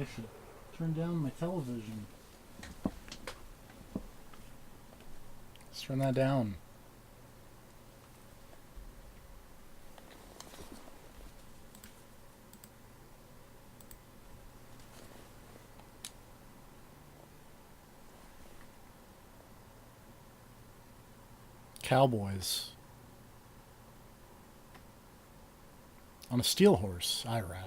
I should turn down my television. Let's turn that down. Cowboys. On a steel horse, I ride.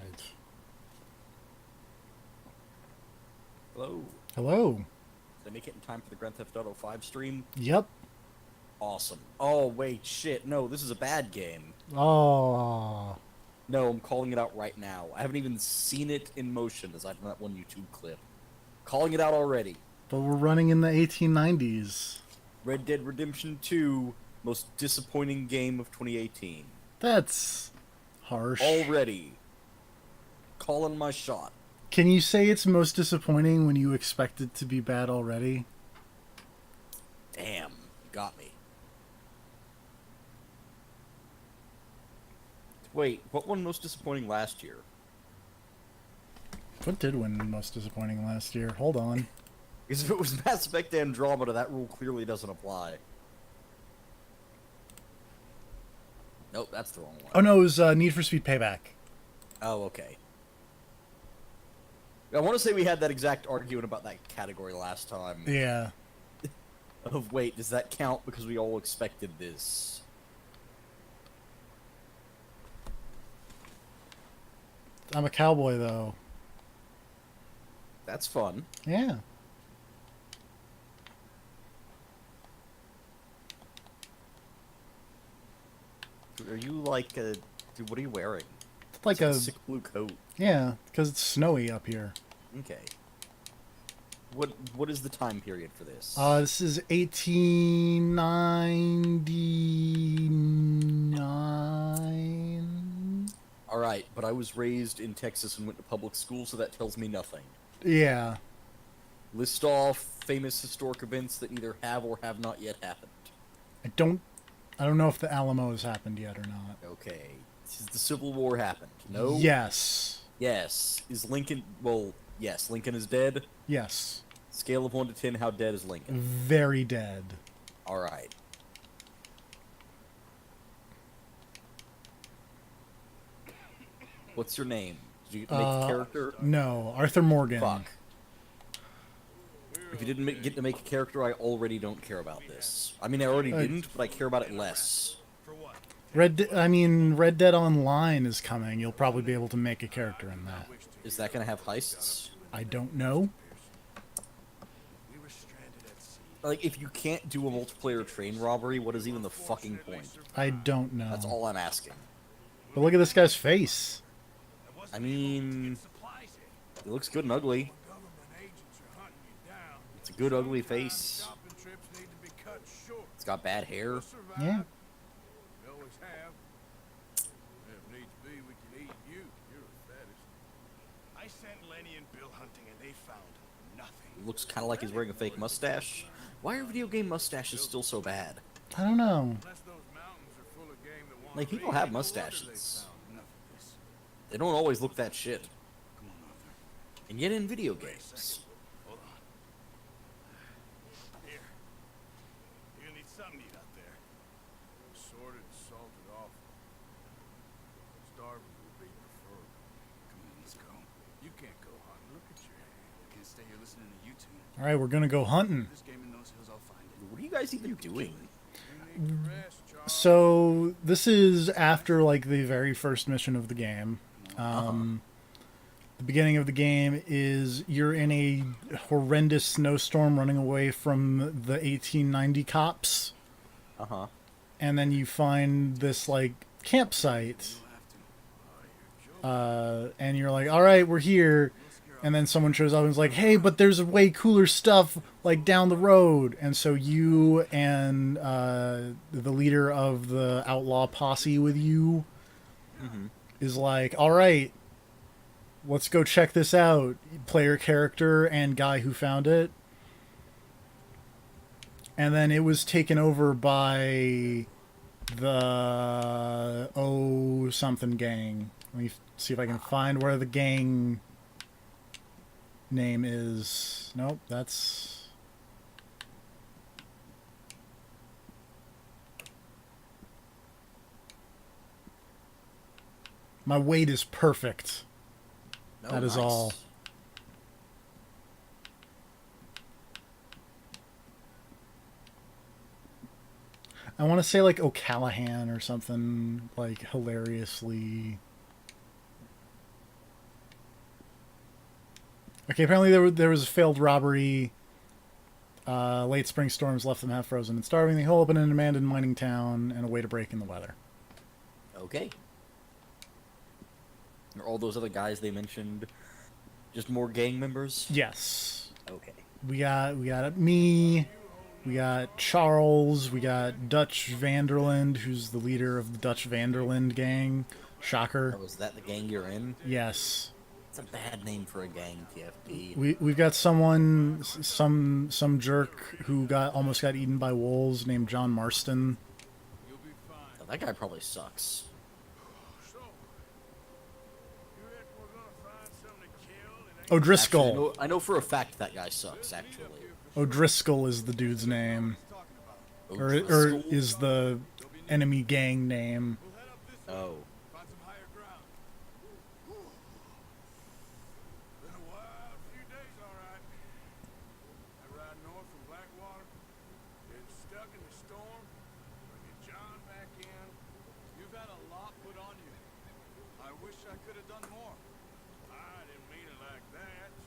Hello. Hello. Did I make it in time for the Grand Theft Auto 5 stream? Yep. Awesome. Oh, wait, shit. No, this is a bad game. Oh. No, I'm calling it out right now. I haven't even seen it in motion aside from that one YouTube clip. Calling it out already. But we're running in the 1890s. Red Dead Redemption 2, most disappointing game of 2018. That's harsh. Already. Calling my shot. Can you say it's most disappointing when you expect it to be bad already? Damn, you got me. Wait, what won most disappointing last year? What did win most disappointing last year? Hold on. Because if it was Mass Effect Andromeda, that rule clearly doesn't apply. Nope, that's the wrong one. Oh no, it was Need for Speed Payback. Oh, okay. I want to say we had that exact argument about that category last time. Yeah. Of, wait, does that count because we all expected this? I'm a cowboy, though. That's fun. Yeah. Are you like a... Dude, what are you wearing? It's like a sick blue coat. Yeah, because it's snowy up here. Okay. What is the time period for this? This is 1899. Alright, but I was raised in Texas and went to public school, so that tells me nothing. Yeah. List off famous historic events that either have or have not yet happened. I don't know if the Alamo has happened yet or not. Okay. Has the Civil War happened? No? Yes. Yes. Is Lincoln... Well, yes, Lincoln is dead. Yes. Scale of 1 to 10, how dead is Lincoln? Very dead. Alright. What's your name? Did you get to make a character? No, Arthur Morgan. Fuck. If you didn't get to make a character, I already don't care about this. I mean, I already didn't, but I care about it less. Red Dead Online is coming. You'll probably be able to make a character in that. Is that going to have heists? I don't know. Like, if you can't do a multiplayer train robbery, what is even the fucking point? I don't know. That's all I'm asking. But look at this guy's face. I mean, it looks good and ugly. It's a good ugly face. It's got bad hair. Yeah. It looks kind of like he's wearing a fake mustache. Why are video game mustaches still so bad? I don't know. Like, people have mustaches. They don't always look that shit. And yet in video games. All right, we're gonna go hunting. What are you guys even doing? So this is after like the very first mission of the game. The beginning of the game is you're in a horrendous snowstorm running away from the 1890 cops. And then you find this like campsite. And you're like, all right, we're here. And then someone shows up and is like, hey, but there's way cooler stuff like down the road. And so you and the leader of the outlaw posse with you is like, all right, let's go check this out. Player character and guy who found it. And then it was taken over by the something gang. Let me see if I can find where the gang name is... Nope, that's... My weight is perfect. No, That is nice. all. I want to say like O'Callahan or something like hilariously. Okay, apparently there was a failed robbery. Late spring storms left them half frozen and starving. They hole up in an abandoned mining town and a way to break in the weather. Okay. Are all those other guys they mentioned just more gang members? Yes. Okay. We got me. We got Charles. We got Dutch Vanderland, who's the leader of the Dutch Vanderland gang. Shocker. Oh, is that the gang you're in? Yes. It's a bad name for a gang, TFT. We've got someone, some jerk who almost got eaten by wolves named John Marston. Oh, that guy probably sucks. O'Driscoll. Actually, I know for a fact that guy sucks, actually. O'Driscoll is the dude's name. Or O'Driscoll? is the enemy gang name. Oh.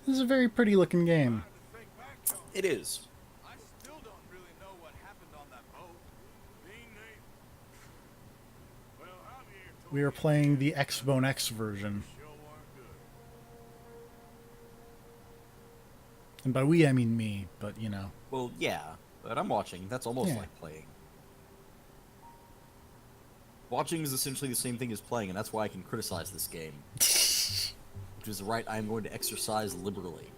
This is a very pretty looking game. It is. We are playing the X-Bone X version. And by we, I mean me, but you know. Well, yeah, but I'm watching. That's almost Yeah. like playing. Watching is essentially the same thing as playing, and that's why I can criticize this game. Which is the right I am going to exercise liberally.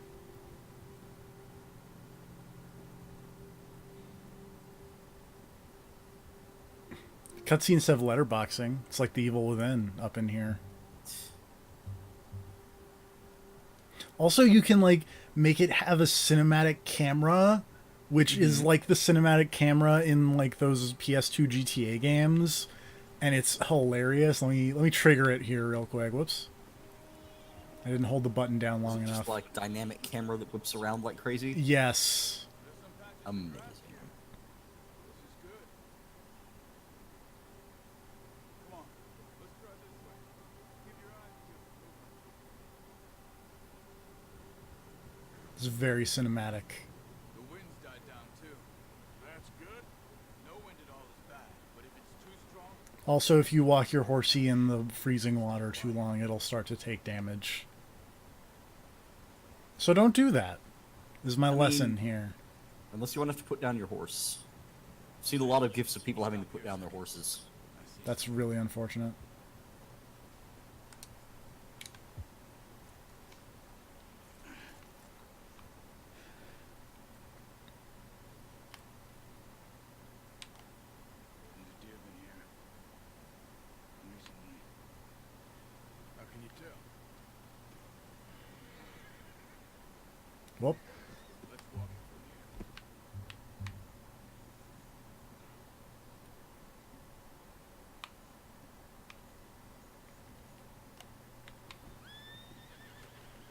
Cutscenes have letterboxing. It's like the Evil Within up in here. Also, you can like make it have a cinematic camera, which is like the cinematic camera in like those PS2 GTA games, and it's hilarious. Let me trigger it here real quick. Whoops. I didn't hold the button down long Is it enough. just like dynamic camera that whips around like crazy? Yes. Amazing. It's very cinematic. The wind's died down too. That's good. No wind at all is bad, but if it's too strong, Also, if you walk your horsey in the freezing water too long, it'll start to take damage. So don't do that, is my lesson here. Unless you want to have to put down your horse. I've seen a lot of gifs of people having to put down their horses. That's really unfortunate. there's a deer been here. Recently. How can you tell? Well, Let's walk it from here.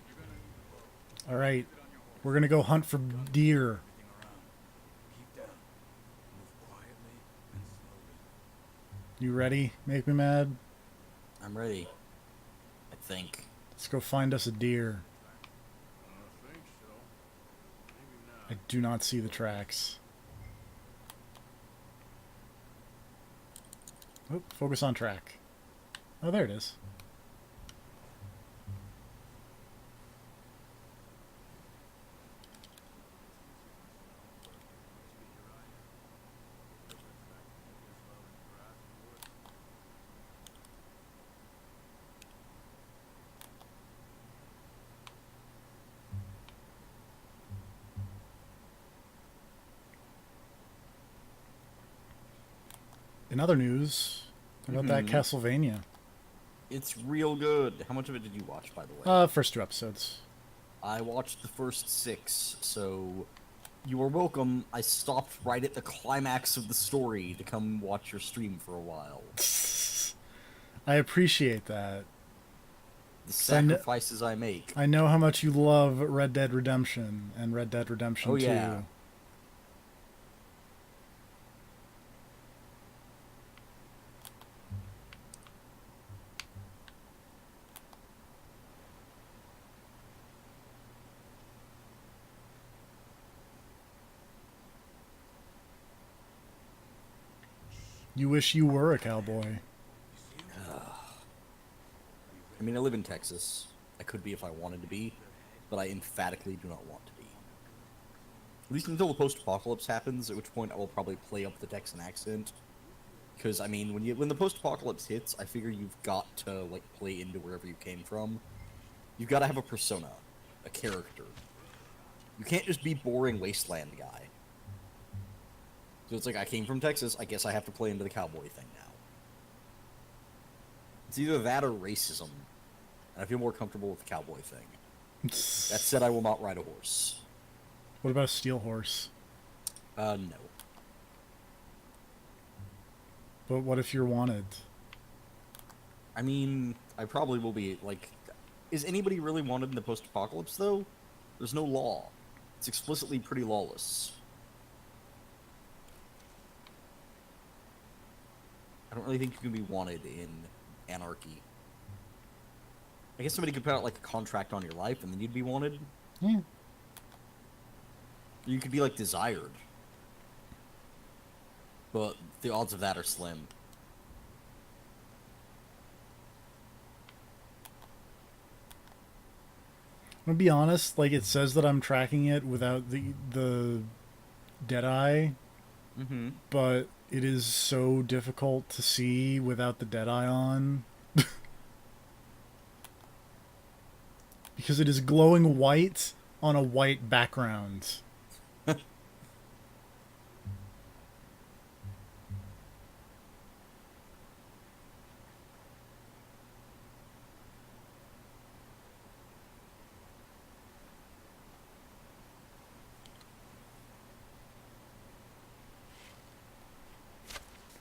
You're gonna need a bow. all right. Sit on your horse. We're gonna go hunt for deer. Everything around. Keep down. Move quietly and slowly. You ready? Make me mad? I'm ready. I think. Let's go find us a deer. I don't think so. Maybe I not. do not see the tracks. Oh, focus on track. Oh, there it is. In other news, about that Castlevania. It's real good. How much of it did you watch, by the way? First two episodes. I watched the first 6, so you are welcome. I stopped right at the climax of the story to come watch your stream for a while. I appreciate that. The 'Cause I know, sacrifices I make. I know how much you love Red Dead Redemption and Red Dead Redemption Oh 2. yeah. You wish you were a cowboy. I mean, I live in Texas. I could be if I wanted to be, but I emphatically do not want to be. At least until the post-apocalypse happens, at which point I will probably play up the Texan accent. Because I mean, when the post-apocalypse hits, I figure you've got to like play into wherever you came from. You've got to have a persona, a character. You can't just be boring wasteland guy. So it's like, I came from Texas, I guess I have to play into the cowboy thing now. It's either that or racism, and I feel more comfortable with the cowboy thing. That said, I will not ride a horse. What about a steel horse? No. But what if you're wanted? I mean, I probably will be, like... Is anybody really wanted in the post-apocalypse, though? There's no law. It's explicitly pretty lawless. I don't really think you can be wanted in anarchy. I guess somebody could put out, like, a contract on your life, and then you'd be wanted. Yeah. You could be, like, desired. But the odds of that are slim. I'm gonna be honest, like, it says that I'm tracking it without the Deadeye, Mm-hmm. but it is so difficult to see without the Deadeye on. Because it is glowing white on a white background.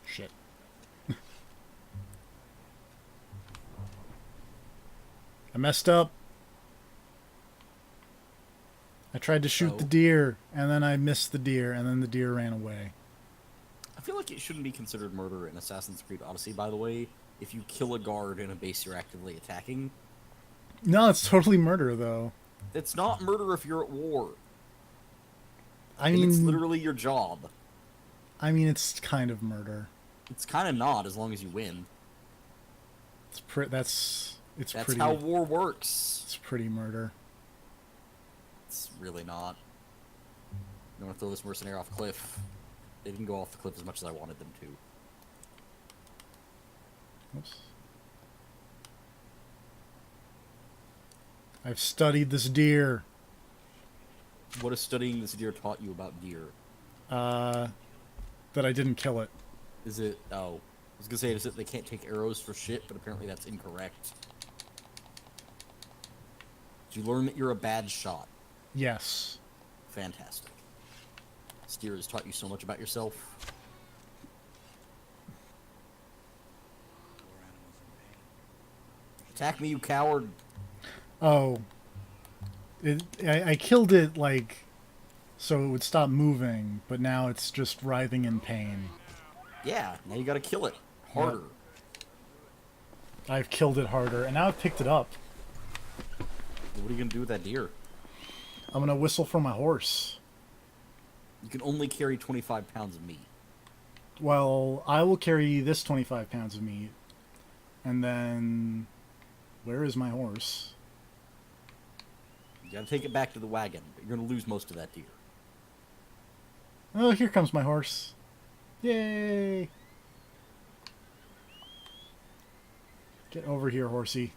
Shit. I messed up. I tried to shoot the Oh. deer, and then I missed the deer, and then the deer ran away. I feel like it shouldn't be considered murder in Assassin's Creed Odyssey, by the way, if you kill a guard in a base you're actively attacking. No, it's totally murder, though. It's not murder if you're at war. I And mean, it's literally your job. it's kind of murder. It's kind of not, as long as you win. That's That's pretty. how war works. It's pretty murder. It's really not. I want to throw this mercenary off a cliff. They didn't go off the cliff as much as I wanted them to. Oops. I've studied this deer. What has studying this deer taught you about deer? That I didn't kill it. Is it... Oh. I was gonna say, is it they can't take arrows for shit, but apparently that's incorrect. Did you learn that you're a bad shot? Yes. Fantastic. This deer has taught you so much about yourself. Attack me, you coward! Oh. I killed it, like, so it would stop moving, but now it's just writhing in pain. Yeah, now you gotta kill it. Harder. I've killed it harder, and now I've picked it up. What are you gonna do with that deer? I'm gonna whistle for my horse. You can only carry 25 pounds of meat. Well, I will carry this 25 pounds of meat, and then... Where is my horse? You gotta take it back to the wagon, but you're gonna lose most of that deer. Oh, here comes my horse. Yay! Get over here, horsey.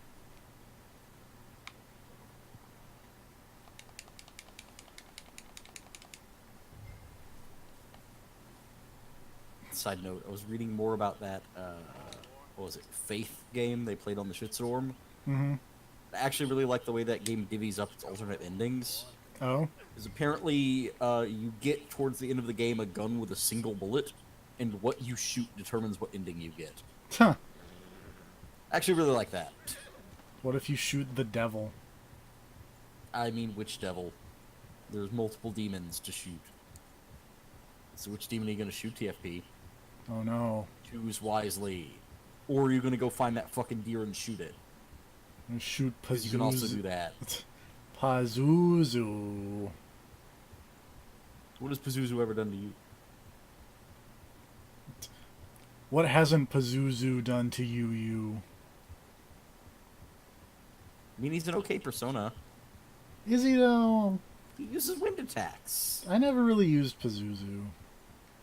Side note, I was reading more about that, what was it, Faith game they played on the shitstorm. Mm-hmm. I actually really like the way that game divvies up its alternate endings. Oh, Because apparently, you get towards the end of the game a gun with a single bullet, and what you shoot determines what ending you get. huh. I actually really like that. What if you shoot the devil? I mean, which devil? There's multiple demons to shoot. So which demon are you going to shoot, TFP? Oh no. Choose wisely. Or are you going to go find that fucking deer and shoot it? And shoot Because you can also do Pazuzu. that. Pazuzu. What has Pazuzu ever done to you? What hasn't Pazuzu done to you? I mean, he's an okay persona. Is he though? He uses wind attacks. I never really used Pazuzu.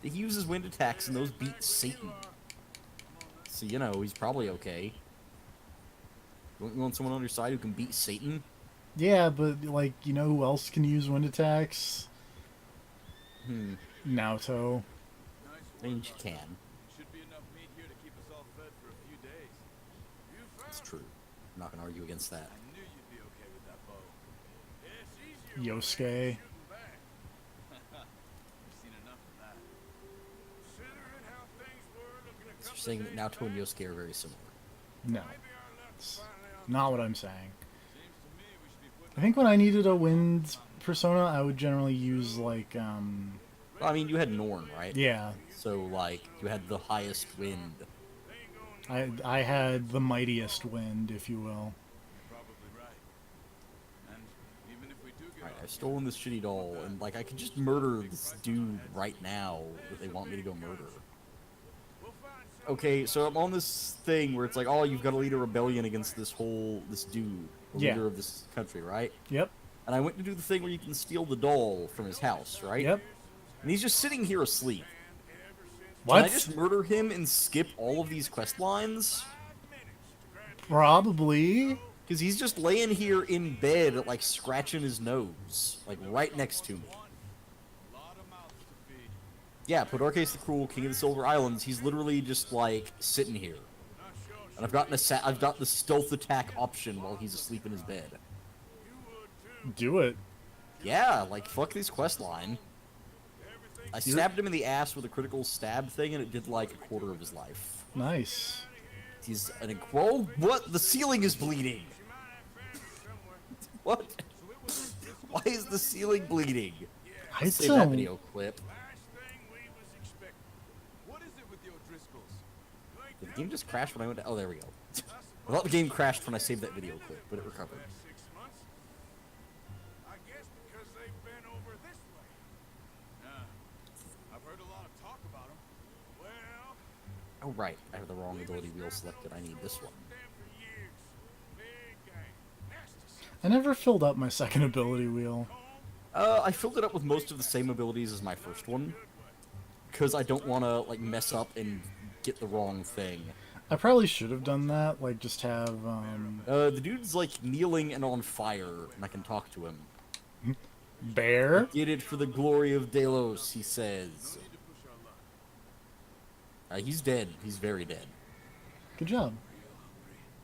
He uses wind attacks, and those beat Satan. So, you know, he's probably okay. You want someone on your side who can beat Satan? Yeah, but like, you know who else can use wind attacks? Naoto. I mean, you can. Should be enough meat here to keep us all fed for a few days. You It's found true. I'm not going to argue against that. I knew you'd be okay with that bow. It's easier Yosuke. shooting back. We've seen enough of that. Considering how things were looking a So you're couple saying of that days Naoto and back, Yosuke are very similar. No. maybe our luck's finally on. Not what I'm saying. Seems to me we should be putting I think when I needed a wind persona, I would generally use like, Well, I mean, you had Norn, right? yeah. So, like, you had the highest wind. I had the mightiest wind, if you will. probably right. And even if we do get Alright, I've stolen this shitty doll, and, like, I could just murder this dude right now if they want me to go murder. we'll find some Okay, so I'm on this thing where it's like, oh, you've got to lead a rebellion against this dude, the Yeah. leader of this country, right? Yep. And I went to do the thing where you can steal the doll from his house, right? Yep. And he's just sitting here asleep. What? Can I just murder him and skip all of these quest lines? Probably. Because he's just laying here in bed, like, scratching his nose. Like, right next to me. lot of mouths to feed. Yeah, Podarkes the Cruel, King of the Silver Islands, he's literally just, like, sitting here. Not sure And I've got the stealth attack option while he's asleep in his bed. you would too. Do it. Yeah, like, fuck this quest line. Everything I stabbed him in the ass with a critical stab thing, and it did, like, a quarter of his life. Nice. He's an incredible... What? The ceiling is bleeding! What? Why is the ceiling bleeding? I'd Save that video clip. last thing we was expecting. What is it with the O'Driscolls? Did the game just crash when I went to... Oh, there we go. I thought the game crashed when I saved that video clip, but it recovered. Last 6 months? I guess because they've been over this way. Yeah. I've heard a lot of talk about them. Well, Oh, right. I have the wrong ability wheel selected. I need this one. them for years. Big gang. Nasty stuff. I never filled up my second ability wheel. I filled it up with most of the same abilities as my first one. Because I don't want to, like, mess up and get the wrong thing. I probably should have done that. Like, just have, The dude's, like, kneeling and on fire, and I can talk to him. bear. Did it for the glory of Delos, he says. Need to push our luck. He's dead. He's very dead. Good job.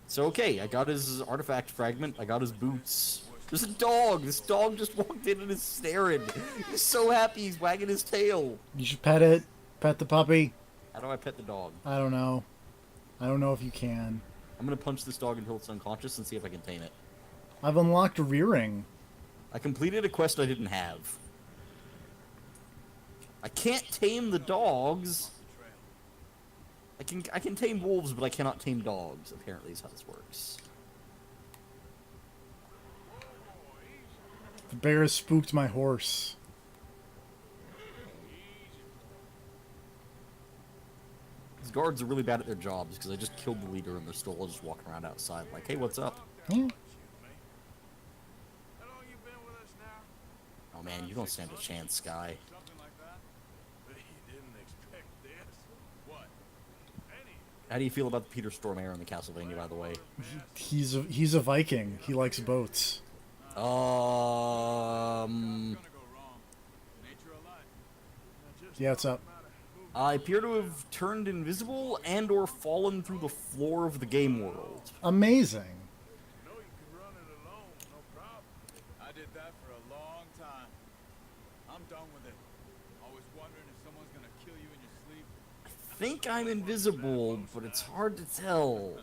So, okay, I got his artifact fragment. I got his boots. There's a dog. This dog just walked in and is staring. He's so happy. He's wagging his tail. You should pet it. Pet the puppy. How do I pet the dog? I don't know. I don't know if you can. I'm gonna punch this dog until it's unconscious and see if I can tame it. I've unlocked rearing. I completed a quest I didn't have. I can't tame the dogs. I can tame wolves, but I cannot tame dogs. Apparently, is how this works. The bear has spooked my horse. These guards are really bad at their jobs because I just killed the leader and they're still all just walking around outside like, hey, what's up? Yeah. How long you been with us now? Oh man, you don't stand a chance, Sky. Something like that? But he didn't expect this. What? Any? How do you feel about the Peter Stormare in the Castlevania, by the way? He's a Viking. He likes boats. Um, Gonna go wrong. Nature of life. Just Yeah, what's up? I appear to have turned invisible and or fallen through the floor of the game world. Amazing. know you can run I'm done with it. Always wondering if someone's gonna kill you in your sleep. I think I'm invisible, but it's hard to tell.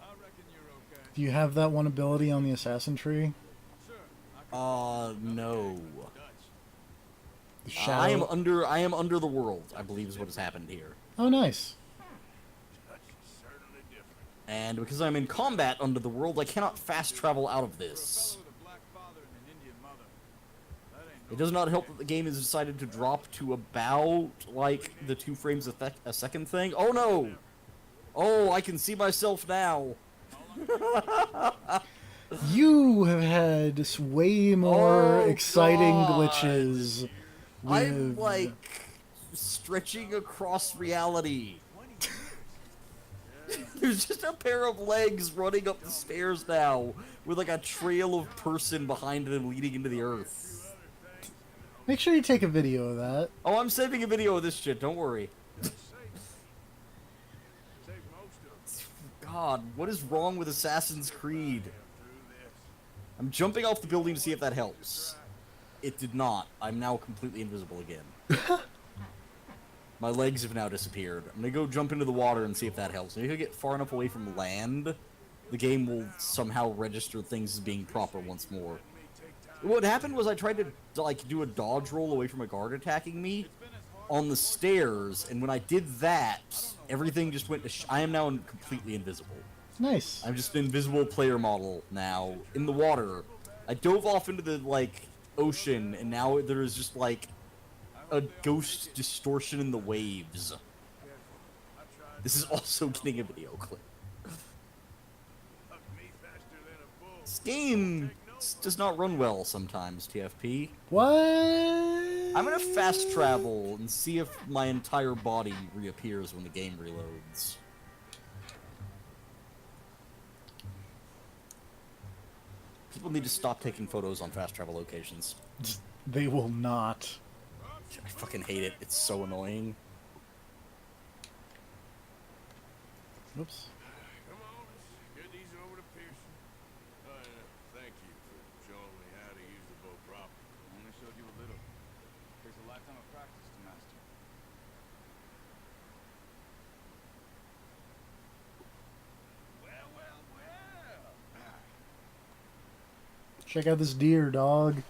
I reckon you're okay. Do you have that one ability on the assassin tree? Sure. I can No. Dutch. The shadow. I am under the world, I believe is what has happened here. Oh, nice. Dutch is certainly different. And because I'm in combat under the world, I cannot fast travel out of For a this. fellow with a black father and an Indian mother. That ain't It does not help that the game has decided to drop to about, like, the 2 frames a second thing. Oh no! Oh, I can see myself now. You have had way more Oh, exciting God. glitches I'm, with... like, stretching across reality. There's just a pair of legs running up the stairs now, with, like, a trail of person behind them leading into the earth. Make sure you take a video of that. Oh, I'm saving a video of this shit, don't worry. Save most of them God, what is wrong with Assassin's Creed? through this. I'm jumping off the building to see if that helps. It did not. I'm now completely invisible again. My legs have now disappeared. I'm gonna go jump into the water and see if that helps. Maybe if I get far enough away from land, the game will somehow register things as being proper once more. What happened was I tried to, like, do a dodge roll away from a guard attacking me on the stairs, and when I did that, everything just went to I am now completely invisible. Nice. I'm just an invisible player model now in the water. I dove off into the, like, ocean, and now there is just, like, a ghost distortion in the waves. This is also getting a video clip. Fuck me faster than a bull. This game does not run well sometimes, TFP. What? I'm gonna fast travel and see if my entire body reappears when the game reloads. People need to stop taking photos on fast travel locations. They will not. I fucking hate it. It's so annoying. Oops. Come on, let's get these over to Pearson. Thank you for showing me how to use the bow properly. Only showed you a little. Takes a lifetime of practice to master. Well, well, well. Check out this deer, dog.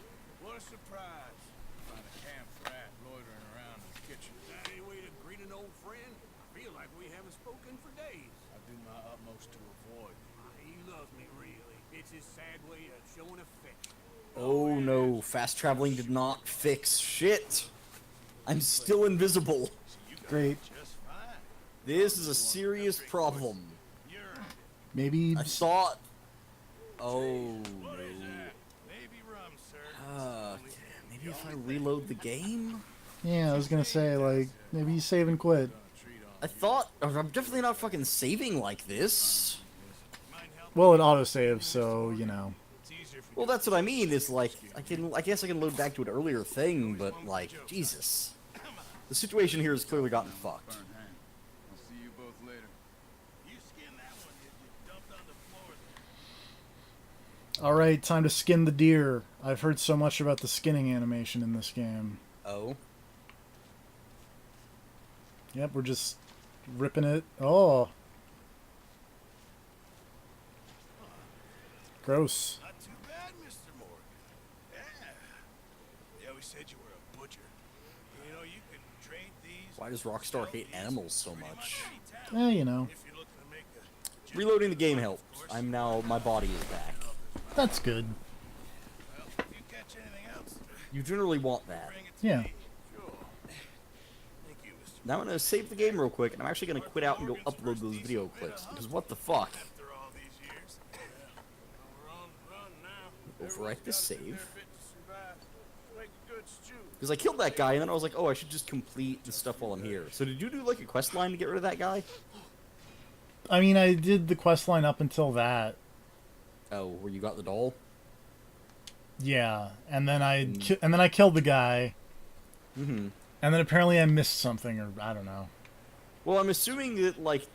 What a surprise. Find a camp rat loitering around in the kitchen. That any way to greet an old friend? I feel like we haven't spoken for days. I do my utmost to avoid. He loves me, really. It's his sad way of showing affection. Oh no, fast traveling did not fix shit. I'm still invisible. Great. Just fine. This is a serious problem. You're Maybe... I thought... Oh what is no. that? Maybe rum, sir. Maybe if I reload the game? Yeah, I was gonna say, like, maybe you save and quit. Treat on. I thought... I'm definitely not fucking saving like this. Might help. Well, it autosaves, so, you know. It's easier for Well, that's what I mean, is like, I guess I can load back to an earlier thing, but like, Jesus. The situation here has clearly gotten fucked. Burn hand. I'll see you both later. you skin that one, did you? Dumped on the floor. Alright, time to skin the deer. I've heard so much about the skinning animation in this game. Oh. Yep, we're just ripping it. Oh. Gross. Not too bad, Mr. Morgan. Yeah. They always said you were a butcher. You know, you can trade these. Why does Rockstar hate animals so much? You know. If you're looking to make a Reloading the game helped. I'm now, my body is back. That's good. well, if you catch anything else, You generally want that. bring it to Yeah. me. Sure. Thank you, Mr. Now I'm gonna save the game real quick, and I'm actually gonna quit out and go upload those video clips, because what the fuck? After all these years. We're on the run now. Overwrite this save. Fit to survive. Make a good stew. Because I killed that guy, and then I was like, oh, I should just complete the stuff while I'm here. So did you do, like, a quest line to get rid of that guy? I mean, I did the quest line up until that. Oh, where you got the doll? Yeah, and then I killed the guy, Mm-hmm. and then apparently I missed something, or I don't know. Well, I'm assuming that, like,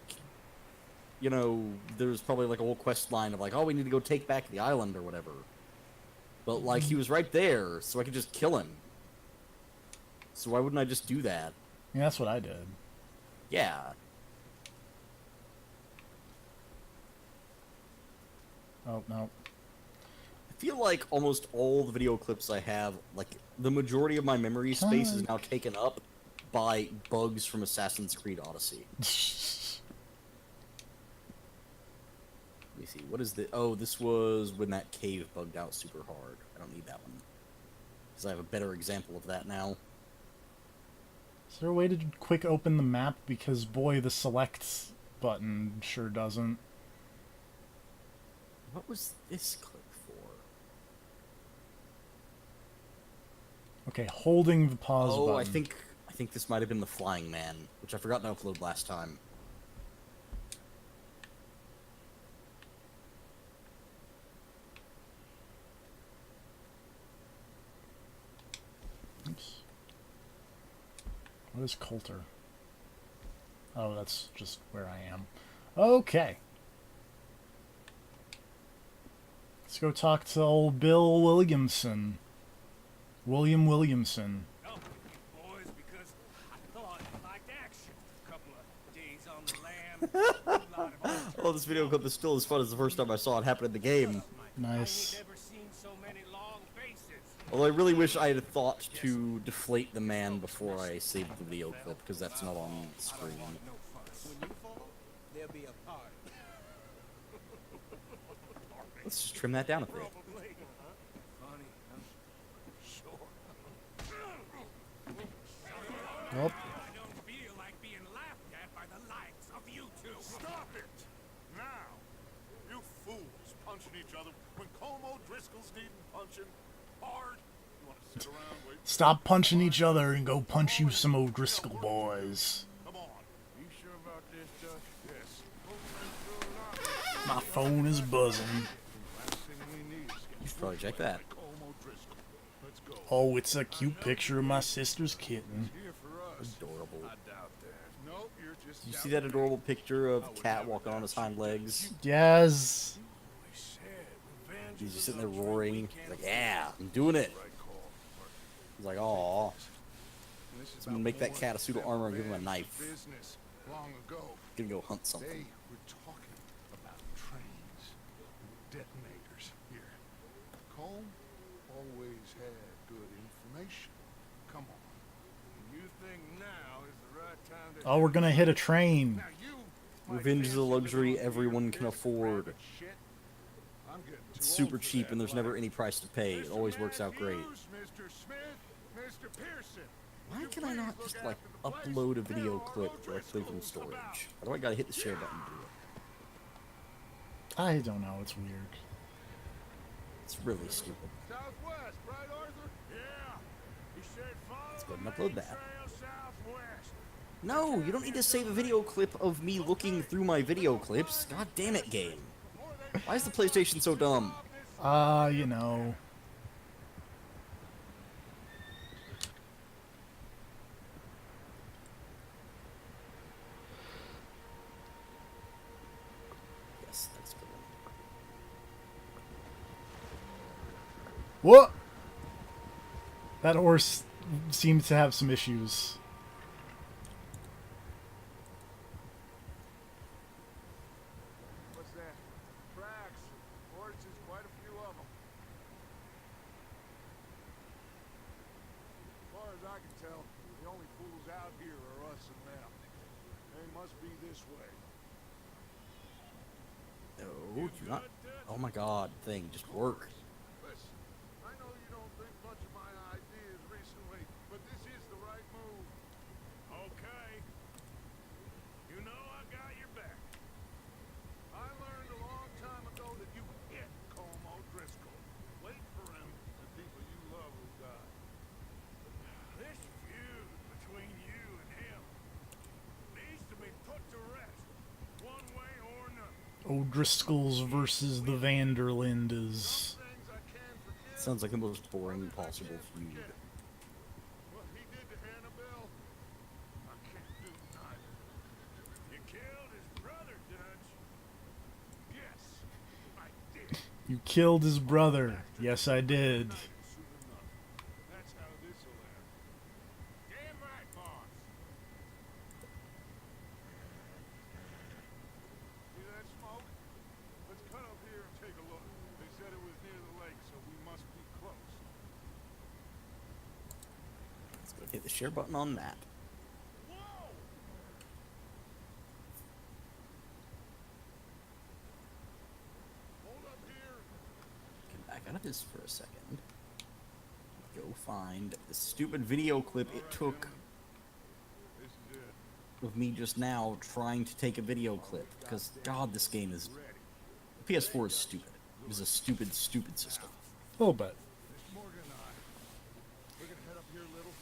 you know, there's probably, like, a whole quest line of, like, oh, we need to go take back the island or whatever. But, like, he was right there, so I could just kill him. So why wouldn't I just do that? mean, that's what I did. Yeah. Oh, no. I feel like almost all the video clips I have, like, the majority of my memory space is now taken up by bugs from Assassin's Creed Odyssey. Let me see, what is the... Oh, this was when that cave bugged out super hard. I don't need that one. Because I have a better example of that now. Is there a way to quick open the map? Because, boy, the select button sure doesn't. What was this clip for? Okay, holding the pause button. Oh, I think this might have been the Flying Man, which I forgot to upload last time. Oops. What is Coulter? Oh, that's just where I am. Okay. Let's go talk to old Bill Williamson. William Williamson. No, boys, because I thought you liked action. A couple of days on the lam. A lot of Oh, this video clip is still as fun as the first time I saw it happen in the game. Nice. I ain't never seen so many long faces. Although I really wish I had thought to deflate the man before I saved the video clip, because that's not on screen. No fuss. When you fall, there'll be a party. Let's just trim that down a bit. Probably. Funny, huh? Sure. Nope. I don't feel like being laughed at by the likes of you two. Stop it! Now! You fools punching each other when Como Driscoll's needing punching hard. You want to sit around waiting? Stop punching each other and go punch you some O'Driscoll boys. Come on. You sure about this, Dutch? Yes. My phone is buzzing. Last thing we need is You should probably check that. Como Driscoll. Let's go. Oh, it's a cute picture of my sister's kitten. Here for us. Adorable. I doubt that. Nope, you're just. Did you see that adorable picture of Cat walking on his hind legs? Yes. We said revenge He's is just a sitting there luxury roaring. we He's can't like, yeah, I'm doing it. Right call. He's like, aw. This is I'm gonna make that cat a suit of armor and give him a knife. business long ago. Gonna go hunt They something. were talking about trains and detonators here. Combe always had good information. Come on. You think now is the right time to... Oh, we're gonna hit a train. Now you, my Revenge is a fancy luxury little everyone can this afford. rabbit shit. I'm getting too It's super old for cheap that and there's never life. any price to pay. It always works out great. Matthews, Mr. Smith, Mr. Pearson. Why you can I not please just look like after the place? upload a video Tell clip Arlo directly from Driscoll storage? about Why do I gotta hit the share button to do it? I don't know. It's weird. It's really stupid. Southwest, right, Arthur? Yeah. He said follow Let's go the ahead and upload main that. trail southwest. No, you don't need to save a video clip of me looking through my video clips. God damn it, game. Why is the PlayStation so dumb? You know. Yes, that's good. What? That horse seems to have some issues. What's that? Tracks. Horses, quite a few of them. As far as I can tell, the only fools out here are us and them. They must be this way. No, do not. Oh my god, thing, just work. Listen, I know you don't think much of my ideas recently, but this is the right move. Okay. You know I got your back. I learned a long time ago that you hit Como Driscoll. Wait for him. The people you love will die. This feud between you and him needs to be put to rest, one way or another. O'Driscolls versus the Vanderlindes. Things I can forgive. Sounds like the most boring possible feud. What he did to Annabelle, I can't do neither. You killed his brother, Dutch. Yes, I did. You killed his brother. Yes, I did. Soon enough. That's how this'll end. near the lake, so we must be close. Let's go hit the share button on map. Whoa! Hold up here. Get back out of this for a second. Go find the stupid video clip it took This is it. of me just now trying to take a video clip. Because, God, this game is... The PS4 is stupid. It is a stupid, stupid system. A little bit. Mr. Morgan and I, we're gonna head up here a little,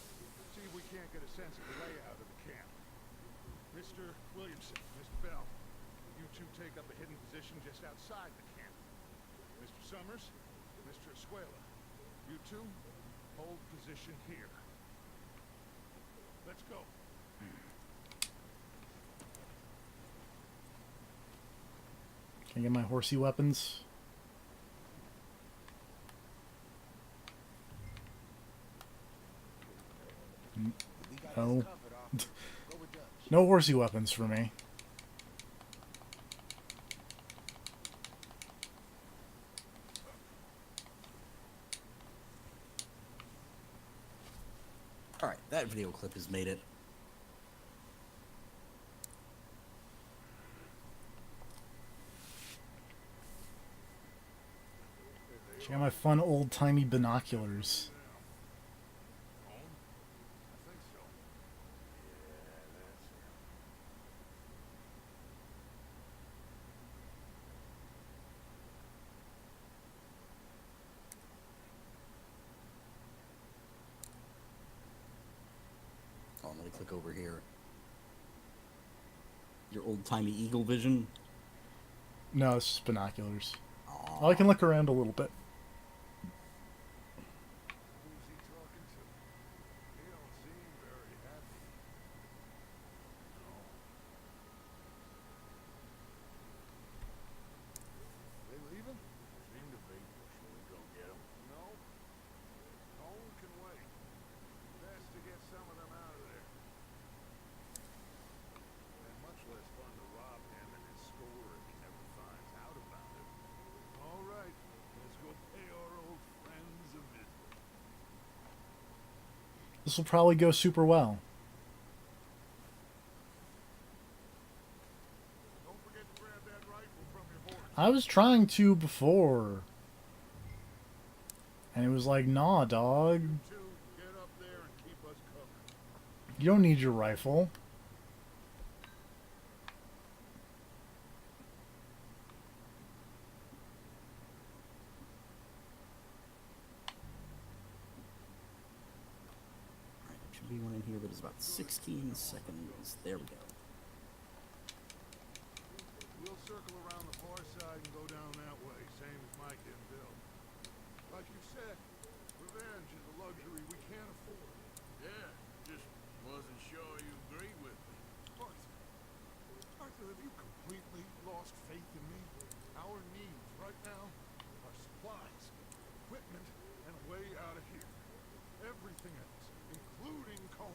see if we can't get a sense of the layout of the camp. Mr. Williamson, Mr. Bell, you two take up a hidden position just outside the camp. Mr. Summers, Mr. Escuela, you two hold position here. Let's go. Can I get my horsey weapons? No. No horsey weapons for me. Alright, that video clip has made it. Check out my fun old-timey binoculars. I think so. Yeah, that's it. Oh, let me click over here. Your old-timey eagle vision. No, it's just binoculars. Aw. Oh, I can look around a little bit. Who's he talking to? He don't seem very happy. No. They leaving? Seem to be. Should we go get them? No. No one can wait. Best to get some of them out of there. And much less fun to rob him and his store if he never finds out about it. All right. Let's go pay our old friends a visit. This will probably go super well. Don't forget to grab that rifle from your horse. I was trying to before. And it was like, nah, dog. Two, get up there and keep us covered. You don't need your rifle. Alright, there should be one in here that is about 16 seconds. There we go. We'll circle around the far side and go down that way, same as Mike and Bill. Like you said, revenge is a luxury we can't afford. Yeah, just wasn't sure you agreed with me. Arthur, have you completely lost faith in me? Our needs right now are supplies, equipment, and a way out of here. Everything else, including coal.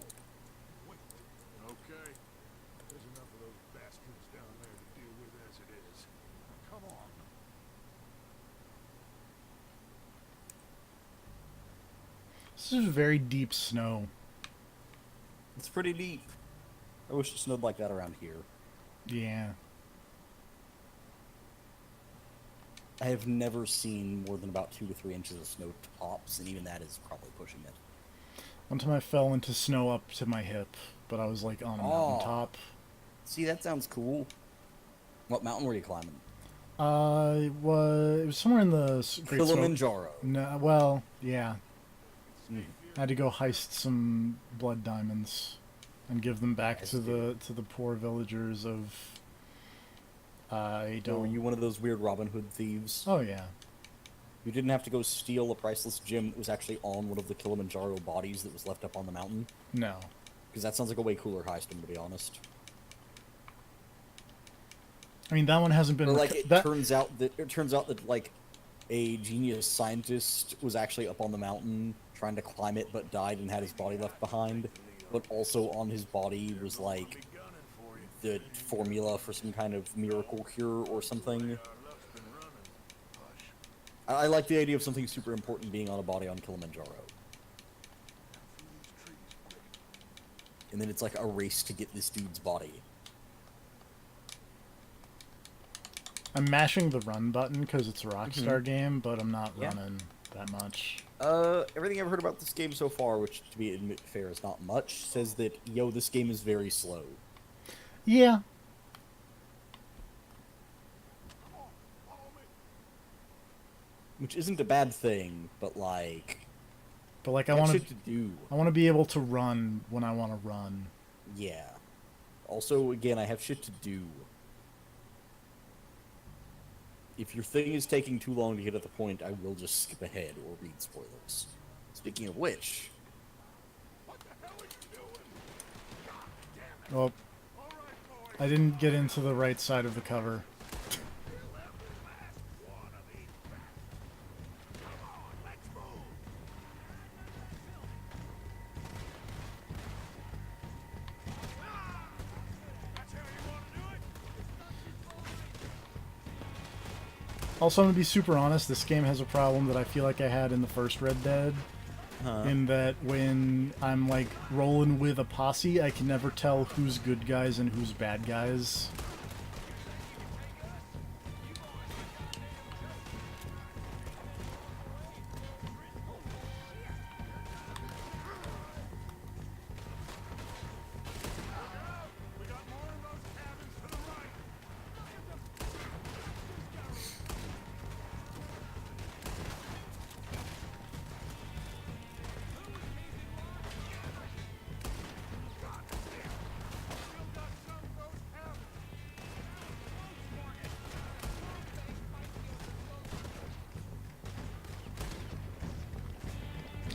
Wait. Okay. There's enough of those bastards down there to deal with as it is. Now, come on. This is very deep snow. It's pretty deep. I wish it snowed like that around here. Yeah. I have never seen more than about 2 to 3 inches of snow tops, and even that is probably pushing it. One time I fell into snow up to my hip, but I was like on a Oh. mountaintop. See, that sounds cool. What mountain were you climbing? It was somewhere in the Great Snow. Kilimanjaro. No, well, yeah. Mm. I had to go heist some blood diamonds and give them back Yes, to the poor villagers of. I So were don't. you one of those weird Robin Hood thieves? Oh yeah. You didn't have to go steal a priceless gem that was actually on one of the Kilimanjaro bodies that was left up on the mountain? No. Because that sounds like a way cooler heist, to be honest. I mean that one hasn't been. Or like it that turns out that like a genius scientist was actually up on the mountain trying to climb it, but died and had his body left behind. But also on his body was like the formula for some kind of miracle cure or something. I like the idea of something super important being on a body on Kilimanjaro. And then it's like a race to get this dude's body. I'm mashing the run button because it's a Rockstar game, but I'm not Yeah. running that much. Everything I've heard about this game so far, which to be admit fair is not much, says that, yo, this game is very slow. Yeah. Which isn't a bad thing, but like, But like I I got want shit to to do. I want to be able to run when I want to run. Yeah. Also, again, I have shit to do. If your thing is taking too long to get at the point, I will just skip ahead or read spoilers. Speaking of which, Oh, I didn't get into the right side of the cover. Also, I'm gonna be super honest, this game has a problem that I feel like I had in the first Red Dead. In that when I'm like rolling with a posse, I can never tell who's good guys and who's bad guys.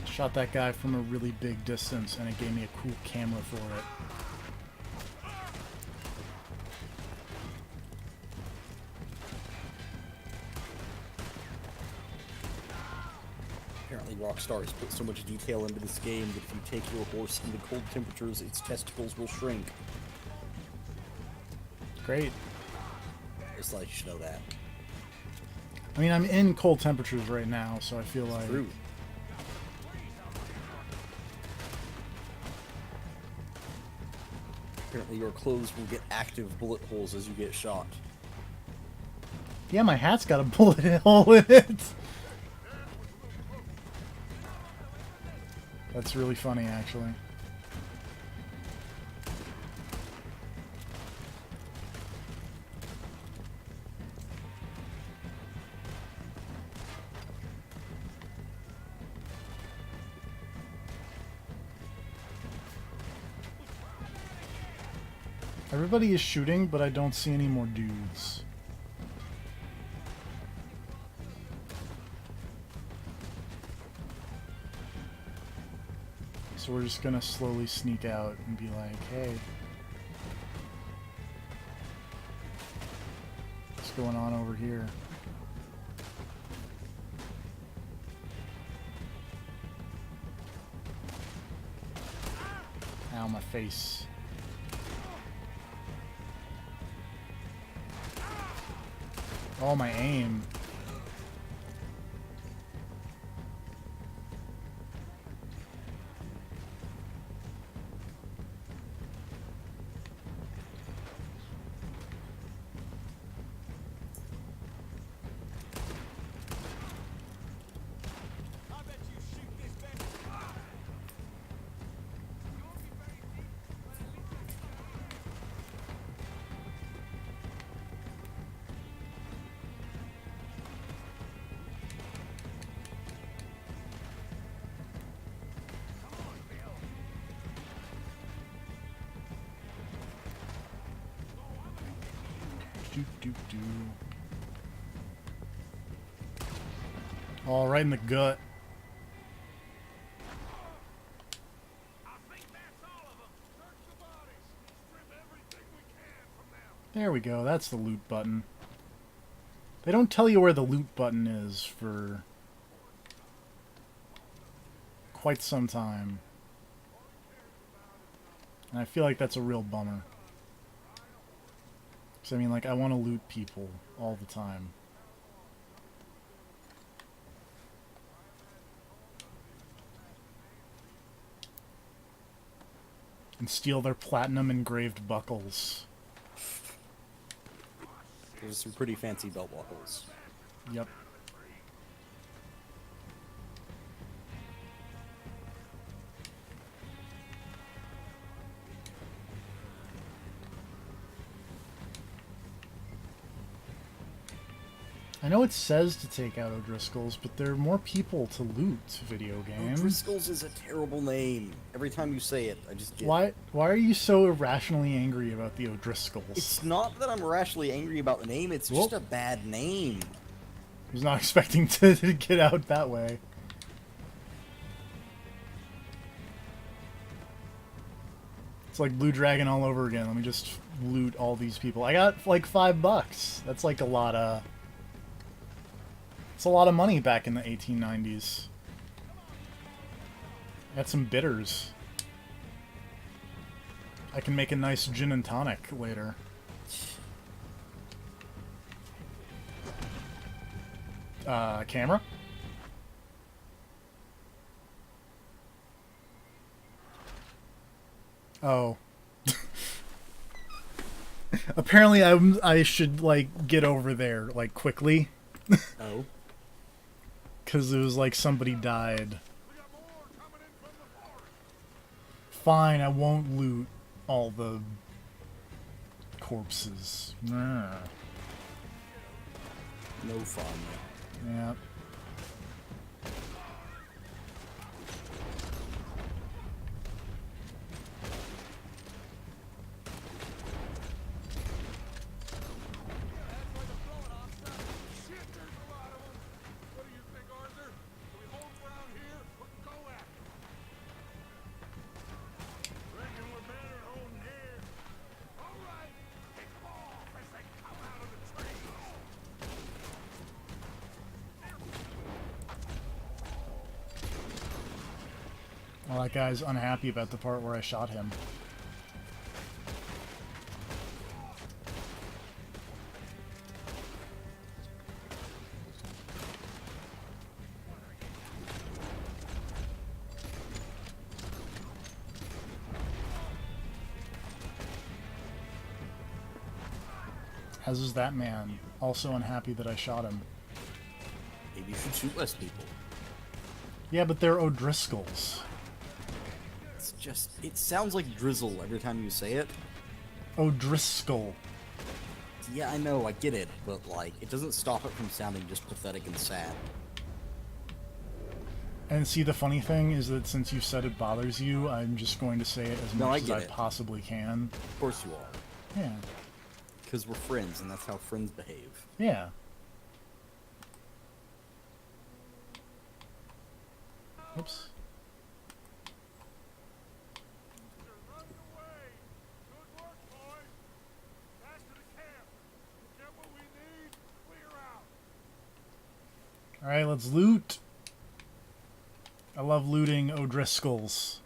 Shot that guy from a really big distance and it gave me a cool camera for it. apparently Rockstar has put so much detail into this game that if you take your horse into cold temperatures, its testicles will shrink. Great. Just like you should know that. I mean, I'm in cold temperatures right now, so I feel like... True. Apparently your clothes will get active bullet holes as you get shot. Yeah, my hat's got a bullet hole in it! That's really funny, actually. Everybody is shooting, but I don't see any more dudes. So we're just gonna slowly sneak out and be like, hey, what's going on over here? Ow, my face. Oh, my aim. All right in the gut. There we go. That's the loot button. They don't tell you where the loot button is for quite some time. And I feel like that's a real bummer. Because, I mean, like, I want to loot people all the time. and steal their platinum engraved buckles. There's some pretty fancy belt buckles. Yep. I know it says to take out O'Driscoll's, but there are more people to loot, video game. O'Driscoll's is a terrible name. Every time you say it, I just get... Why are you so irrationally angry about the O'Driscolls? It's not that I'm irrationally angry about the name, it's just a bad name. I was not expecting to get out that way. It's like Blue Dragon all over again. Let me just loot all these people. I got like $5. That's like a lot of... It's a lot of money back in the 1890s. Got some bitters. I can make a nice gin and tonic later. Camera? Oh. Apparently I should, like, get over there, like, quickly. Oh? Because it was like somebody died. Fine, I won't loot all the corpses. Nah. No fun. Yeah. Well, that guy's unhappy about the part where I shot him. As is that man, also unhappy that I shot him. Maybe you should shoot less people. Yeah, but they're O'Driscolls. It's just... It sounds like drizzle every time you say it. O'Driscoll. Yeah, I know, I get it, but, like, it doesn't stop it from sounding just pathetic and sad. And see, the funny thing is that since you said it bothers you, I'm just going to say it as much as I possibly can. Of course you are. Yeah. Because we're friends, and that's how friends behave. Yeah. Oops. Alright, let's loot. I love looting O'Driscolls.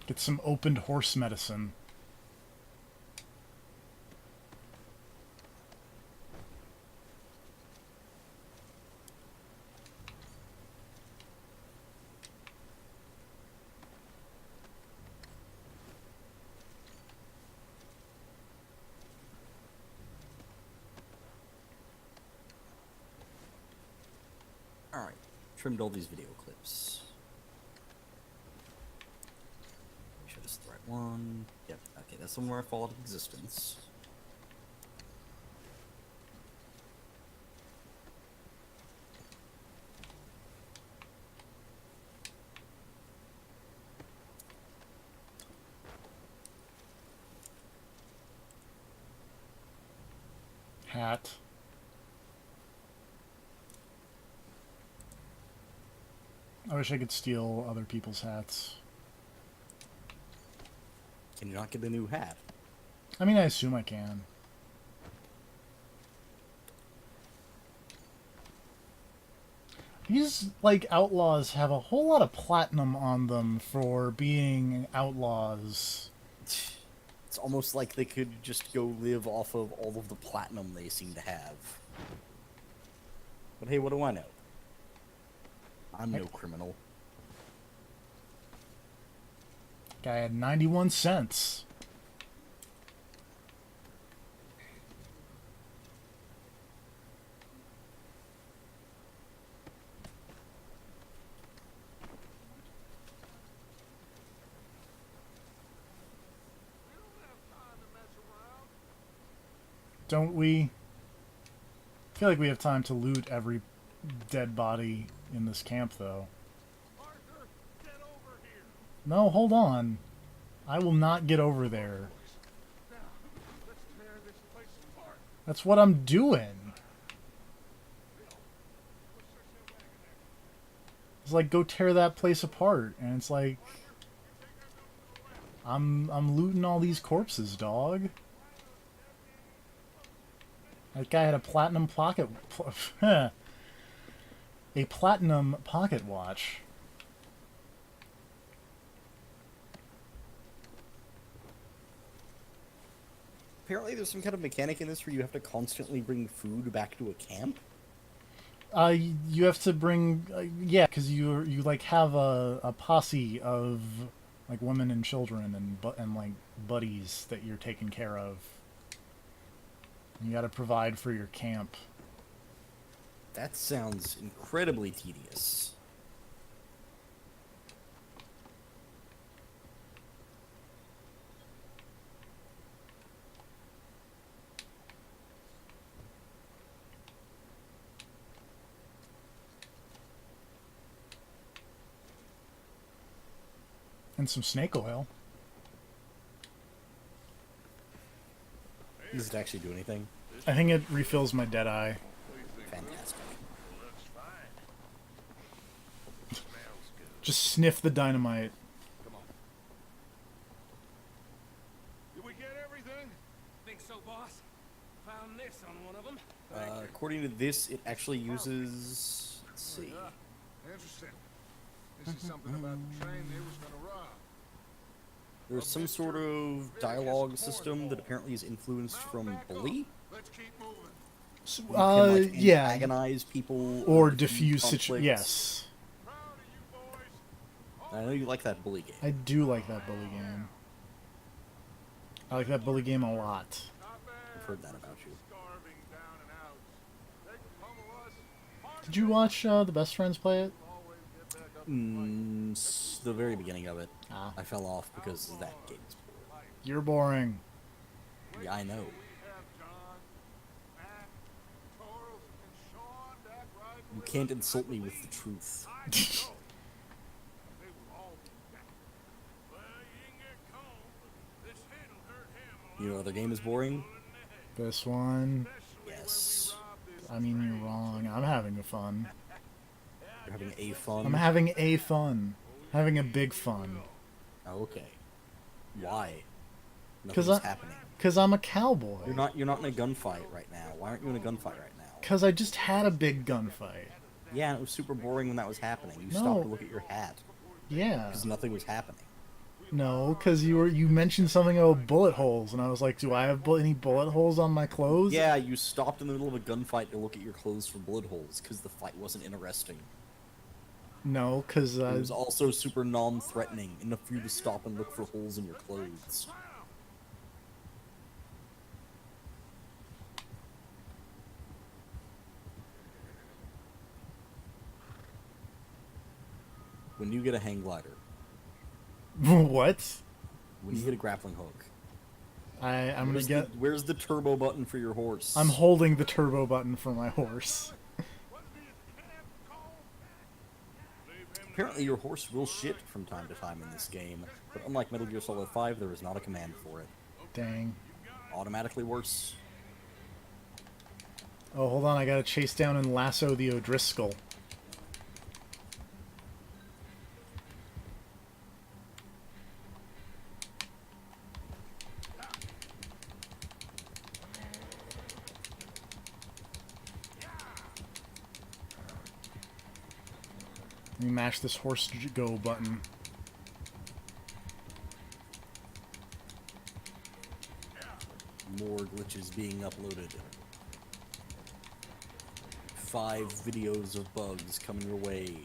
Get some opened horse medicine. Alright, trimmed all these video clips. Make sure this is the right one. Yep, okay, that's the one where I fall out of existence. Hat. I wish I could steal other people's hats. Can you not get a new hat? I mean, I assume I can. These, like, outlaws have a whole lot of platinum on them for being outlaws. It's almost like they could just go live off of all of the platinum they seem to have. But hey, what do I know? I'm no criminal. Guy had 91 cents. We don't have time to mess around. Don't we? I feel like we have time to loot every dead body in this camp, though. Pardner, get over here. No, hold on. I will not get over there. Now, let's tear this place apart. That's what I'm doing. It's like, go tear that place apart, and it's like, I'm looting all these corpses, dog. That guy had a platinum pocket, a platinum pocket watch. Apparently there's some kind of mechanic in this where you have to constantly bring food back to a camp. You have to bring, yeah, because you like have a posse of like women and children and like buddies that you're taking care of. You got to provide for your camp. That sounds incredibly tedious. And some snake oil. Does it actually do anything? I think it refills my dead eye. Fantastic. Looks fine. Smells good. Just sniff the dynamite. Come on. Did we get everything? Think so, boss? Found this on one of them. According to this, it actually uses... Let's see. Interesting. This is something about the train they was gonna rob. There's some sort of dialogue system that apparently is influenced from Bully. Let's keep moving. You can, like, Yeah. antagonize people Or diffuse diffuse situation. conflicts. Yes. Proud of you boys. I know you like that Bully game. I do like that bully game. I like that bully game a lot. Not bad. I've heard that about you. Starving down and out. They can pummel us. Did you watch The Best Friends play it? Always get back up. The very beginning of it. Ah. I fell off because that game's boring. You're boring. Yeah, I know. We have John, Matt, Charles, and Sean back riding You with can't us. insult me with the truth. I know. They will all be back. Well, you didn't get cold, but this hit'll hurt him a You know lot other game is boring? This one. Yes. I mean, you're wrong. I'm having fun. You're having a fun. I'm having a fun. Having a big fun. Oh, okay. Why? 'Cause Nothing's happening. Cause I'm a cowboy. You're not in a gunfight right now. Why aren't you in a gunfight right now? Cause I just had a big gunfight. Yeah, and it was super boring when that was happening. You No. stopped to look at your hat Yeah. because nothing was happening. No, cause you mentioned something about bullet holes, and I was like, do I have any bullet holes on my clothes? Yeah, you stopped in the middle of a gunfight to look at your clothes for bullet holes because the fight wasn't interesting. No, cause It was also super non-threatening, enough for you to stop and look for holes in your clothes. When you get a hang glider, what? when you hit a grappling hook, I'm gonna where's get. where's the turbo button for your horse? I'm holding the turbo button for my horse. Apparently your horse will shit from time to time in this game, but unlike Metal Gear Solid 5, there is not a command for it. Dang. Automatically worse. Oh, hold on. I gotta chase down and lasso the O'Driscoll. Let me mash this horse go button. More glitches being uploaded. 5 videos of bugs coming your way.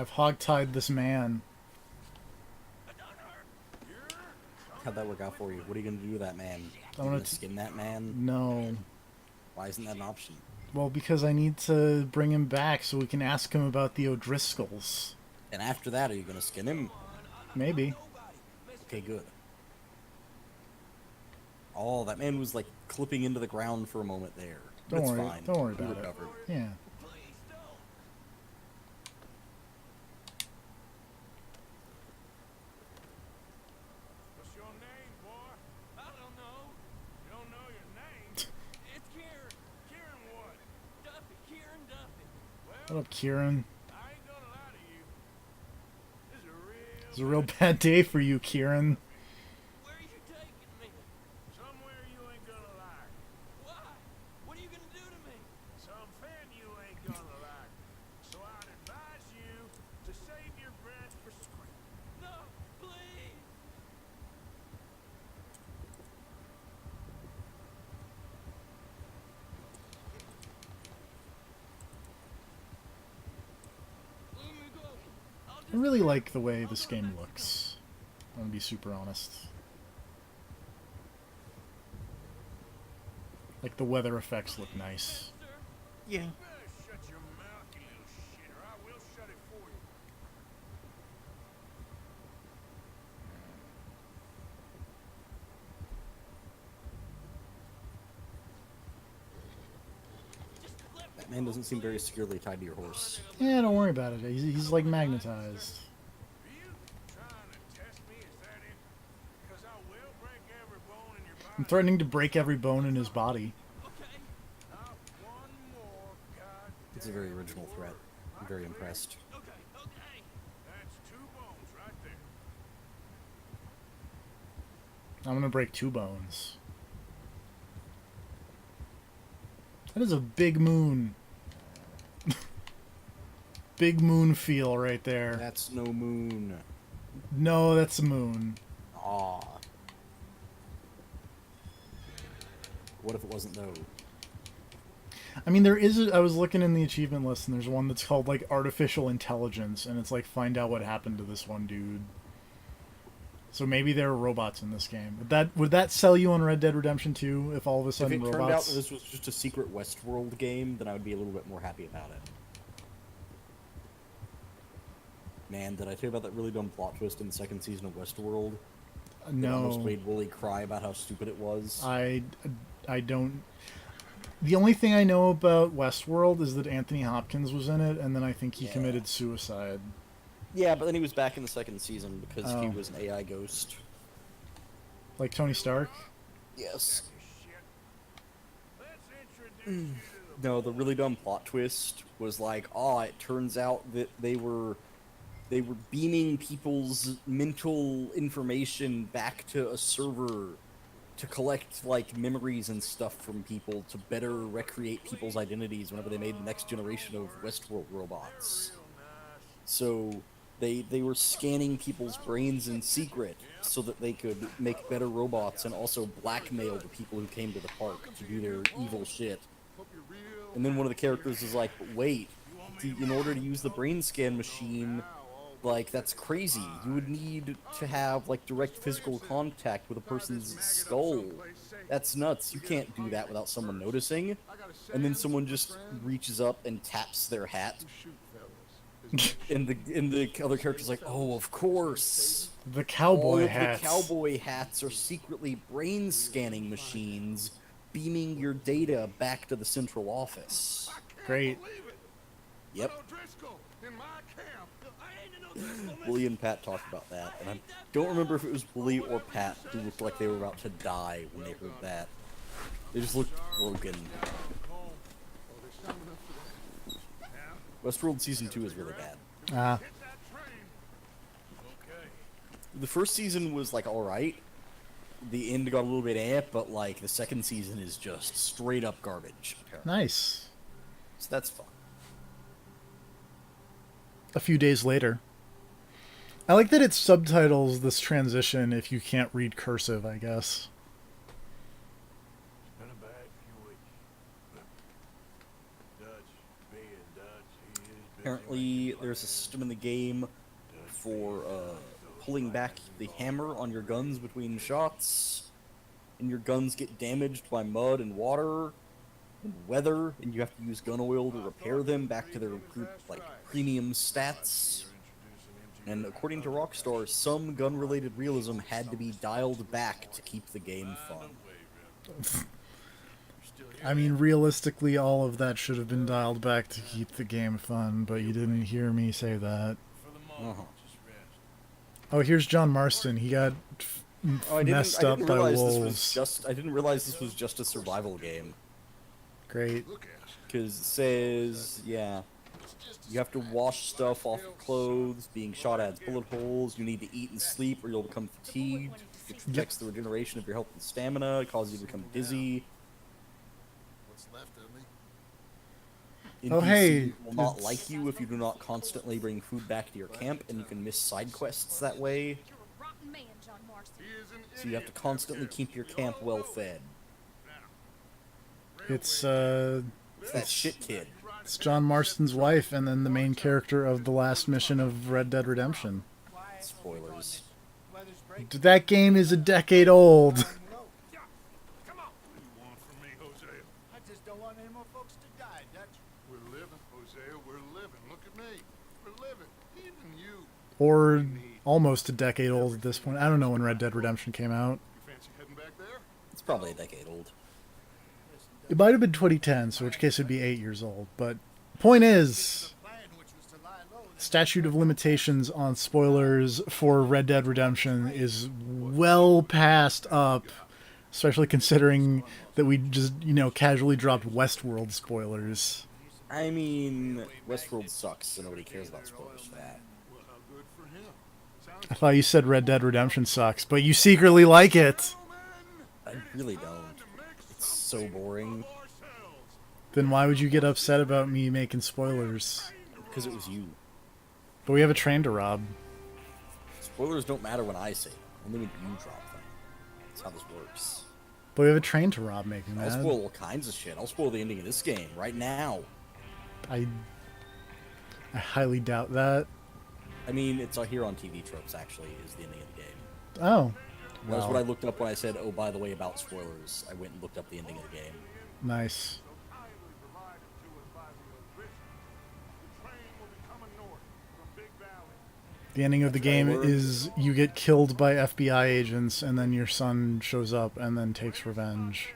I've hogtied this man. How'd that work out for you? What are you gonna do to that man? I You wanna gonna skin that man? No. Why isn't that an option? Well, because I need to bring him back so we can ask him about the O'Driscolls. And after that, are you gonna skin him? Maybe. Okay, good. Oh, that man was like clipping into the ground for a moment there. Don't It's worry. fine. Don't worry He about it. recovered. Yeah. What's your name, boy? I don't know. You don't know your name? It's Kieran. Kieran what? Duffy. Kieran Duffy. What Well, up, Kieran? I ain't gonna lie to you. This is a real... It's a real bad day for you, Kieran. Where are you taking me? Somewhere you ain't gonna like. Why? What are you gonna do to me? Something you ain't gonna like. So I'd advise you to save your breath for screaming. No, please. Let me go. I'll I really like the way this game looks. I'm gonna be super honest. Like, the weather effects look nice. Yeah. You better shut your mouth, you little shit, or I will shut it for you. That man doesn't seem very securely tied to your horse. Yeah, don't worry about it. He's like magnetized. Are you trying to test me? Is that it? Because I will break every bone in your body. I'm threatening to break every bone in his body. Okay. Not one more goddamn. It's a very original threat. I'm very impressed. Okay, okay. That's 2 bones right there. I'm gonna break 2 bones. That is a big moon. Big moon feel right there. That's no moon. No, that's a moon. Aw. What if it wasn't though? I mean, there is. I was looking in the achievement list, and there's one that's called like artificial intelligence, and it's like find out what happened to this one dude. So maybe there are robots in this game. Would that sell you on Red Dead Redemption 2 if all of a If sudden it turned out robots? that this was just a secret Westworld game, then I would be a little bit more happy about it. Man, did I tell you about that really dumb plot twist in the 2nd season of Westworld? It almost No, made Wooly cry about how stupid it was. I don't. The only thing I know about Westworld is that Anthony Hopkins was in it, and then I think he Yeah. committed suicide. Yeah, but then he was back in the 2nd season because he Oh. was an AI ghost. Like Tony Stark. Yes. Shit. Let's introduce you to the No, the really dumb plot twist was like, oh, it turns out that they were beaming people's mental information back to a server to collect like memories and stuff from people to better recreate people's identities whenever they made the next generation of Westworld robots. So they were scanning people's brains in secret so that they could make better robots and also blackmail the people who came to the park to do their evil shit. And then one of the characters is like, but wait, in order to use the brain scan machine, like, that's crazy. You would need to have, like, direct physical contact with a person's skull. That's nuts. You can't do that without someone noticing. And then someone just reaches up and taps their hat. And the other character's like, oh, of course. The All cowboy of hats. the cowboy hats are secretly brain scanning machines beaming your data back to the central office. Great. Yep. O'Driscoll in my camp. I ain't no Driscoll. Bully and Pat talked about that, and I don't remember if it was Bully or Pat who looked like they were about to die when they heard that. They just looked broken. Westworld Season 2 is really bad. Ah, Hit that train. Okay. The first season was, like, alright. The end got a little bit but, like, the second season is just straight up garbage, apparently. nice. So that's fun. A few days later. I like that it subtitles this transition if you can't read cursive, I guess. Been a bad few weeks. Dutch being Dutch, he is Apparently, there's a system in the game for pulling back the hammer on your guns between shots, and your guns get damaged by mud and water and weather, and you have to use gun oil to repair them back to their group like premium stats. And according to Rockstar, some gun-related realism had to be dialed back to keep the game fun. I mean, realistically, all of that should have been dialed back to keep the game fun, but you didn't hear me say that. Uh-huh. Oh, here's John Marston. He got messed up by wolves. I didn't realize this was just a survival game. Great. Because it says, yeah, you have to wash stuff off of clothes, being shot adds bullet holes, you need to eat and sleep or you'll become fatigued, which affects the regeneration of your health and stamina, causes you to become dizzy. What's left of me? Oh, hey, will not like you if you do not constantly bring food back to your camp, and you can miss side quests that way. You're a rotten man, John Marston. He is an So you have to constantly keep your camp well fed. It's It's that shit kid. it's John Marston's wife, and then the main character of the last mission of Red Dead Redemption. Spoilers. That game is a decade old. Come on. What do you want from me, Hosea? I just don't want any more folks to die, Dutch. We're living, Hosea. We're living. Look at me. We're living. Even you. Or almost a decade old at this point. I don't know when Red Dead Redemption came out. You fancy heading back there? It's probably a decade old. It might have been 2010, so in which case it'd be 8 years old. But point is, Plan, which was to lie low, statute of limitations on spoilers for Red Dead Redemption is well past up, especially considering that we just, casually dropped Westworld spoilers. I mean, Westworld sucks, so nobody cares about spoilers for that. Well, how good for him. Sounds I thought you said Red Dead Redemption sucks, but you secretly like it. I really don't. It's so boring. Then why would you get upset about me making spoilers? Because it was you. But we have a train to rob. Spoilers don't matter when I say them, only when you drop them. That's how this works. But we have a train to rob, making I'll that. spoil all kinds of shit. I'll spoil the ending of this game right now. I highly doubt that. I mean, it's here on TV Tropes, actually, is the ending of the game. Oh. That's what I Well, looked up when I said, oh, by the way, about spoilers. I went and looked up the ending of the game. nice. kindly provided to us by the electricians. The train will be coming north from Big Valley. The ending of the That's game right, word. is you get killed by FBI agents, and then your son shows up and then takes revenge.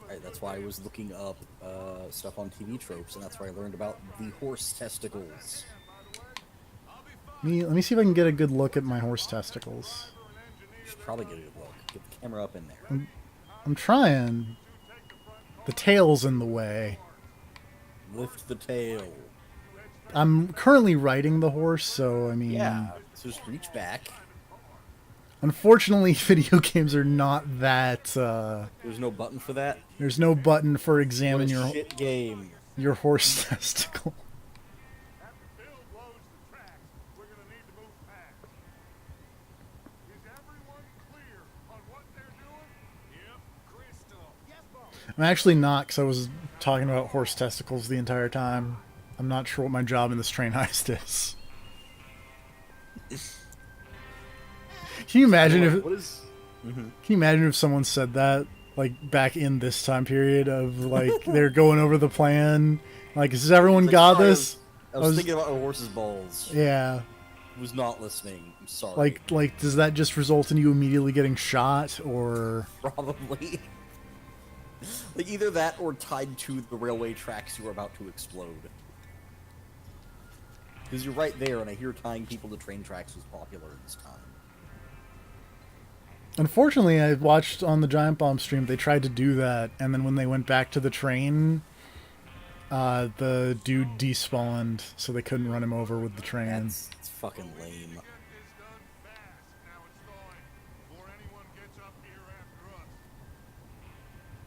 Right, that's why I was looking up stuff on TV Tropes, and that's where I learned about the horse testicles. Let me see if I can get a good look at my horse testicles. You should probably get a good look. Get the camera up in there. I'm trying. The tail's in the way. Lift the tail. I'm currently riding the horse, so I mean... Yeah, so just reach back. Unfortunately, video games are not that... There's no button for that. there's no button for What examine a shit game. your horse testicle. After Bill blows the tracks, we're gonna need to move fast. Is everyone clear on what they're doing? Yep, Crystal. Yes, boss. I'm actually not, because I was talking about horse testicles the entire time. I'm not sure what my job in this train heist is. Can you imagine if... What is... Can you imagine if someone said that, like, back in this time period of, like, they're going over the plan? Like, has everyone got Sorry, this? I was thinking about a horse's balls. Yeah. Was not listening. I'm sorry. Like, does that just result in you immediately getting shot, or... Probably. Like, either that or tied to the railway tracks you are about to explode. Because you're right there, and I hear tying people to train tracks was popular at this time. Unfortunately, I watched on the Giant Bomb stream, they tried to do that, and then when they went back to the train, the dude despawned, so they couldn't run him over with the train. It's fucking lame. Get this done fast. Now it's thawing before anyone gets up here after us.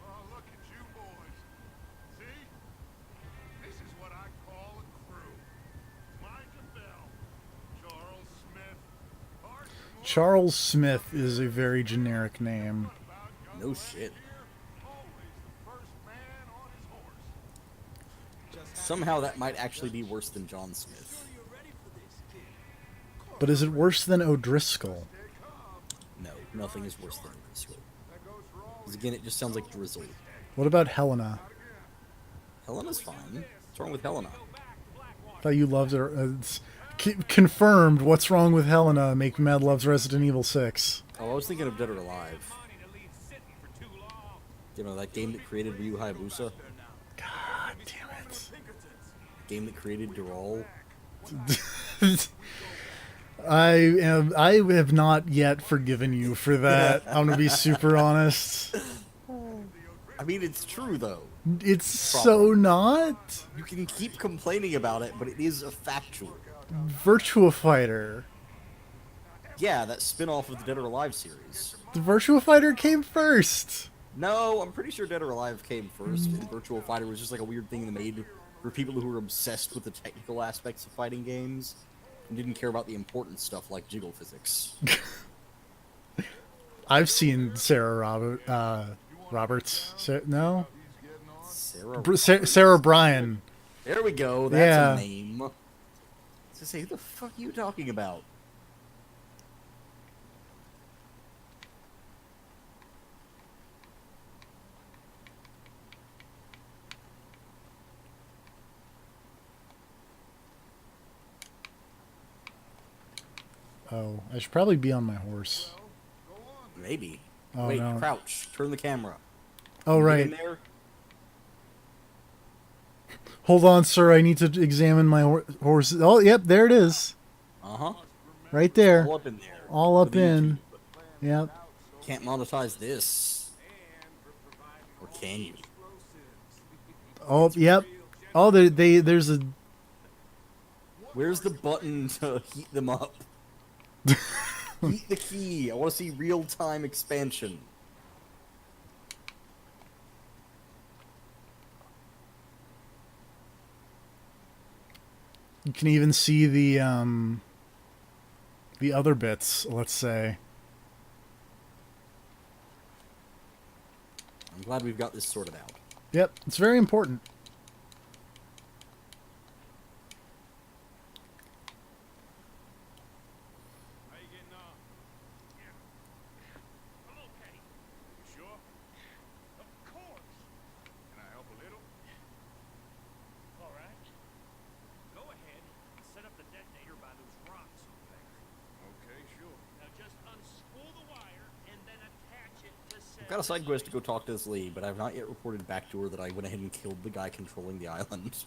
Oh, look at you boys. See? This is what I call a crew. Micah Bell, Charles Smith, Pardner. Charles Smith is a very generic name. No shit. Always the first man on his horse. Somehow that might actually be worse than John Smith. But is it worse than O'Driscoll? No, nothing is worse than Drizzle. Because again, it just sounds like Drizzle. What about Helena? Helena's fine. What's wrong with Helena? I thought you loved her. It's confirmed. What's wrong with Helena? Make Mad loves Resident Evil 6. Oh, I was thinking of Dead or Alive. You know, that game that created Ryu Hayabusa? God damn it. Game that created Dural? I have not yet forgiven you for that. I'm gonna be super honest. I mean, it's true, though. It's so not. You can keep complaining about it, but it is a factual. Virtua Fighter. Yeah, that spin-off of the Dead or Alive series. The Virtua Fighter came first. No, I'm pretty sure Dead or Alive came first, and Virtual Fighter was just like a weird thing they made for people who were obsessed with the technical aspects of fighting games and didn't care about the important stuff like jiggle physics. I've seen Sarah Roberts. No? Sarah Bryan. There we go, that's Yeah. a name. I was gonna say, who the fuck are you talking about? Oh, I should probably be on my horse. Maybe. Oh, Wait, no. crouch. Turn the camera. Oh, Get right. in there. Hold on, sir. I need to examine my horse. Oh, yep, there it is. Uh-huh. Right there. All up in there. All up For the in. YouTube. Yep. Can't monetize this. Or can you? Oh, yep. Oh, there's a... Where's the button to heat them up? Heat the key. I want to see real-time expansion. You can even see the other bits, let's say. I'm glad we've got this sorted out. Yep, it's very important. How you getting on? Yeah. I'm okay. You sure? Of course. Can I help a little? All right. Go ahead and set up the detonator by those rocks over there. Okay, sure. Now just unspool the wire and then attach it to I've got a side quest to go talk to this Lee, but I've not yet reported back to her that I went ahead and killed the guy controlling the island.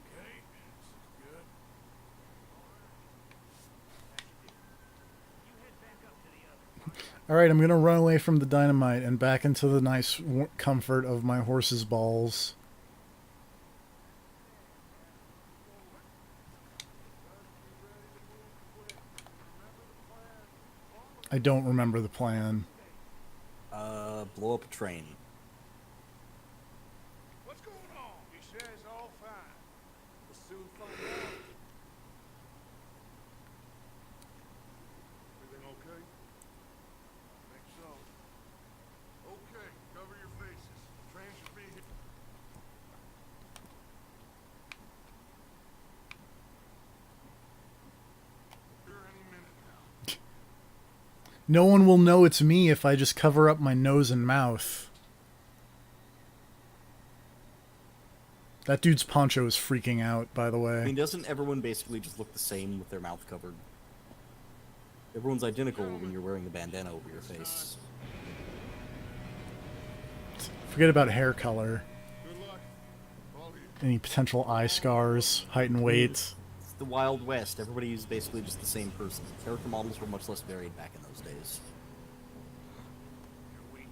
Okay, this is good. You head back up to the other. All right, I'm going to run away from the dynamite and back into the nice comfort of my horse's balls. I don't remember the plan. Blow up a train. What's going on? He says all fine. We'll soon find out. Everything okay? I think so. Okay, cover your faces. Train should be here. Here any minute now. No one will know it's me if I just cover up my nose and mouth. That dude's poncho is freaking out, by the I way. mean, doesn't everyone basically just look the same with their mouth covered? Everyone's identical when you're wearing a bandana over your face. Forget about hair color. Good luck. All of you. Any potential eye scars, height and weight. It's the Wild West. Everybody is basically just the same person. Character models were much less varied back in those days. Here we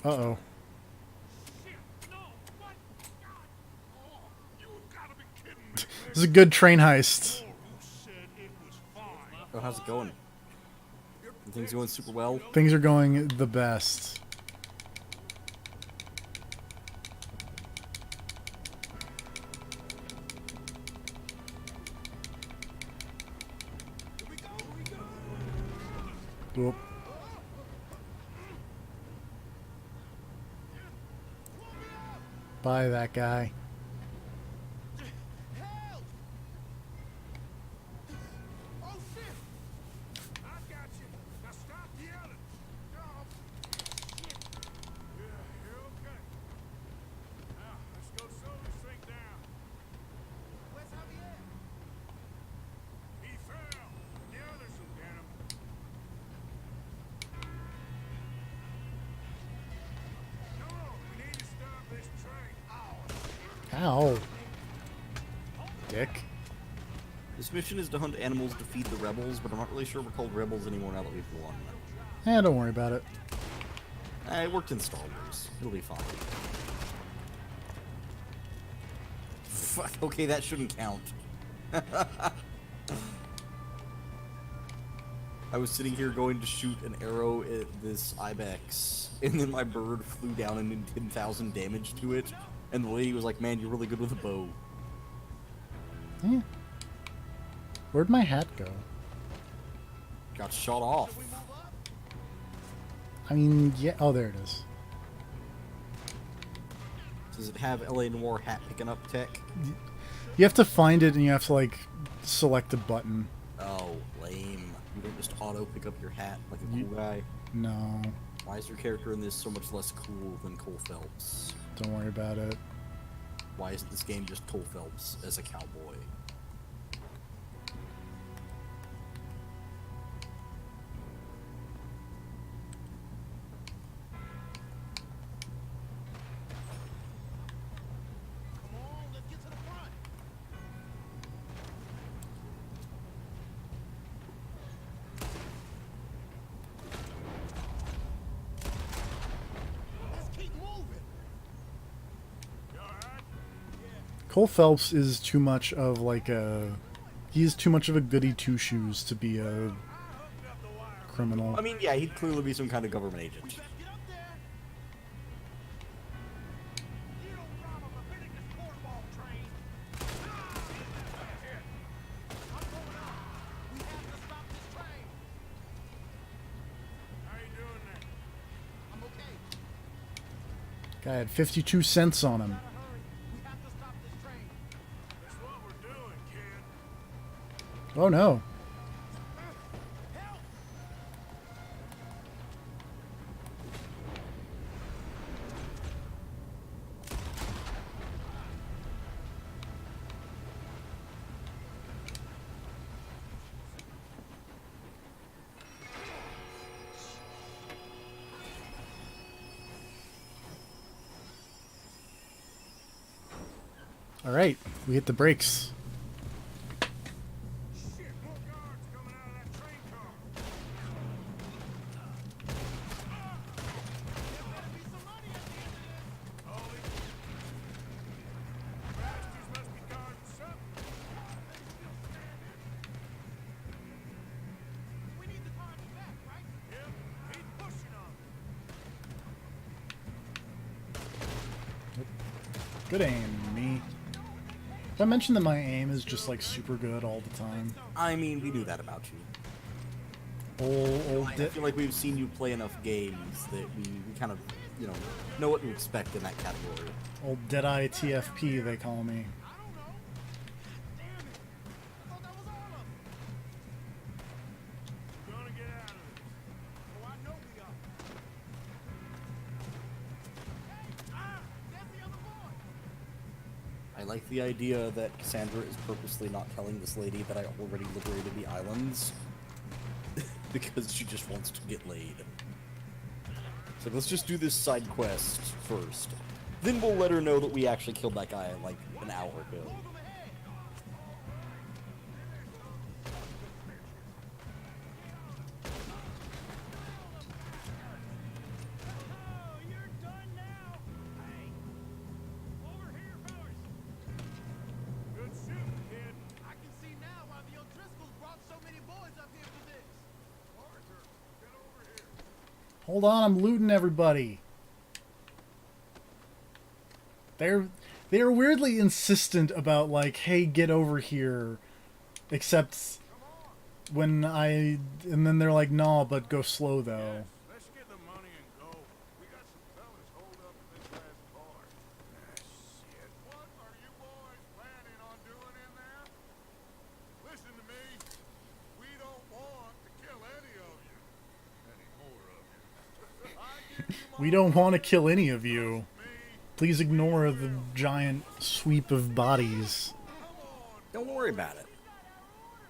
go. Uh-oh. Shit! No! What? God! Oh, you This is a good train heist. Oh, how's it going? Things going super well. Things are going the best. Whoop. Bye, that guy. Help! Oh shit! I got you. Now stop yelling. Oh, shit. Yeah, you're okay. Now let's go slow this thing down. Where's Javier? He fell. The others will get him. No, we need to stop this train. Ow. Dick. This mission is to hunt animals to feed the rebels, but I'm not really sure we're called rebels anymore now that we've won. Don't worry about it. It worked in Star Wars. It'll be fine. Fuck, okay, that shouldn't count. I was sitting here going to shoot an arrow at this ibex, and then my bird flew down and did 10,000 damage to it, and the lady was like, man, you're really good with a bow. Eh. Where'd my hat go? Got shot off. I mean, yeah. Oh, there it is. Does it have LA Noir hat picking up tech? You have to find it and you have to, like, select a button. Oh, lame. You don't just auto pick up your hat like a cool guy. No. Why is your character in this so much less cool than Cole Phelps? Don't worry about it. Why isn't this game just Cole Phelps as a cowboy? Come on, let's get to the front. Let's keep moving. You all right? Cole Phelps is too much of, like, a... He is too much of a goody two-shoes to be a criminal. I mean, yeah, he'd clearly be some kind of government agent. Get up there. You don't rob a Leviticus cornball train. Here. I'm going up. We have to stop this train. How you doing there? I'm okay. Guy had 52 cents on him. Hurry. We have to stop this train. That's what we're doing, kid. Oh, no. Help! Alright, we hit the brakes. Shit, more guards coming out of that train car. There better be some money at the end of this. Holy. Bastards must be guarding something. We need the target back, right? Yep, he's pushing on me. Good aim, me. Did I mention that my aim is just, like, super good all the time? I mean, we knew that about you. Old I feel like we've seen you play enough games that we kind of, know what to expect in that category. old Deadeye TFP, they call me. I don't know. Damn it. I thought that was all of them. We're gonna get out of this. Oh, I know we are. Hey, there's the other boy. I like the idea that Cassandra is purposely not telling this lady that I already liberated the islands. Because she just wants to get laid. So let's just do this side quest first. Then we'll let her know that we actually killed that guy like an hour ago. Move them ahead. Oh, you're done now. Hey, over here, fellas. Good shooting, kid. Hold on, I'm looting everybody. They're weirdly insistent about like, hey, get over here. Except when and then they're like, no, but go slow though. Let's get the money and go. We got some fellas holed up in this last bar. Shit. What are you boys planning on doing in there? Listen to me. We don't want to kill any of you. Any more of you. I give you my We don't want to kill any of you. me. Please ignore the giant sweep of bodies. Don't worry about it.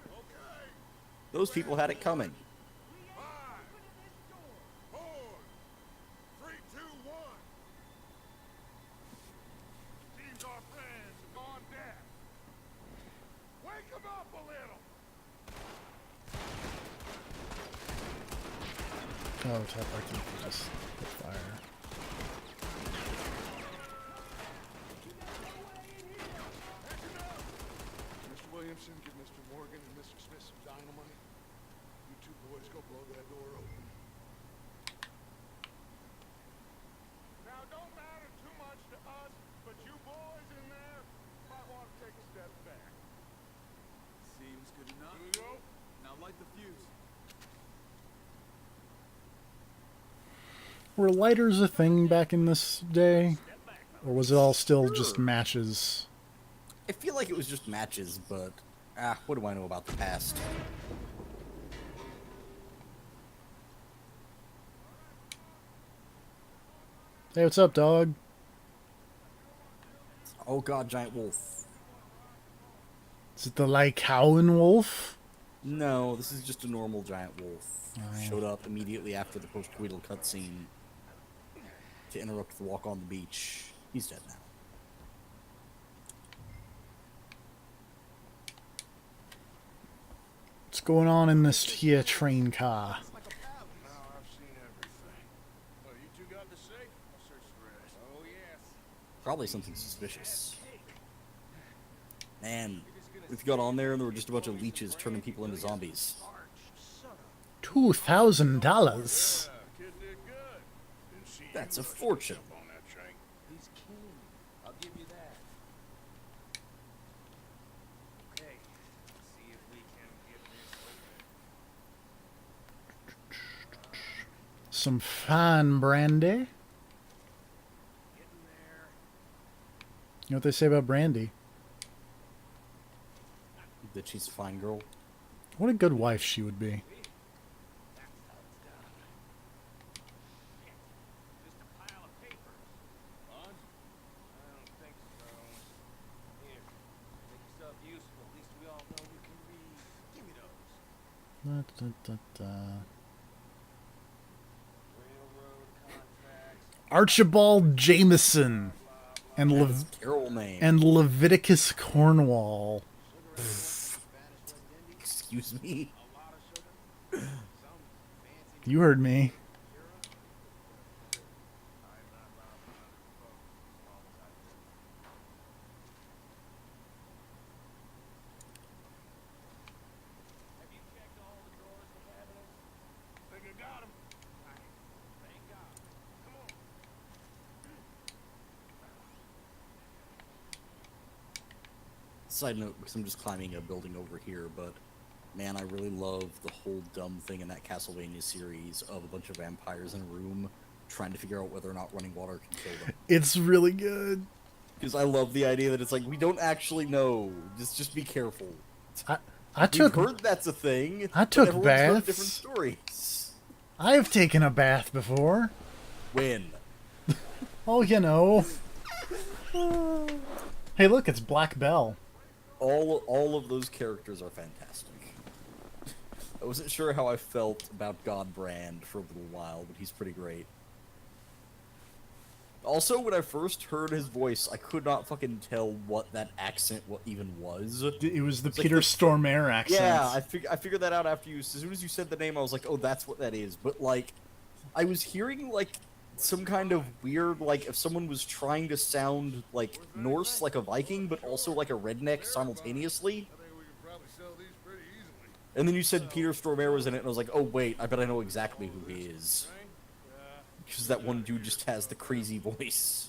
Okay. Those people had it coming. 5, 4, 3, 2, 1. Seems our friends have gone deaf. Wake them up a little. Oh, tap I think we just hit fire. Mr. Williamson, give Mr. Morgan and Mr. Smith some dynamite. You two boys go blow that door open. Now, don't matter too much to us, but you boys in there might want to take a step back. Seems good enough. Here we go. Now light the fuse. Were lighters a thing back in this day? Or was it all still just matches? I feel like it was just matches, but what do I know about the past? Hey, what's up, dog? Oh god, giant wolf. Is it the Lycaoan wolf? No, this is just a normal giant wolf. Oh. Showed up immediately after the post-coital cutscene to interrupt the walk on the beach. He's dead now. What's going on in this here train car? Now I've seen everything. What you two got to say? I'll search the rest. Oh, yes. Probably something suspicious. Man, we've got on there and there were just a bunch of leeches turning people into zombies. $2,000. Kid did good. Didn't see you That's a much fortune. up on that train. He's keen. I'll give you that. Okay, let's see if we can get this open. Some fine brandy. Getting there. You know what they say about brandy? That she's a fine girl. What a good wife she would be. That's how it's done. Just a pile of papers. Fun? I don't think so. Here, make yourself useful. At least we all know you can read. Give me those. Railroad contracts. Archibald Jameson and That's a terrible name. and Leviticus Cornwall. Excuse me. You heard me. Have you checked all the drawers and cabinets? Think I got him. Thank God. Come on. Side note, because I'm just climbing a building over here, but man, I really love the whole dumb thing in that Castlevania series of a bunch of vampires in a room trying to figure out whether or not running water can kill them. It's really good. Because I love the idea that it's like, we don't actually know. Just be careful. I We've took heard that's a thing. I but took everyone's heard baths. different stories. I've taken a bath before. When? Oh, you know. Hey, look, it's Black Bell. All of those characters are fantastic. I wasn't sure how I felt about Godbrand for a little while, but he's pretty great. Also, when I first heard his voice, I could not fucking tell what that accent even was. It was the It's like Peter the- Stormare accent. Yeah, I figured that out after you. As soon as you said the name, I was like, oh, that's what that is. But like, I was hearing like some kind of weird, like if someone was trying to sound like Norse, like a Viking, but also like a redneck simultaneously. I think we could probably sell these pretty easily. And then you said Peter Stormare was in it, and I was like, oh wait, I bet I know exactly who he is. Train? Because that one dude just has the crazy voice.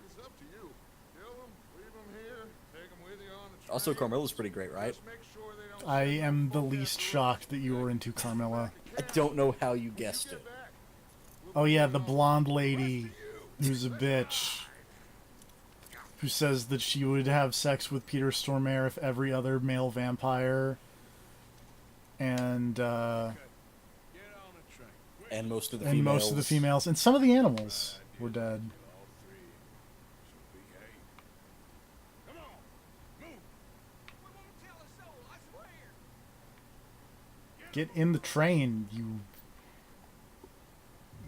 It's up to you. Kill them, leave them here, take them with you on the train. Also, Carmella's pretty great, right? Just make sure they don't I send no am the folk least after shocked that you were into Carmilla. I don't know how you guessed Get it. back. Oh yeah, the blonde lady who's a bitch. Who says that she would have sex with Peter Stormare if every other male vampire and Get on the train. And most of the and females. most of the females and some of the animals were dead. All three should behave. Come on, move. We won't tell a soul, I swear. Get in the train, you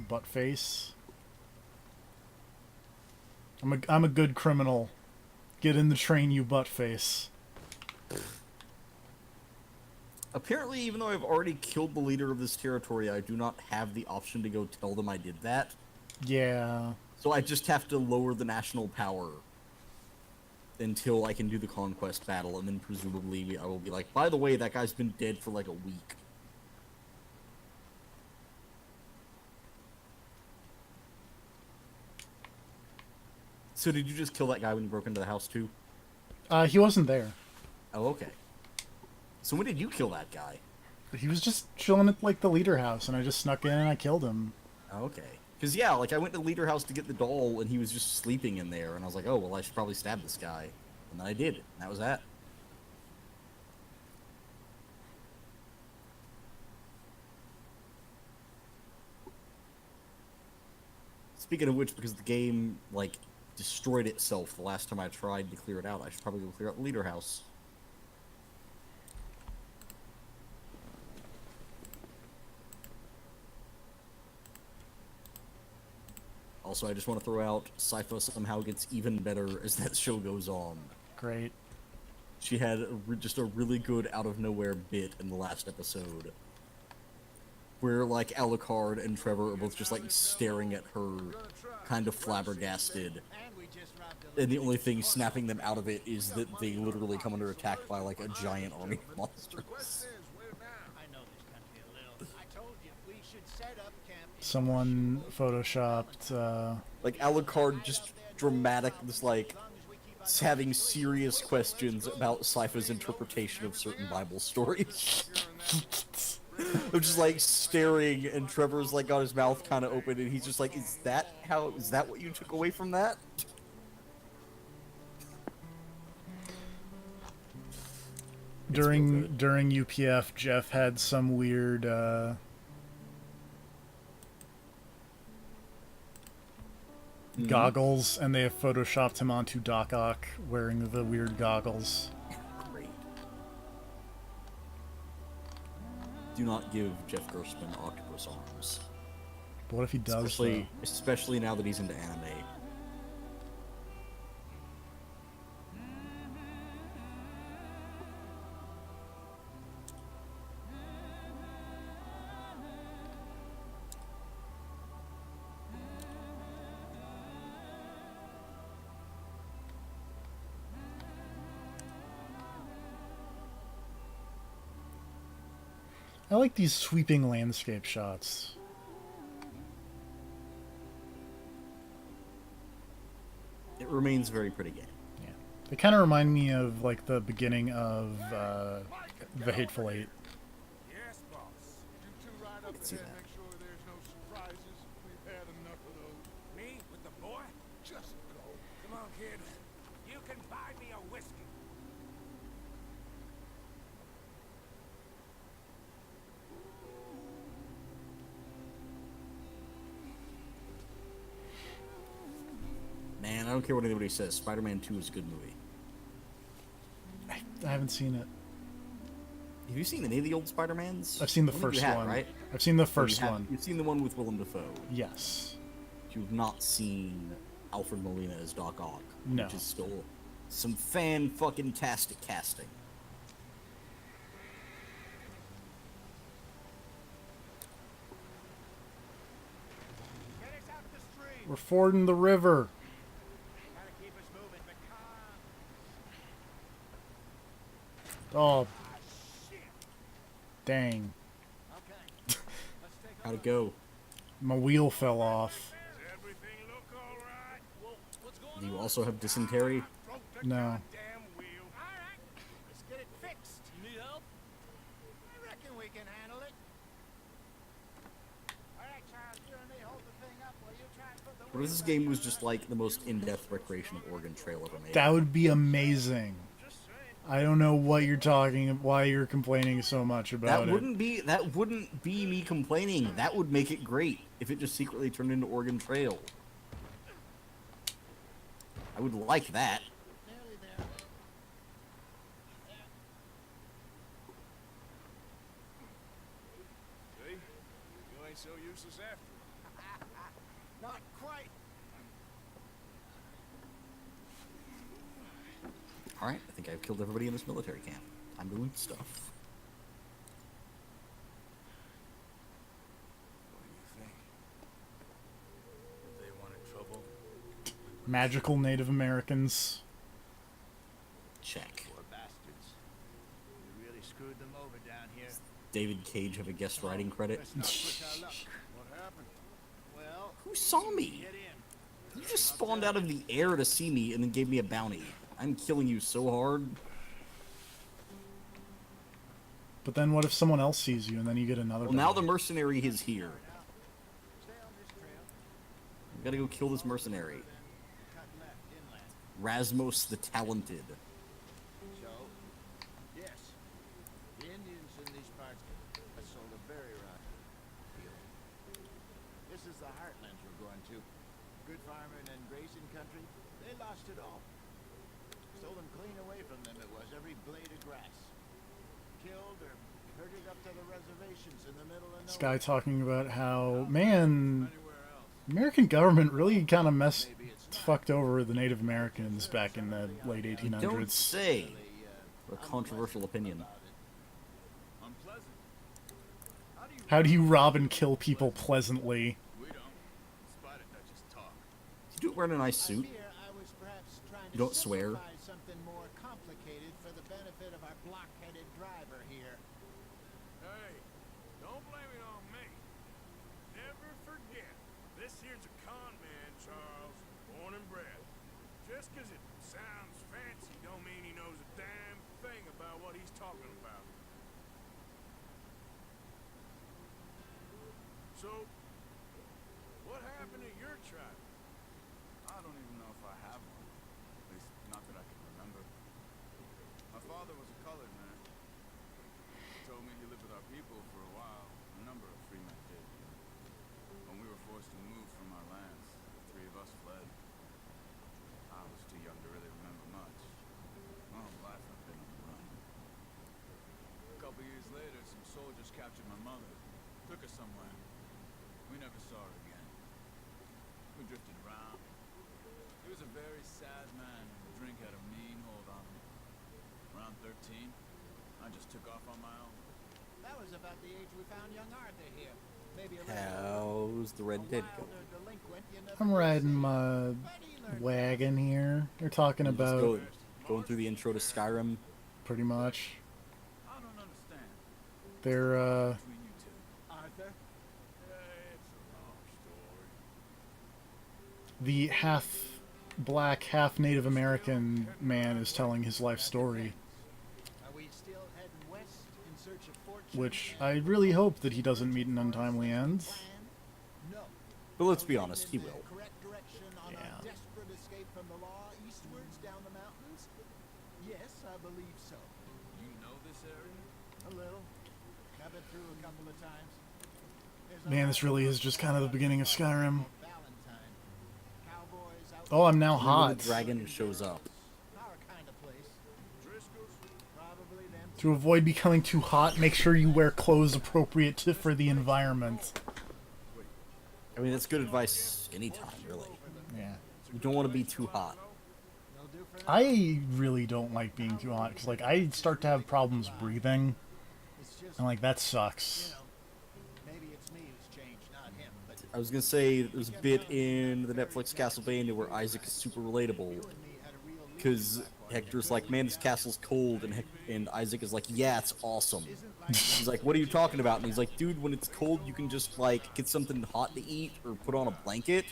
buttface. I'm a good criminal. Get in the train, you buttface. Apparently, even though I've already killed the leader of this territory, I do not have the option to go tell them I did that. Yeah. So I just have to lower the national power until I can do the conquest battle, and then presumably I will be like, by the way, that guy's been dead for like a week. So did you just kill that guy when you broke into the house too? He wasn't there. Oh, okay. So when did you kill that guy? He was just chilling at like the leader house, and I just snuck in and I killed him. Oh, okay. Because, yeah, like, I went to the leader house to get the doll, and he was just sleeping in there, and I was like, oh, well, I should probably stab this guy. And then I did, and that was that. Speaking of which, because the game, like, destroyed itself the last time I tried to clear it out, I should probably go clear out the leader house. Also, I just want to throw out, Sypha somehow gets even better as that show goes on. Great. She had just a really good out-of-nowhere bit in the last episode. Where, like, Alucard and Trevor are both just, like, staring at her, kind of flabbergasted. And the only thing snapping them out of it is that they literally come under attack by, like, a giant army of monsters. I know this country a little. I told you we should set up camp. Someone photoshopped, Like, Alucard just dramatic, this, like, having serious questions about Sypha's interpretation of certain Bible stories. I'm just like staring, and Trevor's like got his mouth kind of open, and he's just like, is that what you took away from that? during UPF, Jeff had some weird, goggles, and they have photoshopped him onto Doc Ock wearing the weird goggles. Great. Do not give Jeff Gerstmann octopus arms. What if he does? Especially now that he's into anime. I like these sweeping landscape shots. It remains a very pretty game. Yeah, they kind of remind me of like the beginning of the Hateful Eight. Yes, boss. You two ride up can see ahead, that. make sure there's no surprises. We've had enough of those. Me with the boy? Just go. Come on, kid. You can buy me a whiskey. Man, I don't care what anybody says. Spider-Man 2 is a good movie. I haven't seen it. Have you seen any of the old Spider-Mans? I've seen the I think you first have, one. right? I've seen the Oh, first one. You've seen the one with Willem Dafoe. Yes. You've not seen Alfred Molina as Doc Ock. No. Which is still some fan-fucking-tastic casting. Get us out the street. We're fording the river. Gotta keep us moving, but Oh, shit. dang. Okay. Let's take How'd it go? My wheel fell off. Does everything look all right? Well, what's going Do you on? also have dysentery? Broke the No. goddamn wheel. All right, let's get it fixed. You need help? I reckon we can handle it. All right, Charles, you and me hold the thing up while you try and put the What if this game was just like the most in-depth recreation of Oregon Trail ever made? That would be amazing. Just saying. I don't know what you're talking, why you're complaining so much about That it. wouldn't be me complaining. That would make it great if it just secretly turned into Oregon Trail. I would like that. Nearly there. See? You ain't so useless after all. Not quite. Alright, I think I've killed everybody in this military camp. Time to loot stuff. What do you think? If they wanted trouble, Magical Native Americans. Check. Poor bastards. We really screwed them over down here. David Cage have a guest writing credit? Let's not push our luck. What happened? Well, Who saw me? get in. You just spawned out of the air to see me and then gave me a bounty. I'm killing you so hard. But then what if someone else sees you and then you get another Well, now the bounty? mercenary is here. Stay on this trail. We gotta go kill this mercenary. Cut left inland. Rasmus the Talented. So, yes, the Indians in these parts have sold a very rotten deal. This is the heartlands we're going to. Good farming and grazing country. They lost it all. Stolen clean away from them it was, every blade of grass. Killed or herded up to the reservations in the middle of This nowhere. guy talking about how, man, anywhere else. American government really kind of fucked over the Native Americans back in the late Don't 1800s. say. They, What a controversial opinion. Unpleasant. How do you rob and kill people pleasantly? We don't. Despite it, that's just talk. You do it wearing a nice I suit. fear I was perhaps trying You to don't swear. simplify something more complicated for the benefit of our block-headed driver here. Hey, don't blame it on me. Never forget, this here's a con man, Charles, born and bred. Just 'cause it sounds fancy don't mean he knows a damn thing about what he's talking about. So, what happened to your tribe? I don't even know if I have one. At least, not that I can remember. My father was a colored man. He told me he lived with our people for a while. A number of free men did. When we were forced to move from our lands, the three of us fled. I was too young to really remember much. My whole life I've been on the run. A couple years later, some soldiers captured my mother. Took her somewhere. We never saw her again. We drifted around. He was a very sad man, and the drink had a mean hold on him. Around 13, I just took off on my own. That was about the age we found young Arthur here. Maybe a How's the Red Dead going? wilder delinquent you never I'm did riding see. my But he learned wagon here. They're talking Just about going through the intro to Skyrim. pretty much. I don't understand. They're Between you two. Arthur. It's a long story. the half black, half Native American man is telling his life story, Are we still heading west in search of fortune? which and I really hope that he doesn't meet an untimely end. plan? No. But let's be honest, he In the will. correct direction on Yeah. our desperate escape from the law eastwards down the mountains? Yes, I believe so. You know this area? A little. I've been through a couple of times. There's a Man, lot this really is just kind of the beginning of Skyrim. Valentine. Cowboys out Oh, I'm now When hot. the dragon shows up. our kind of place. Driscoll's? Probably them. To avoid becoming too hot, make sure you wear clothes appropriate for the environment. I mean, that's good advice anytime, really. Yeah. You don't want to be too hot. They'll do for now. I really don't like being too hot because, like, I start to have problems breathing, It's just, and like that you sucks. know, maybe it's me who's changed, not him. But I was gonna say there's a bit in the Netflix Castlevania where Isaac is super relatable you and me had a real lead because in that part. Hector's like, man, this castle's cold, and and Isaac is like, yeah, it's awesome. He's like, what are you talking about? And he's like, dude, when it's cold, you can just like get something hot to eat or put on a blanket.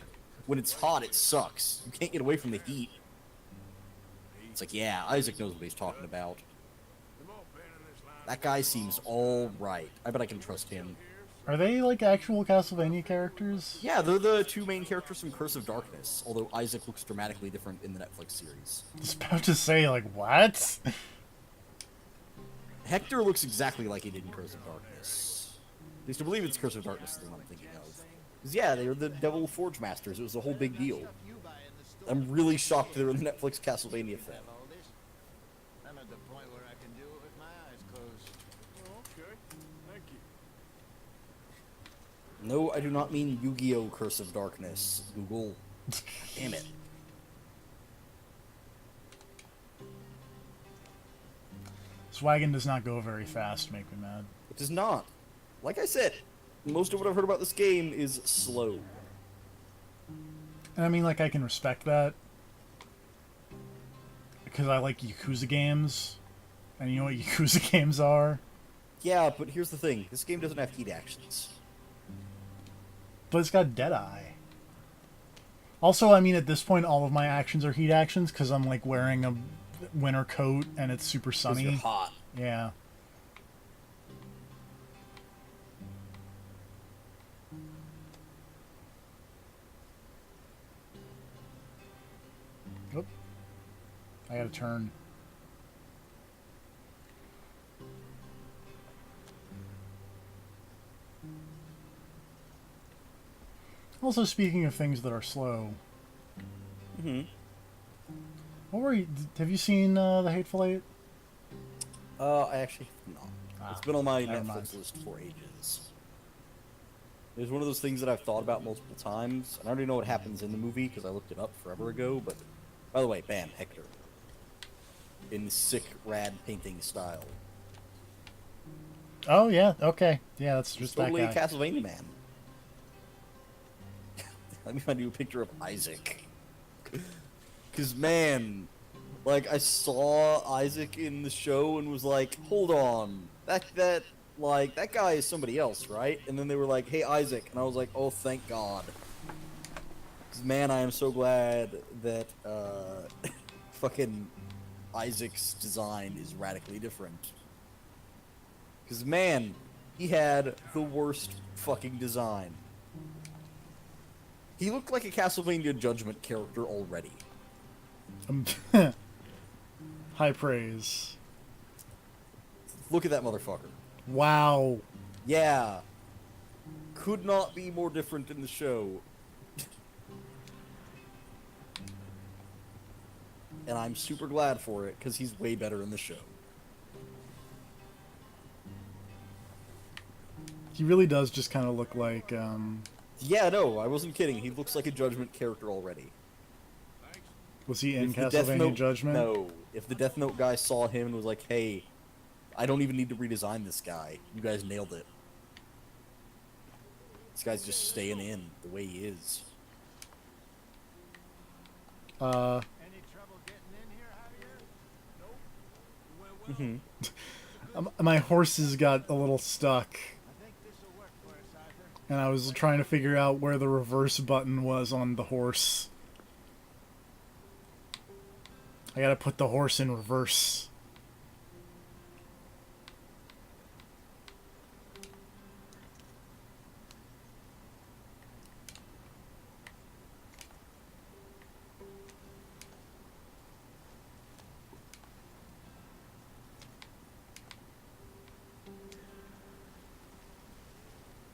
When it's hot, it sucks. You can't get away from the heat. It's like, yeah, Isaac knows what he's talking about. That guy seems all right. I bet I can trust him. Are they like actual Castlevania characters? Yeah, they're the two main characters from Curse of Darkness, although Isaac looks dramatically different in the Netflix series. I was about to say, like, what? Hector looks exactly like he did in Curse of Darkness. At least I believe it's Curse of Darkness is the one I'm thinking of. Because, yeah, they were the Devil Forge Masters. It was a whole big deal. I'm really shocked they're in the Netflix Castlevania film. I'm at the point where I can do it with my eyes closed. Okay, thank you. No, I do not mean Yu-Gi-Oh! Curse of Darkness. Google. Damn it. This wagon does not go very fast, make me mad. It does not. Like I said, most of what I've heard about this game is slow. And I mean, like, I can respect that. Because I like Yakuza games. And you know what Yakuza games are? Yeah, but here's the thing. This game doesn't have heat actions. But it's got Deadeye. Also, I mean, at this point, all of my actions are heat actions because I'm, like, wearing a winter coat and it's super 'Cause sunny. you're hot. Yeah. Oop. I gotta turn. Also, speaking of things that are slow, what were you? Have you seen The Hateful Eight? I actually have not. It's been on my never Netflix mind. list for ages. It's one of those things that I've thought about multiple times, and I already know what happens in the movie because I looked it up forever ago, but... By the way, bam, Hector. In sick, rad painting style. Oh yeah, okay, yeah, that's He's just that totally guy. a Castlevania man. Let me find you a picture of Isaac. Because, man, like, I saw Isaac in the show and was like, hold on, that guy is somebody else, right? And then they were like, hey, Isaac, and I was like, oh, thank God. Because, man, I am so glad that, fucking Isaac's design is radically different. Because, man, he had the worst fucking design. He looked like a Castlevania Judgment character already. High praise. Look at that motherfucker. Wow. Yeah. Could not be more different in the show. And I'm super glad for it, because he's way better in the show. He really does just kind of look like, Yeah, no, I wasn't kidding. He looks like a Judgment character already. was he in If the Death Castlevania Note- Judgment? No. If the Death Note guy saw him and was like, hey, I don't even need to redesign this guy. You guys nailed it. This guy's just staying in the way he is. Any trouble getting in here, Javier? My horses got a little stuck, I think this'll work for us, Arthur. and I was trying to figure out where the reverse button was on the horse. I gotta put the horse in reverse.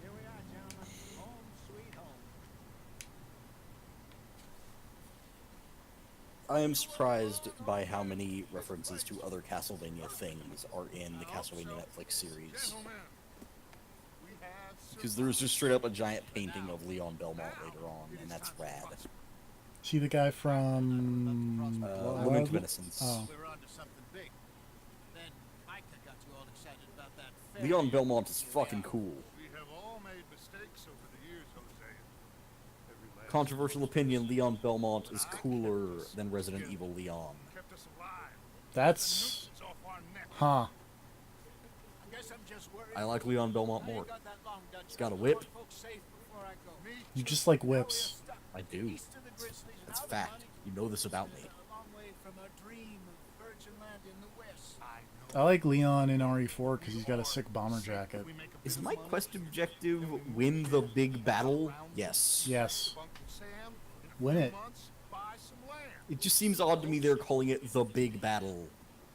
Here we are, gentlemen. Home sweet home. I am surprised by how many references to other Castlevania things are in the Castlevania Netflix series. We have Because there was just straight up a giant painting of Leon Belmont later on, and that's rad. See the guy from Lament of Innocence. Oh. We were onto something big. Then Micah got you all excited about that fair. Leon Belmont is fucking cool. We have all made mistakes over the years, Jose. Every last Controversial opinion, Leon Belmont is cooler than Resident Evil Leon. kept us alive. That's... It's off our neck. Huh. I guess I'm just worried. I like Leon Belmont I ain't more. got that long, Dutch. He's got a I'll whip. keep folks safe before I go. You just like whips. I do. East of the Grizzlies, That's now the fact. money You know this about me. is a long way from a dream of virgin land in the west. I like Leon in RE4 because he's got a sick bomber jacket. Is my quest objective win the big battle? Yes. Yes. Uncle Sam, in a Win few it. months, buy some land. It just seems odd to me they're calling it the big battle.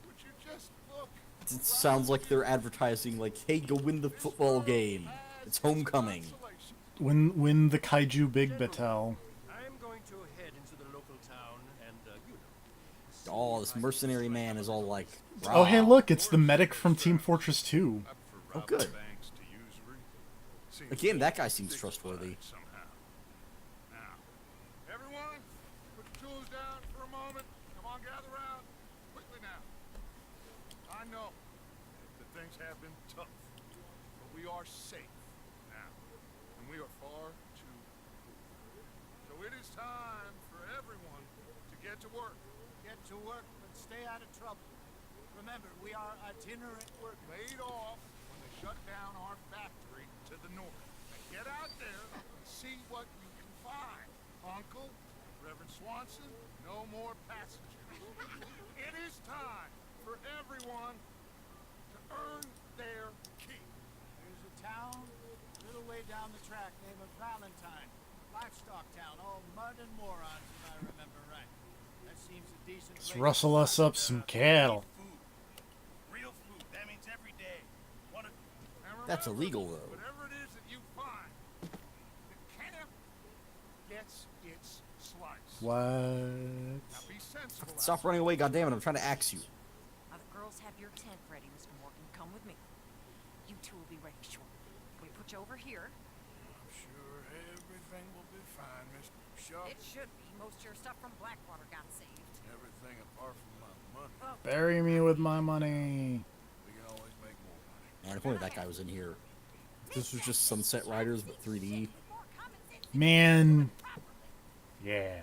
Would you just look? It sounds like they're advertising like, hey, go win the football game. It's homecoming. Win the Kaiju Big Battle. I'm going to head into the local town and, Oh, this mercenary man is all like, Oh, hey, "Rah." look, it's the medic from Team Fortress 2. Oh, good. Again, that guy seems trustworthy. Somehow. Now, everyone, put your tools down for a moment. Come on, gather round. Quickly now. I know that things have been tough, but we are safe now, and we are far too cool. So it is time for everyone to get to work. Get to work, but stay out of trouble. Remember, we are itinerant workers. Laid off when they shut down our factory to the north. Now get out there and see what you can find. Uncle, Reverend Swanson, no more passengers. It is time for everyone to earn their keep. There's a town a little way down the track named Valentine. Livestock town, all mud and morons, if I remember right. That seems a decent Let's place to rustle us start. up some cattle. real food. That means every day. And That's remember, illegal, though. Whatever it is that you find, the camp gets its slice. What? Now be sensible. Stop running away, goddammit, I'm trying to axe you. Now the girls have your tent ready, Mr. Morgan. Come with me. You two will be ready shortly. We put you over here. I'm sure everything will be fine, Mr. Sharp. It should be. Most of your stuff from Blackwater got saved. Everything apart from my money. Bury me with my money. We can always make more money. Man, if only that guy was in here. If this was just Sunset Riders, but 3D. Man. Yeah.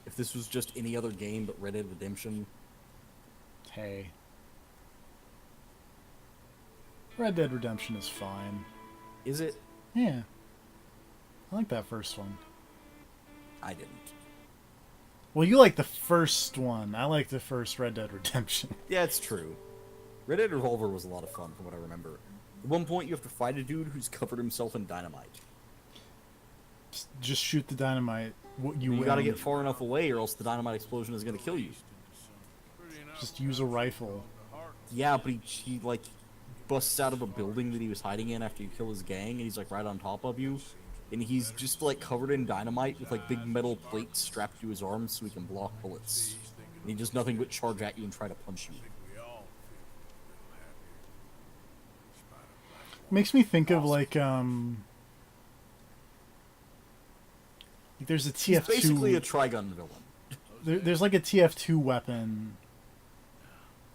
If this was just any other game but Red Dead Redemption. Hey. Red Dead Redemption is fine. Is it? Yeah. I like that first one. I didn't. Well, you like the first one. I like the first Red Dead Redemption. Yeah, it's true. Red Dead Revolver was a lot of fun from what I remember. At one point, you have to fight a dude who's covered himself in dynamite. Just shoot the dynamite. You You win. gotta get far enough away or else the dynamite explosion is gonna kill you. Just use a rifle. Yeah, but he like, busts out of a building that he was hiding in after you kill his gang, and he's like right on top of you. And he's just like covered in dynamite with like big metal plates strapped to his arms so he can block bullets. And he does nothing but charge at you and try to punch you. Makes me think of like there's a He's TF2. basically a Trigun villain. There's like a TF2 weapon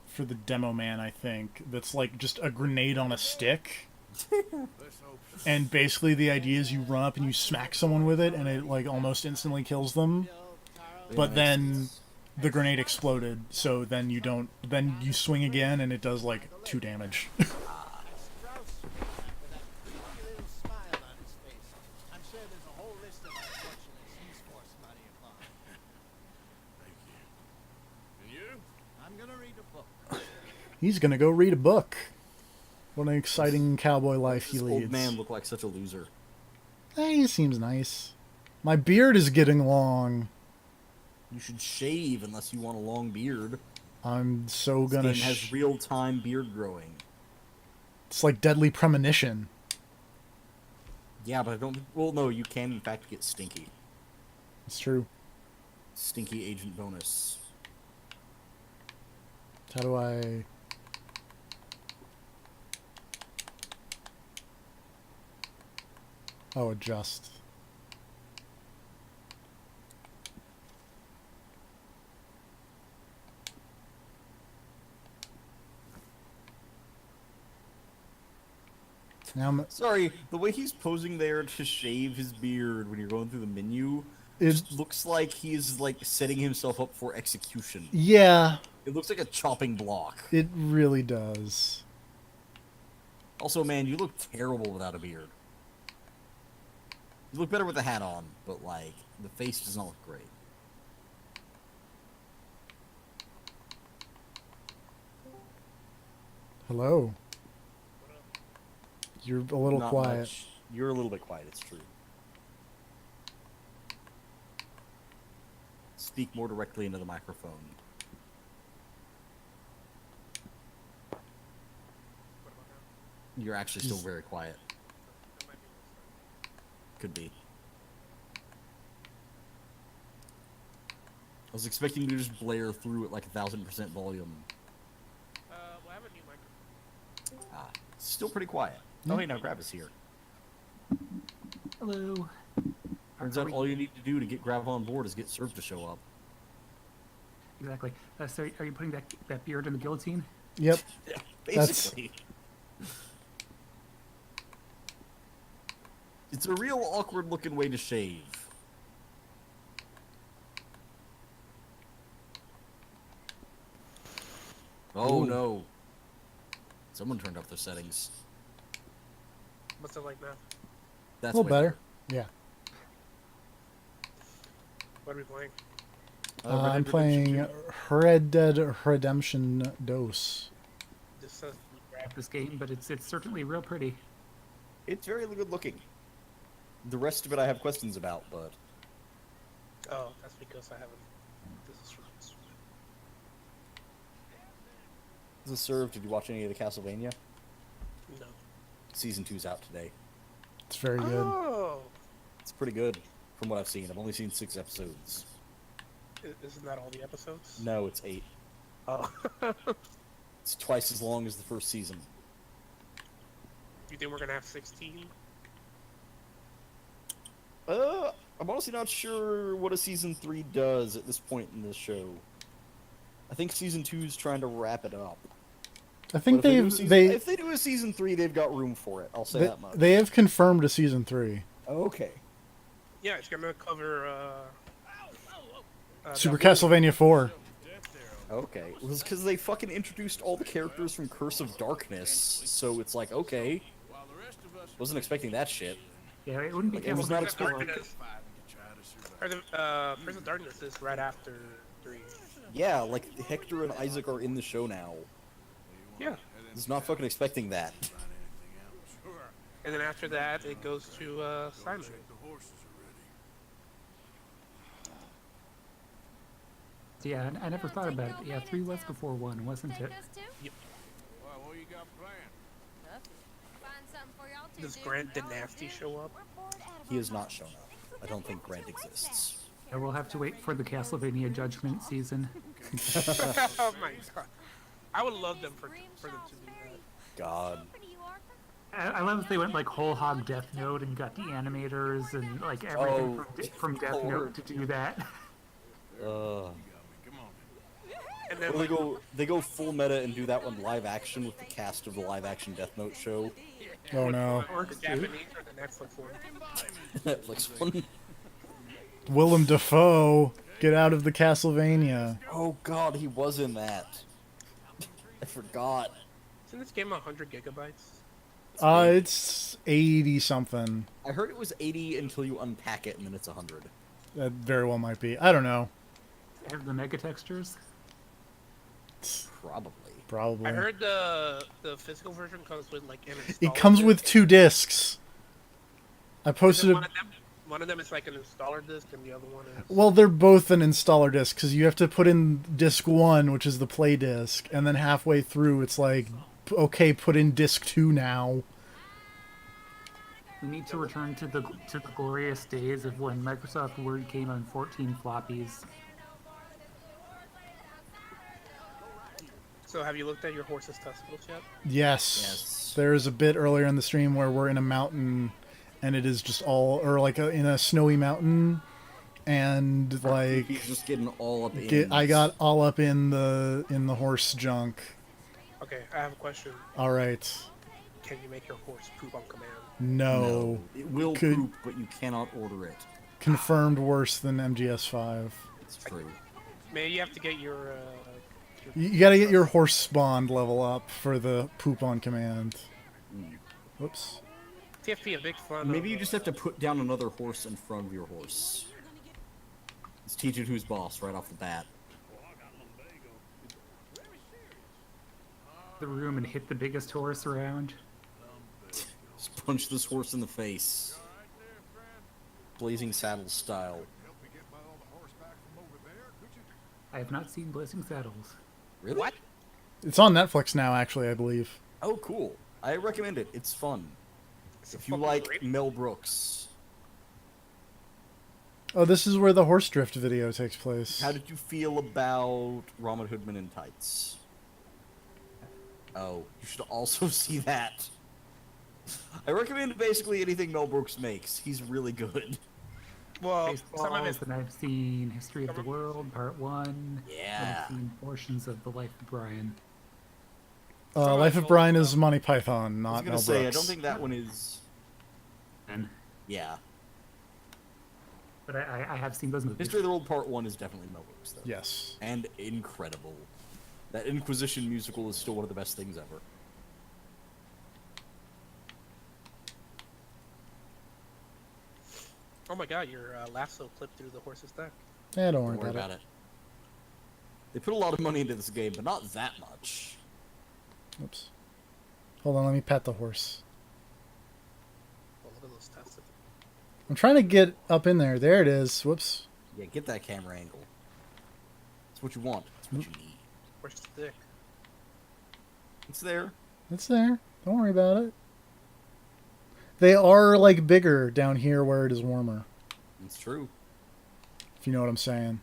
for the demo man, I think, that's like just a grenade on a stick. And basically the idea is you run up and you smack someone with it and it like almost instantly kills them. But then the grenade exploded, so then you don't, then you swing again and it does like 2 damage. Strauss with that creepy little smile on his face. I'm sure there's a whole list of unfortunates he's forced money upon. Thank you. And you? I'm gonna read a book. He's gonna go read a book. What an exciting cowboy life he This leads. old man looked like such a loser. He seems nice. My beard is getting long. You should shave unless you want a long beard. I'm so This gonna game has real-time beard growing. It's like Deadly Premonition. Yeah, but I don't... Well, no, you can in fact get stinky. It's true. Stinky agent bonus. How do I... Oh, adjust. Now I'm, Sorry, the way he's posing there to shave his beard when you're going through the menu it, just looks like he's like setting himself up for execution. yeah, It looks like a chopping block. It really does. Also, man, you look terrible without a beard. You look better with the hat on, but, like, the face does not look great. Hello. You're a little Not quiet. much. You're a little bit quiet, it's true. Speak more directly into the microphone. You're actually still very quiet. Could be. I was expecting you to just blare through at like 1,000% volume. Well, I have a new microphone. Ah, still pretty quiet. Oh, hey, now Grab is here. Hello. Turns out all you need to do to get Grav on board is get Serve to show up. Exactly. So are you putting that beard in the guillotine? Yep. Yeah, That's- basically. It's a real awkward looking way to shave. Oh Ooh. no. Someone turned up their settings. What's it like now? A That's little way better. Yeah. What are we playing? Red Dead I'm Redemption playing 2. Red Dead Redemption Dos. Just says At this game, but it's certainly real pretty. It's very good looking. The rest of it I have questions about, but oh, that's because I haven't. This is this is Serve. Did you watch any of the Castlevania? no. Season 2's out today. It's very good. Oh, It's pretty good from what I've seen. I've only seen 6 episodes. isn't that all the episodes? No, it's 8. Oh, It's twice as long as the first season. you think we're gonna have 16? I'm honestly not sure what a season 3 does at this point in the show. I think season 2 is trying to wrap it up. I think But if if they do a season 3, they've got room for it. I'll say that much. they have confirmed a season 3. Okay. Yeah, it's gonna cover. Super Delphine. Castlevania 4. Okay. It was because they fucking introduced all the characters from Curse of Darkness, so it's like, okay. Wasn't expecting that shit. Yeah, it wouldn't be Like, it was not Castlevania expected. 4. Prince of Darkness is right after 3. Yeah, like Hector and Isaac are in the show now. Yeah, I was not fucking expecting that. and then after that, it goes to Simon. Yeah, I never thought about it. But yeah, 3 was before 1, wasn't it? Well, what you got planned? Does Grant the Nasty show up? He has not shown up. I don't think Grant exists. Yeah, we'll have to wait for the Castlevania Judgment season. Oh my god, I would love them for them to do that. God. I love that they went like whole hog Death Note and got the animators and like everything from Death Lord. Note to do that. And then Well, they go full meta and do that one live action with the cast of the live action Death Note show. Oh no. the Japanese or the Netflix one. Netflix one. Willem Dafoe, get out of the Castlevania. Oh god, he was in that. I forgot. Isn't this game 100 gigabytes? It's 80 something. I heard it was 80 until you unpack it and then it's 100. That very well might be. I don't know. Have the mega textures. Probably. Probably. I heard the physical version comes with like an installer It comes with disc. 2 discs. I Isn't posted one a... of them. One of them is like an installer disc, and the other one is. Well, they're both an installer disc, because you have to put in disc 1, which is the play disc, and then halfway through it's like, okay, put in disc 2 now. We need to return to the glorious days of when Microsoft Word came on 14 floppies. So have you looked at your horse's testicles yet? Yes. There's a bit earlier in the stream where we're in a mountain, and it is just all, or like in a snowy mountain, and like He's just getting all up in. I got all up in the horse junk. Okay, I have a question. All right. Can you make your horse poop on command? No. It will Could- poop, but you cannot order it. Confirmed worse than MGS5. It's true. Maybe you have to get your You gotta get your horse spawned level up for the poop on command. Whoops. TFP a big fun. Maybe you just have to put down another horse in front of your horse. Let's teach it who's boss right off the bat. The room and hit the biggest horse around. Just punch this horse in the face. Blazing Saddle style. Help me get my all the horse back from over there, could you? I have not seen Blazing Saddles. Really? What? It's on Netflix now, actually, I believe. Oh, cool. I recommend it. It's fun. It's a If you fucking like great- Mel Brooks. Oh, this is where the horse drift video takes place. How did you feel about Robin Hoodman in tights? Oh, you should also see that. I recommend basically anything Mel Brooks makes. He's really good. Well, some of his Baseballs, and I've seen History of the World, Part 1. And Yeah. I've seen portions of The Life of Brian. Life of Brian is Monty Python, I was not gonna Mel say, Brooks. I don't think that one is. And, Yeah. but I have seen those movies. History of the World Part 1 is definitely Mel Brooks, though. Yes. And incredible. That Inquisition musical is still one of the best things ever. Oh my god, your lasso clipped through the horse's neck. Yeah, don't Don't worry worry about about it. They put a lot of money into this game, but not that much. it. Oops. Hold on, let me pet the horse. Oh, look at those testicles. I'm trying to get up in there. There it is. Whoops. Yeah, get that camera angle. That's what you want. That's what you need. Where's the dick? It's there. It's there. Don't worry about it. They are, like, bigger down here where it is warmer, It's true. if you know what I'm saying.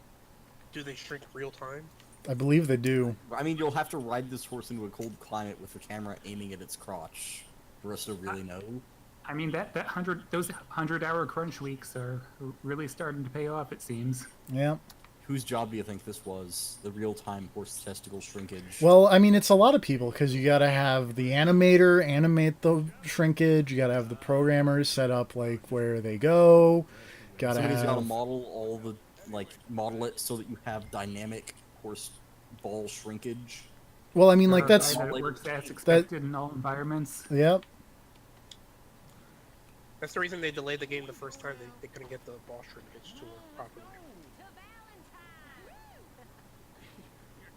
Do they shrink real time? I believe they do. I mean, you'll have to ride this horse into a cold climate with the camera aiming at its crotch for us to really know. I mean, those 100-hour crunch weeks are really starting to pay off, it seems. Yeah. Whose job do you think this was? The real-time horse testicle shrinkage? Well, I mean, it's a lot of people because you got to have the animator animate the shrinkage. You got to have the programmers set up like where they go. Got to Somebody's got to have. model all the, model it so that you have dynamic horse ball shrinkage. Well, I mean, like Verify that's. that it works as expected in all environments. Yep. That's the reason they delayed the game the first time. They couldn't get the ball shrinkage to work properly.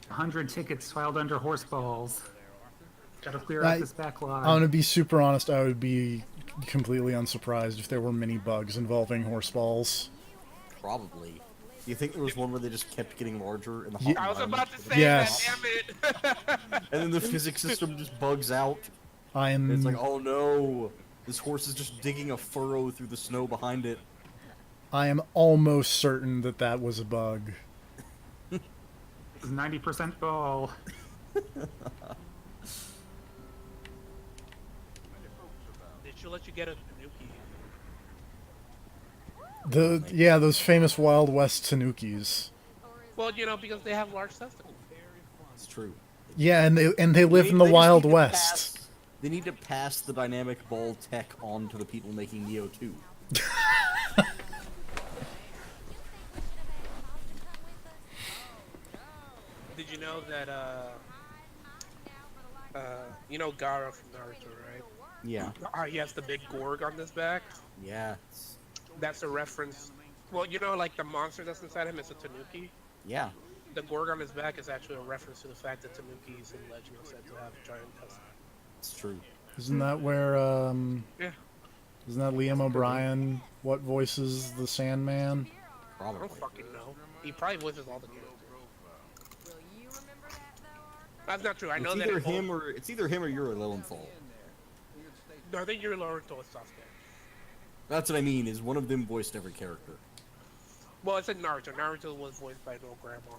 100 tickets filed under horse balls. Gotta clear out this backlog. I'm gonna be super honest. I would be completely unsurprised if there were many bugs involving horse balls. Probably. Do you think there was one where they just kept getting larger in the Ye- hot I was about to say Yes. that, damn it! And then the physics system just bugs out. And it's like, oh no, this horse is just digging a furrow through the snow behind it. I am almost certain that that was a bug. It's 90% ball. They should let you get a Tanuki. Those famous Wild West Tanukis. Well, you know, because they have large testicles. It's true. Yeah, and they live in the They just Wild need to West. they need to pass the dynamic ball tech on to the people making Neo 2. Did you know that, you know Gaara from Naruto, right? Yeah. He has the big Gorg on his back. Yeah. That's a reference. Well, you know, like the monster that's inside him is a Tanuki. Yeah. The Gorg on his back is actually a reference to the fact that Tanukis in legend are said to have giant testicles. It's true. Isn't that where Yeah. Isn't that Liam O'Brien? What voices the Sandman? I Probably. don't fucking know. He probably voices all the characters. That's not true. I know It's that either him or you're a Lilienthal. No, I think you're Naruto with Sasuke. That's what I mean. Is one of them voiced every character? Well, it's in Naruto. Naruto was voiced by no grandma.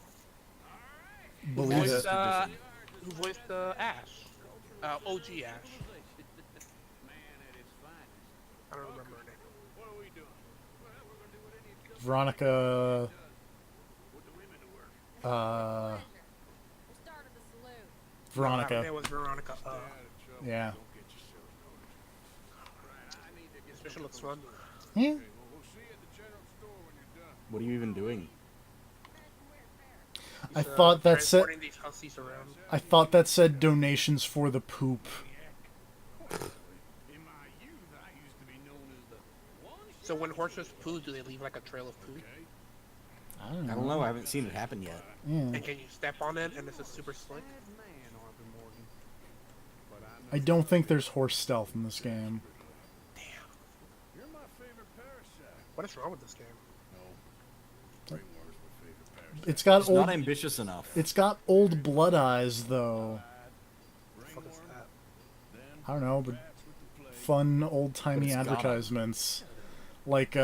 Believe voiced, it. Who voiced Ash? OG Ash. I don't remember her name. Veronica. Veronica. It was Veronica. Yeah. This mission looks fun. Yeah. What are you even doing? I thought that said. transporting these hussies around. I thought that said donations for the poop. In my youth, I used to be known as the one So when horses poo, do they leave like a trail of poo? I don't know. I don't know. I haven't seen it happen yet. Yeah. And can you step on it and it's a super slick? man, Arthur Morgan. But I know I don't think there's horse stealth in this game. you're my favorite parasite. What is wrong with this game? No. Ringworm's my favorite parasite. It's got It's old. not ambitious enough. It's got old blood eyes though. What the fuck is that? I don't know, but fun old timey But it's got 'em. advertisements, like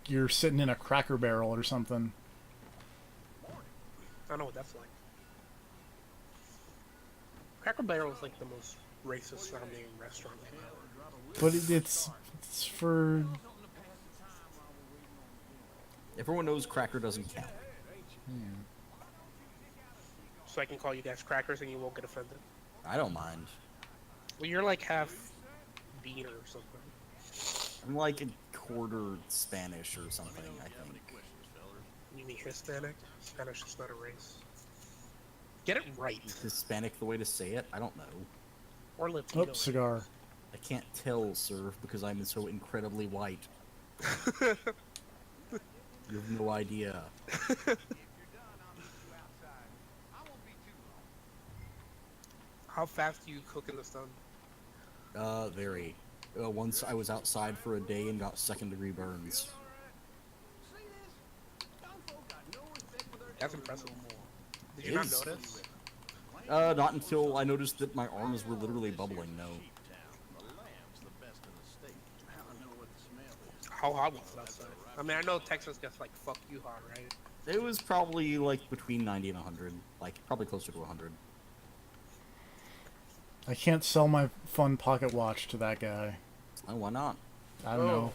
you're sitting in a Cracker Barrel or something. I don't know what that's like. Cracker Barrel is like the most racist sounding restaurant ever. But it's for. Everyone knows cracker doesn't count. So I can call you guys crackers and you won't get offended. I don't mind. Well, you're like half bean or something. I'm like a quarter Spanish or something, I think. You mean Hispanic? Spanish is not a race. Get it right. Is Hispanic the way to say it? I don't know. Or Latino. Oh, cigar. I can't tell, sir, because I'm so incredibly white. You have no idea. How fast do you cook in the sun? Very. Once I was outside for a day and got second-degree burns. That's impressive. Did you It not is. notice? Not until I noticed that my arms were literally bubbling, no. How hot was it outside? I mean, I know Texas gets like fuck you hot, right? It was probably like between 90 and 100. Like, probably closer to 100. I can't sell my fun pocket watch to that guy. Oh, why not? I don't know.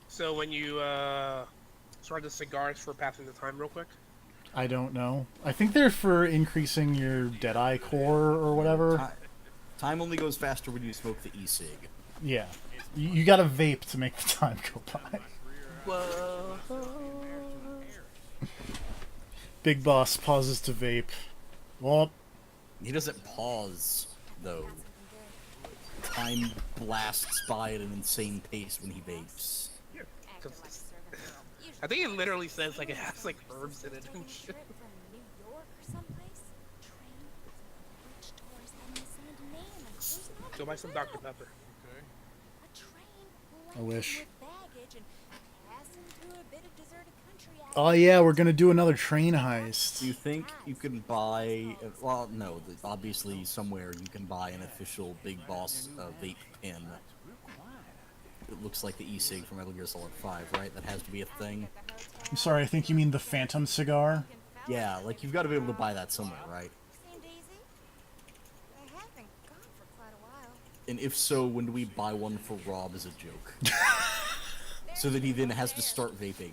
So when you start the cigars for passing the time real quick? I don't know. I think they're for increasing your Deadeye core or whatever. Time only goes faster when you smoke the e-cig. Yeah. You gotta vape to make the time go by. Whoa. Big Boss pauses to vape. Well, He doesn't pause, though. Time blasts by at an insane pace when he vapes. I think it literally says like it has like herbs in it and shit. Go buy some Dr. Pepper. I wish. Oh yeah, we're gonna do another train heist. Do you think you can buy... Well, no. Obviously, somewhere you can buy an official Big Boss vape pen. It looks like the e-cig from Metal Gear Solid 5, right? That has to be a thing. I'm sorry, I think you mean the Phantom cigar. Yeah, like, you've got to be able to buy that somewhere, right? And if so, when do we buy one for Rob as a joke? So that he then has to start vaping.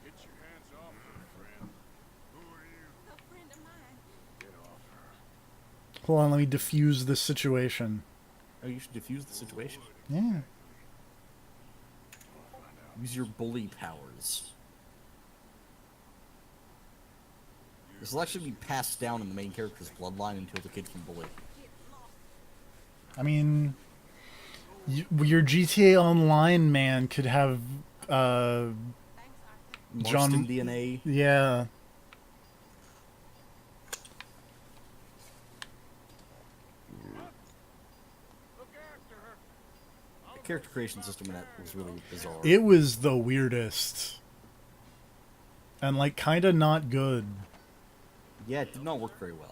Get your hands off her, friend. Who are you? Get off her. Hold on, let me diffuse this situation. Oh, you should diffuse the situation. Yeah. Use your bully powers. This will actually be passed down in the main character's bloodline until the kid can bully. I mean, your GTA Online man could have, John... Marston DNA. Yeah. The character creation system in that was really bizarre. It was the weirdest. And, like, kinda not good. Yeah, it did not work very well.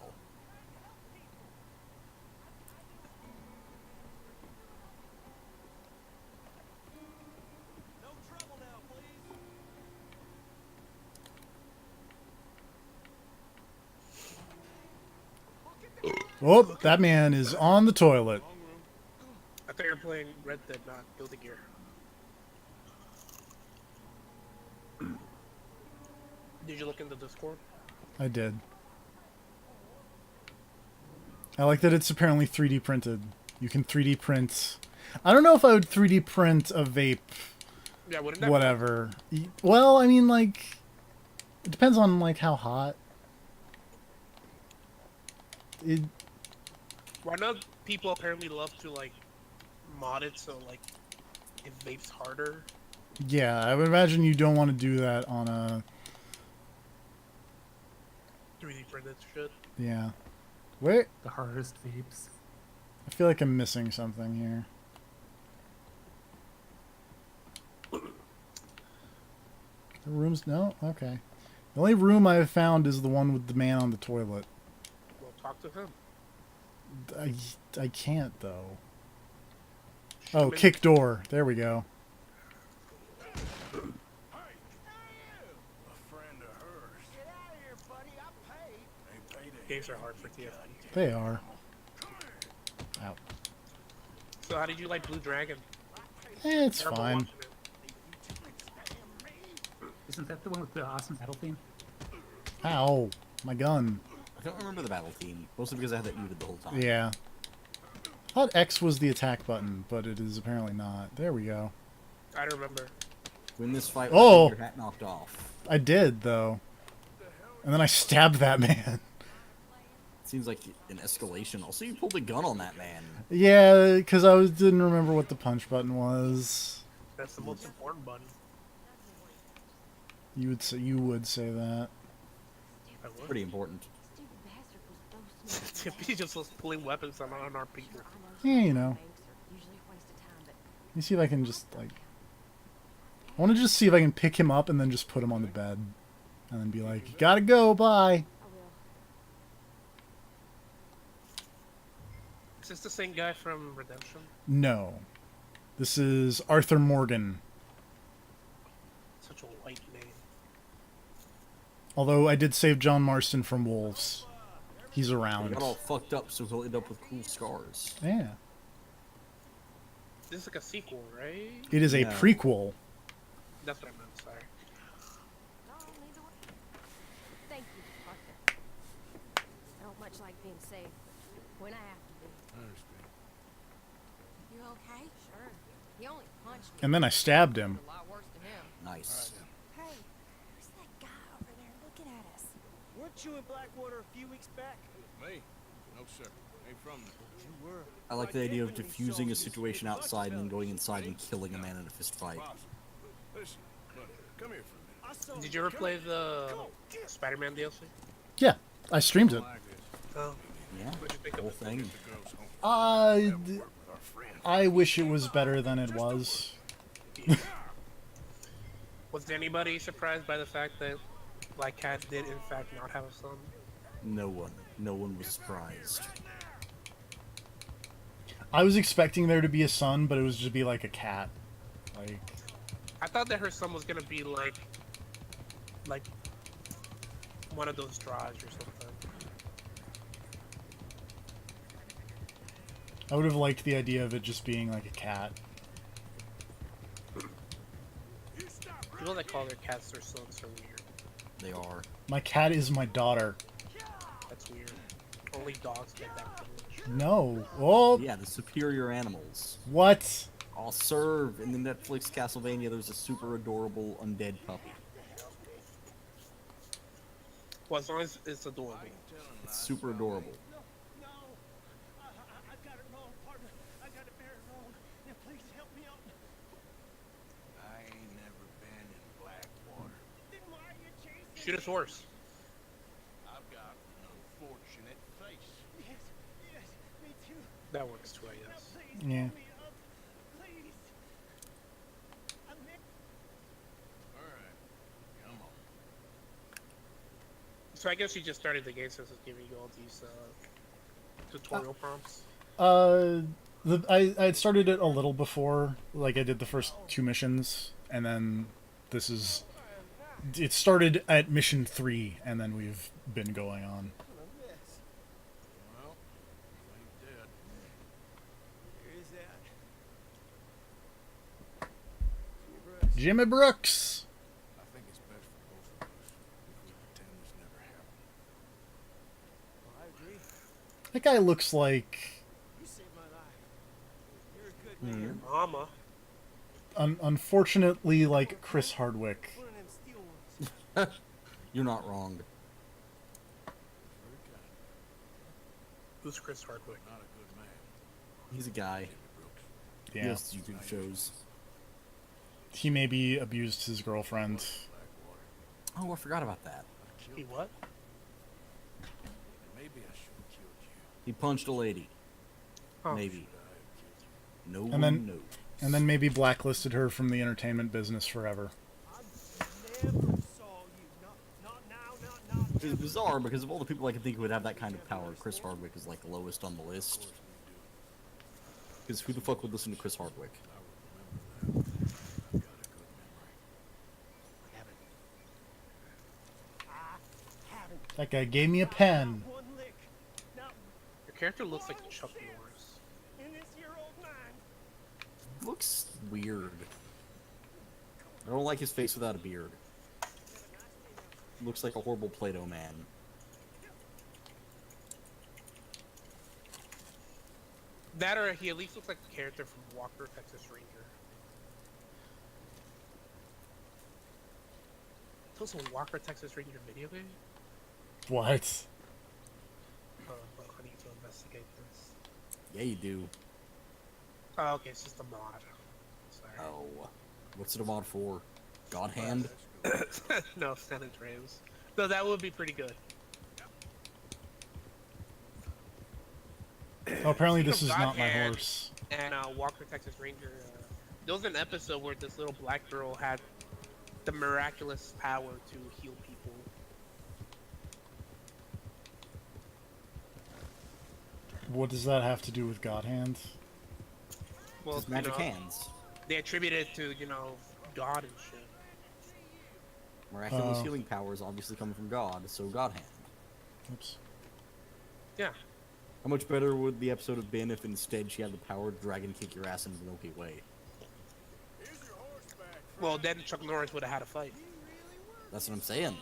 Oh, that man is on the toilet. I thought you were playing Red Dead, not Guilty Gear. Did you look in the Discord? I did. I like that it's apparently 3D printed. You can 3D print... I don't know if I would 3D print a vape, Yeah, wouldn't that be whatever. Well, I mean, like... It depends on, like, how hot. It... Why not people apparently love to, like, mod it so, like, it vapes harder? Yeah, I would imagine you don't want to do that on a... 3D printed shit. Yeah. Wait, The hardest vapes. I feel like I'm missing something here. The rooms... No? Okay. The only room I've found is the one with the man on the toilet. Well, talk to him. I can't, though. Shoot Oh, him in- kick door. There we go. A friend of hers. Get out of here, buddy. I paid. They paid it. Games are hard for TFT. They are. Ow. So how did you like Blue Dragon? It's Terrible fine. watching it. Isn't that the one with the awesome battle theme? Ow. My gun. I don't remember the battle theme, mostly because I had that muted the whole time. Yeah. I thought X was the attack button, but it is apparently not. There we go. I don't remember. When this fight, Oh! your hat knocked off. I did, though. And then I stabbed that man. Seems like an escalation. Also, you pulled a gun on that man. Yeah, because didn't remember what the punch button was. That's the most important button. You would say that. I would. Pretty important. He just was pulling weapons on unarmed people. Yeah, you know. Let me see if I can just, like... I want to just see if I can pick him up and then just put him on the bed. And then be like, you gotta go, bye. Is this the same guy from Redemption? No. This is Arthur Morgan. Such a white name. Although I did save John Marston from wolves. He's He around. got all fucked up, so he'll end up with cool scars. Yeah. This is like a sequel, right? It is a Yeah. prequel. That's what I meant, sorry. Thank you, Parker. I don't much like being saved when I have to be. I understand. You okay? Sure. He only punched me. And then I stabbed him. A lot worse than him. Nice. Hey, who's that guy over there looking at us? Weren't you in Blackwater a few weeks back? Me? No, sir. Ain't from there. You were. I like the idea of diffusing a situation outside and then going inside and killing a man in a fist fight. Listen, buddy, come here for a minute. Did you ever play the Spider-Man DLC? Yeah, I streamed it. Like this. Oh. Yeah, What'd you think whole of it? thing. The girls home. Uh, Work with our friend. I wish it was better than it was. Was anybody surprised by the fact that Black Cat did in fact not have a son? No one was surprised. I was expecting there to be a son, but it was just be like a cat. Like, I thought that her son was gonna be like one of those draws or something. I would have liked the idea of it just being like a cat. People that call their cats their sons are weird. They are. My cat is my daughter. That's weird. Only dogs get that privilege. No. Oh, Yeah, the superior animals. what? I'll serve. In the Netflix Castlevania, there's a super adorable undead puppy. Well, as long as it's adorable. It's super adorable. No. I got it wrong, partner. I got it very wrong. Now please help me out. I ain't never been in Blackwater. Then why are you chasing Shoot his horse. I've got an unfortunate face. Yes, me too. That works too, I Now guess. please Yeah. help me up. Please. Alright, come on. So I guess you just started the game since it's giving you all these tutorial prompts. I had started it a little before. Like, I did the first 2 missions, and then this is... It started at mission 3, and then we've been going on. Well, ain't dead. Where is that? Jimmy Brooks! I think it's best for both of us if we pretend this never happened. That guy looks like... You saved my life. You're a good man. Mama. unfortunately, like Chris Hardwick. One of them steel ones. You're not wrong. Who's Chris Hardwick? Not a good man. He's a guy. He Yeah. has YouTube shows. He maybe abused his girlfriend. Oh, I forgot about that. He what? Maybe I should have killed you. He punched a lady. Oh. Maybe. No And one then- knows. And then maybe blacklisted her from the entertainment business forever. I never saw you. Not now, not Which is bizarre because of all the people I can think who would have that kind of power, Chris Hardwick is like lowest on the list. Because who the fuck would listen to Chris Hardwick? That guy gave me a pen. one lick. Not Your character looks like Chuck Norris. in this year old man. Looks weird. I don't like his face without a beard. Looks like a horrible Play-Doh man. That or he at least looks like the character from Walker, Texas Ranger. There's a Walker, Texas Ranger video game? What? Well, I need to investigate this. Yeah, you do. Oh, okay, it's just a mod. Sorry. Oh. What's it a mod for? God Hand? No, San Andreas. No, that would be pretty good. Oh, apparently this is God not my Hand horse. And Walker, Texas Ranger. There was an episode where this little black girl had the miraculous power to heal people. What does that have to do with God Hand? Well, His magic you know, hands. they attribute it to, God and shit. Miraculous Oh. healing powers obviously come from God, so God Hand. Oops. Yeah. How much better would the episode have been if instead she had the power to dragon kick your ass into the Milky Way? Here's your horseback. Well, then Chuck Norris would have had a fight. That's what I'm saying.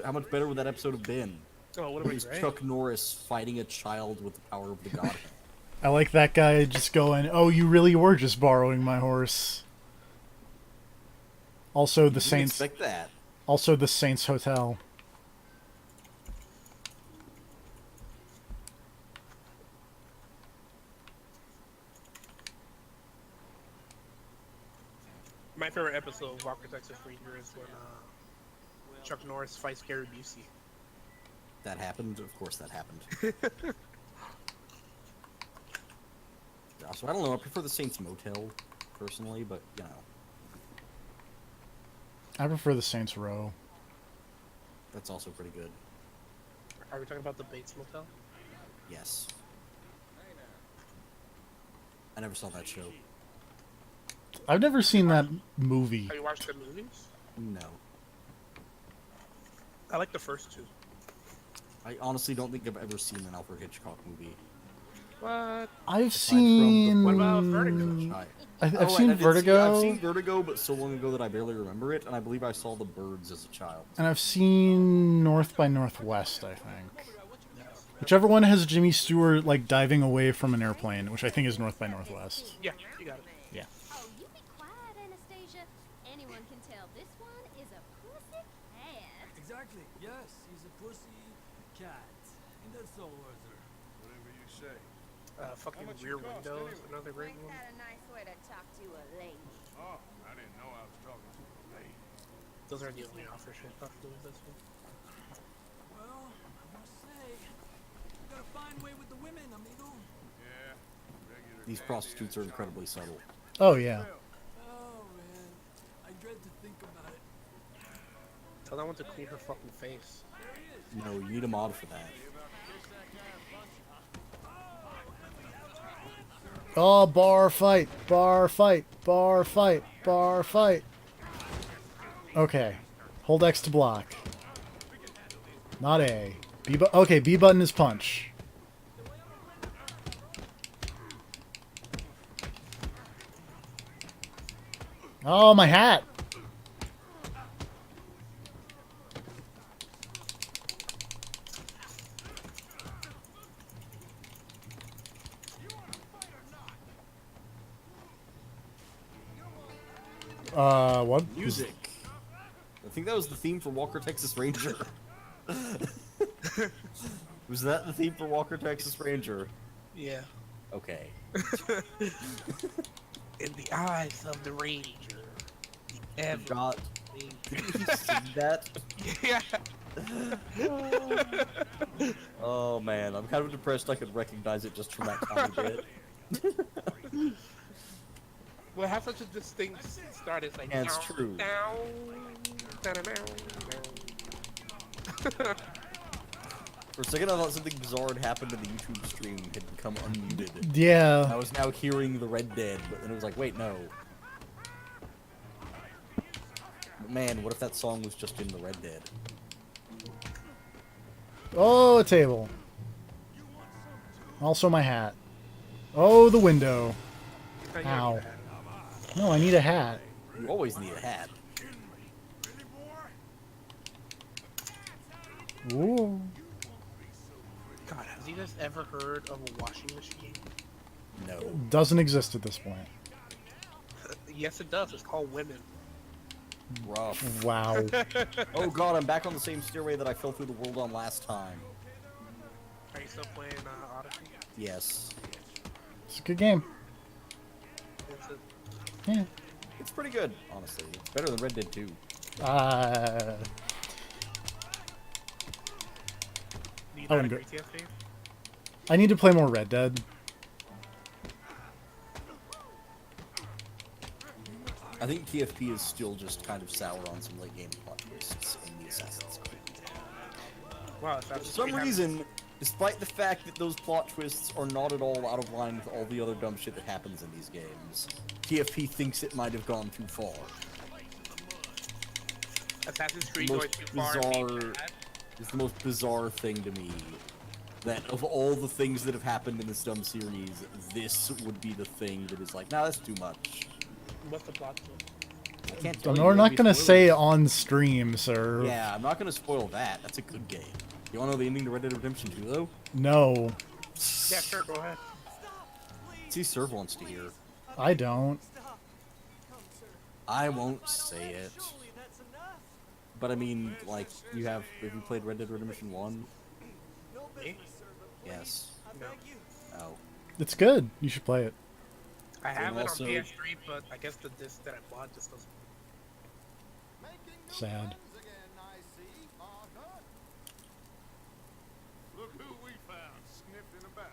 How much better would that episode have been? Oh, what It about was great? Chuck Norris fighting a child with the power of the God Hand. I like that guy just going, "Oh, you really were just borrowing my horse." Also, the Didn't Saints. expect that. Also, the Saints Hotel. My favorite episode of Walker, Texas Ranger is when Chuck Norris fights Gary Busey. That happened? Of course that happened. Yeah, so I don't know, I prefer the Saints Motel, personally, but, you know, I prefer the Saints Row. that's also pretty good. Are we talking about the Bates Motel? Yes. I never saw that show. I've never seen that movie. Have you watched the movies? No. I like the first two. I honestly don't think I've ever seen an Alfred Hitchcock movie. What? I've Aside from the- seen. What about Vertigo? I've Oh, seen I did Vertigo, I've seen Vertigo, but so long ago that I barely remember it, and I believe I saw The Birds as a child. and I've seen North by Northwest. I think. Whichever one has Jimmy Stewart like diving away from an airplane, which I think is North by Northwest. Yeah, you got it. Yeah. Oh, you be quiet, Anastasia. Anyone can tell this one is a pussy cat. Exactly. Yes, he's a pussy cat. And that's all, Arthur. Whatever you say. Fucking much Rear it cost, Window is anyway? another great one. a nice way to talk to a lady. Oh, I didn't know I was talking to a lady. Those are the only offer shit fuck movies this one. Well, I must say, you got a fine way with the women, amigo. Yeah, regular. These prostitutes are incredibly subtle. Oh yeah. Oh, man. I dread to think about it. Tell that one to clean her fucking face. No, you need a mod for that. Oh, bar fight, bar fight, bar fight, bar fight. Okay, hold X to block. Not A. Okay, B button is punch. Oh, my hat. What? Music. I think that was the theme for Walker Texas Ranger. Was that the theme for Walker Texas Ranger? Yeah. Okay. In the eyes of the ranger, the ever. God. Didn't he sing that? Yeah. Oh man, I'm kind of depressed I could recognize it just from that tiny bit. Well, it has such a distinct start. It's like. Yeah, it's true. For a second, I thought something bizarre had happened in the YouTube stream had become unmuted. Yeah. I was now hearing the Red Dead, but then it was like, wait, no. But man, what if that song was just in the Red Dead? Oh, a table. Also my hat. Oh, the window. Ow. No, I need a hat. You always need a hat. Ooh. God, have you guys ever heard of a washing machine? No. Doesn't exist at this point. Yes, it does. It's called Women. Rough. Wow. Oh god, I'm back on the same stairway that I fell through the world on last time. Are you still playing Odyssey? Yes. It's a good game. It's a, Yeah. It's pretty good, honestly. It's better than Red Dead 2. do you I not wouldn't agree, go- TFP? I need to play more Red Dead. I think TFP is still just kind of sour on some late game plot twists in the Assassin's Creed. Wow, For some reason, despite the fact that those plot twists are not at all out of line with all the other dumb shit that happens in these games, TFP thinks it might have gone too far. Assassin's Creed The going most too far. and being bizarre- bad? It's the most bizarre thing to me. That of all the things that have happened in this dumb series, this would be the thing that is like, nah, that's too much. What's the plot twist? I can't tell you. We're not maybe gonna spoilers. say it on stream, sir. Yeah, I'm not gonna spoil that. That's a good game. You wanna know the ending to Red Dead Redemption 2, though? No, Yeah, sure, go ahead. See, Serv wants to hear. I don't. I won't say it. But I mean, like, have you played Red Dead Redemption 1? Me? Yes. No. Oh. It's good. You should play it. I have it also- on PS3, but I guess the disc that I bought just doesn't. Sad. Look who we found sniffing about.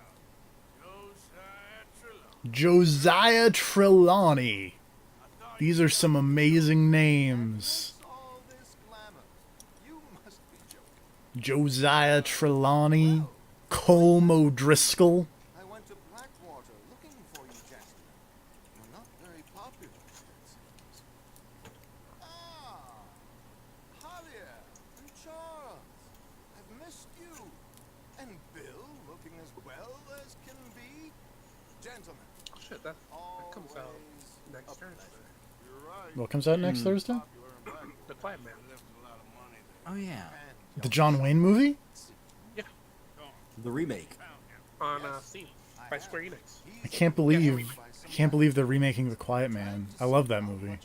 Josiah Trelawney. These are some amazing names. All this glamour. You must be joking. Josiah Trelawney. Colm O'Driscoll. I went to Blackwater looking for you, gentlemen. You're not very popular, it seems. Ah, Javier and Charles. I've missed you. And Bill looking as well as can be. Gentlemen, Oh shit, that comes out always next a Thursday. pleasure. You're right. What comes out next Thursday? Popular in Blackwater. The Quiet Man. Left a lot of money there. Oh, yeah. The John Wayne movie? The remake. On Steam by Square Enix. I can't believe they're remaking The Quiet Man. I love that movie. Money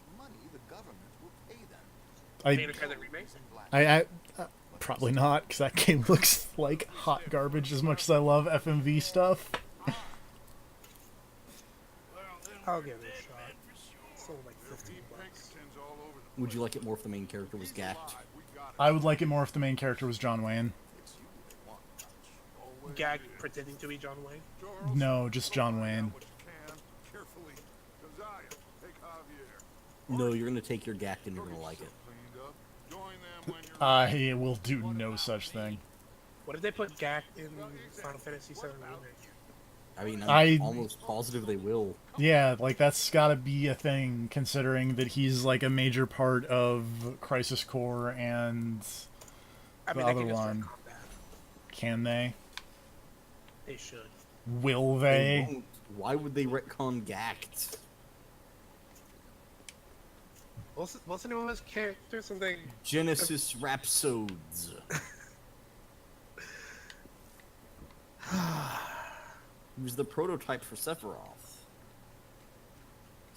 the government will pay them. Are you I gonna try the remake? probably not, because that game looks like hot garbage as much as I love FMV stuff. I'll give it a shot. It's only like $15. Pinkertons all over the Would you like it more if the main character was gacked? we got it. I would like it more if the main character was John Wayne. It's you they want, Dutch. Gag pretending to be John Wayne. Charles, No, just John Wayne. what you can, carefully. Josiah, take Javier. No, you're gonna take your gacked and you're gonna like it. Cleaned up. Join them when you're I will do no such thing. What if they put Gak in Final Fantasy VII Remake? I mean, I- I'm almost positive they will. Yeah, like that's gotta be a thing, considering that he's like a major part of Crisis Core and I the mean, they other can just one. retcon that. Can they? They should. Will They they? won't. Why would they retcon gacked? What's the name of his character? Something. Genesis Rhapsodes. He was the prototype for Sephiroth.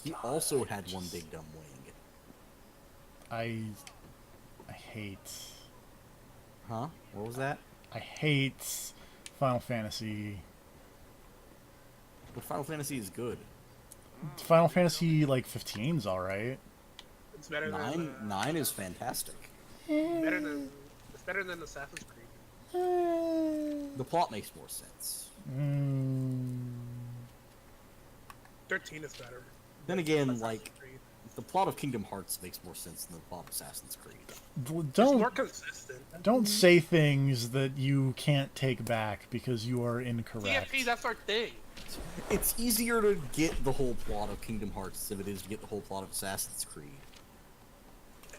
He also had one big dumb wing. I hate. Huh? What was that? I hate Final Fantasy. But Final Fantasy is good. Final Fantasy like 15's all right. It's better Nine is fantastic. better than it's better than Assassin's Creed. The plot makes more sense. 13 is better. Then again, Assassin's like, Creed. the plot of Kingdom Hearts makes more sense than the plot of Assassin's Creed. It's more Don't consistent. say things that you can't take back because you are incorrect. TFP, that's our thing. It's easier to get the whole plot of Kingdom Hearts than it is to get the whole plot of Assassin's Creed.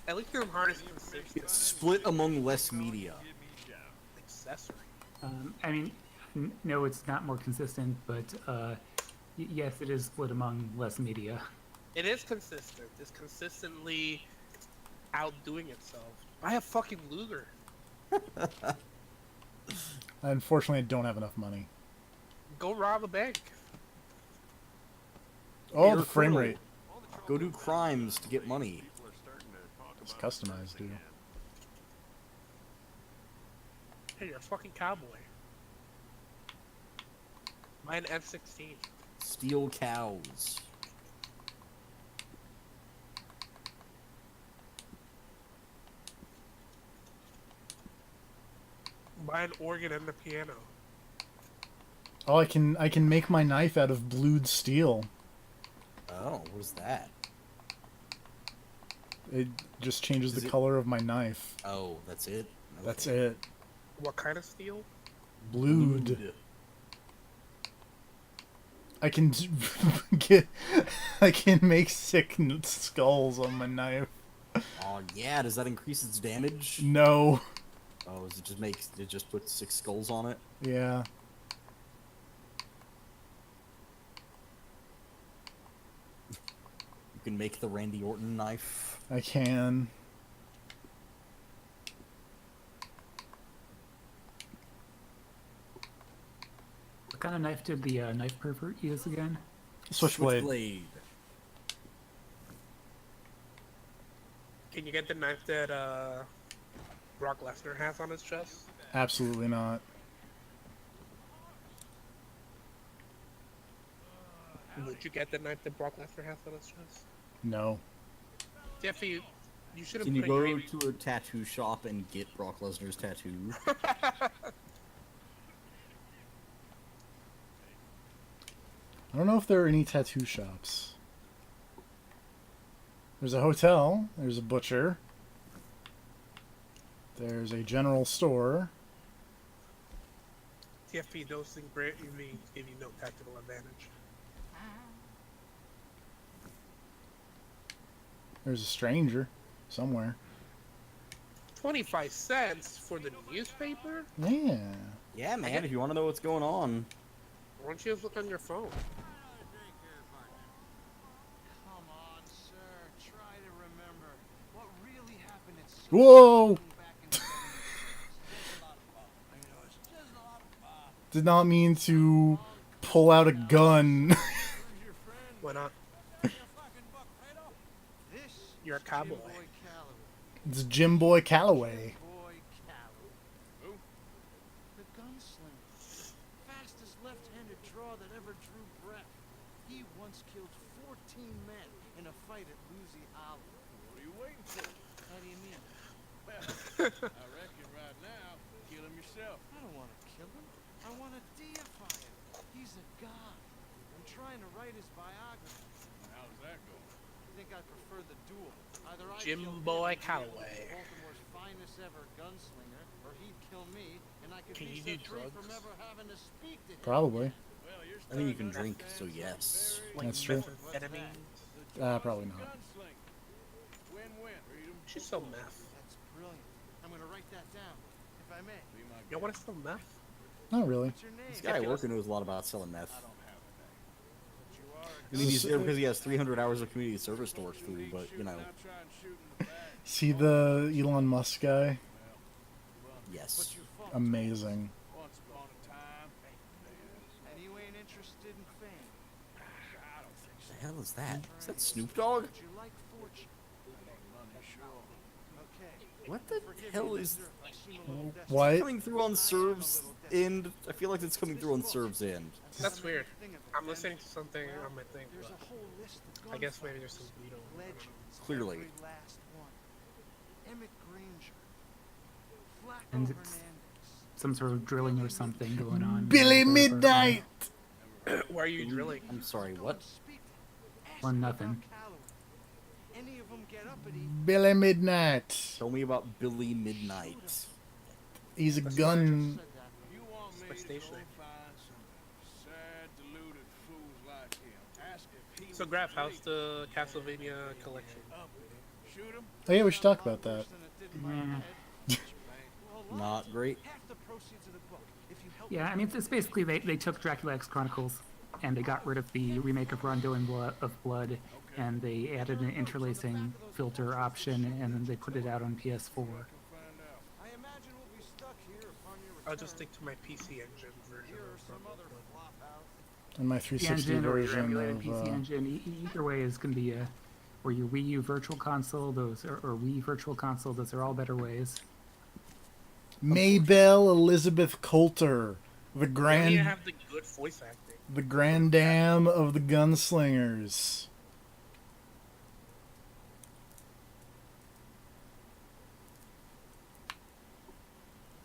At least Kingdom Hearts is consistent. It's split among less media. Accessory. I mean, no, it's not more consistent, but yes, it is split among less media. It is consistent. It's consistently outdoing itself. Buy a fucking Luger. Unfortunately, I don't have enough money. Go rob a bank. Oh, You're the frame criminal. rate. Go do crimes to get money. It's customized, dude. Hey, you're a fucking cowboy. Buy an F-16. Steal cows. Buy an organ and a piano. Oh, I can make my knife out of blued steel. Oh, what is that? It just changes Is the it- color of my knife. Oh, that's it? That's Okay. it. What kind of steel? Blued. I can get. I can make sick skulls on my knife. Oh yeah, does that increase its damage? No. Oh, does it just put 6 skulls on it? Yeah. You can make the Randy Orton knife. I can. What kind of knife did the knife pervert use again? Switchblade. Can you get the knife that Brock Lesnar has on his chest? Absolutely not. Would you get the knife that Brock Lesnar has on his chest? No. Jeffy, you should have Can you put go a green... to a tattoo shop and get Brock Lesnar's tattoo? I don't know if there are any tattoo shops. There's a hotel. There's a butcher. There's a general store. TFP, those things give you no tactical advantage. There's a stranger somewhere. 25 cents for the newspaper? Yeah. Yeah, man, if you want to know what's going on. Why don't you just look on your phone? Come on, sir. Try to remember what really happened at Whoa! back in the 70s. Did not mean to pull out a gun. Why not? This You're a cowboy. Boy Calloway. It's Jim Boy Calloway. Boy Calloway. The gunslinger. Fastest left-handed draw that ever drew breath. He once killed 14 men in a fight at Lucy Hollow. What are you waiting for? How do you mean? I reckon right now, kill him yourself. I don't want to kill him. I want to deify him. He's a god. I'm trying to write his biography. How's that going? I think I prefer the duel. Either I Jim kill him Boy and be Calloway. Baltimore's finest ever gunslinger, or he'd kill me, and I could Can be you do set free drugs? from ever having to speak to him. Probably. Well, you're I think you can starting drink, to so understand yes. something Like That's true. methamphetamine? Probably not. Gunslinger. Win-win. Freedom She's for so both. meth. That's brilliant. I'm gonna write that down, if I may. Be my You want to sell meth? Not really. What's your name? This guy working knows a lot about selling meth. I don't have a name. But you are a I mean, he's because he has 300 hours of community service towards food, but you know, Now try and shoot in the back. See the Elon Musk guy? yes. Amazing. Once upon a time. And you ain't interested in fame. What the hell is that? Is that Snoop Dogg? Would you like fortune? What the hell is What? coming through on Serve's end? I feel like it's coming through on Serve's end. That's weird. I'm listening to something on my thing, but I guess maybe there's some beat on it. Clearly. And it's some sort of drilling or something going on. Billy Midnight! Why are you drilling? I'm sorry, what? Or nothing. Billy Midnight. Tell me about Billy Midnight. He's a gun. My station. So, Graf, how's the Castlevania collection? Oh yeah, we should talk about that. Not great. Yeah, I mean, it's basically they took Dracula X Chronicles and they got rid of the remake of Rondo of Blood, and they added an interlacing filter option, and then they put it out on PS4. I'll just stick to my PC engine version. And my The 360 engine or your version emulated of. PC engine, either way is going to be a, or your Wii U Virtual Console, those or Wii Virtual Console, those are all better ways. Maybelle Elizabeth Coulter, the You grand, have the good voice acting. the grand dame of the gunslingers.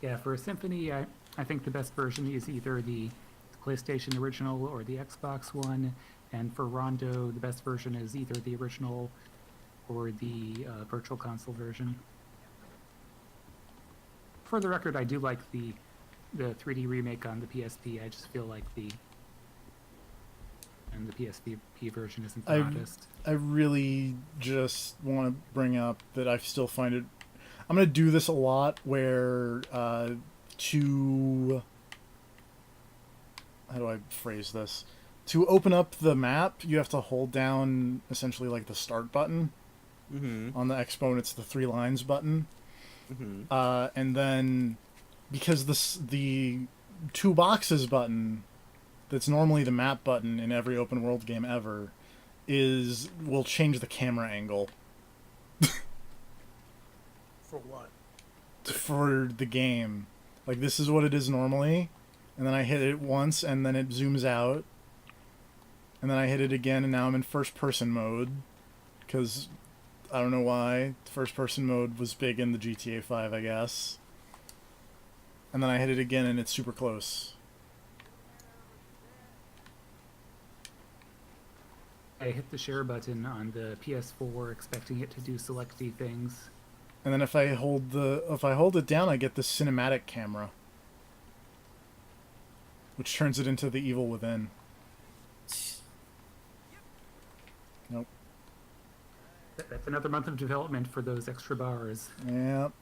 Yeah, for a Symphony, I think the best version is either the PlayStation original or the Xbox One, and for Rondo, the best version is either the original or the Virtual Console version. For the record, I do like the 3D remake on the PSP. I just feel like the PSP version isn't the hottest. I really just want to bring up that I still find it. I'm going to do this a lot where to. How do I phrase this? To open up the map, you have to hold down essentially like the start button. Mm-hmm. On the Xbone, it's the 3 lines button. Mm-hmm. And then because the 2 boxes button that's normally the map button in every open world game ever will change the camera angle For what? for the game. Like, this is what it is normally, and then I hit it once and then it zooms out, and then I hit it again and now I'm in first person mode because I don't know why first person mode was big in the GTA 5, I guess. And then I hit it again and it's super close. I hit the share button on the PS4 expecting it to do selecty things. And then if I hold it down, I get the cinematic camera, which turns it into the evil within. Nope. That's another month of development for those extra bars. Yep.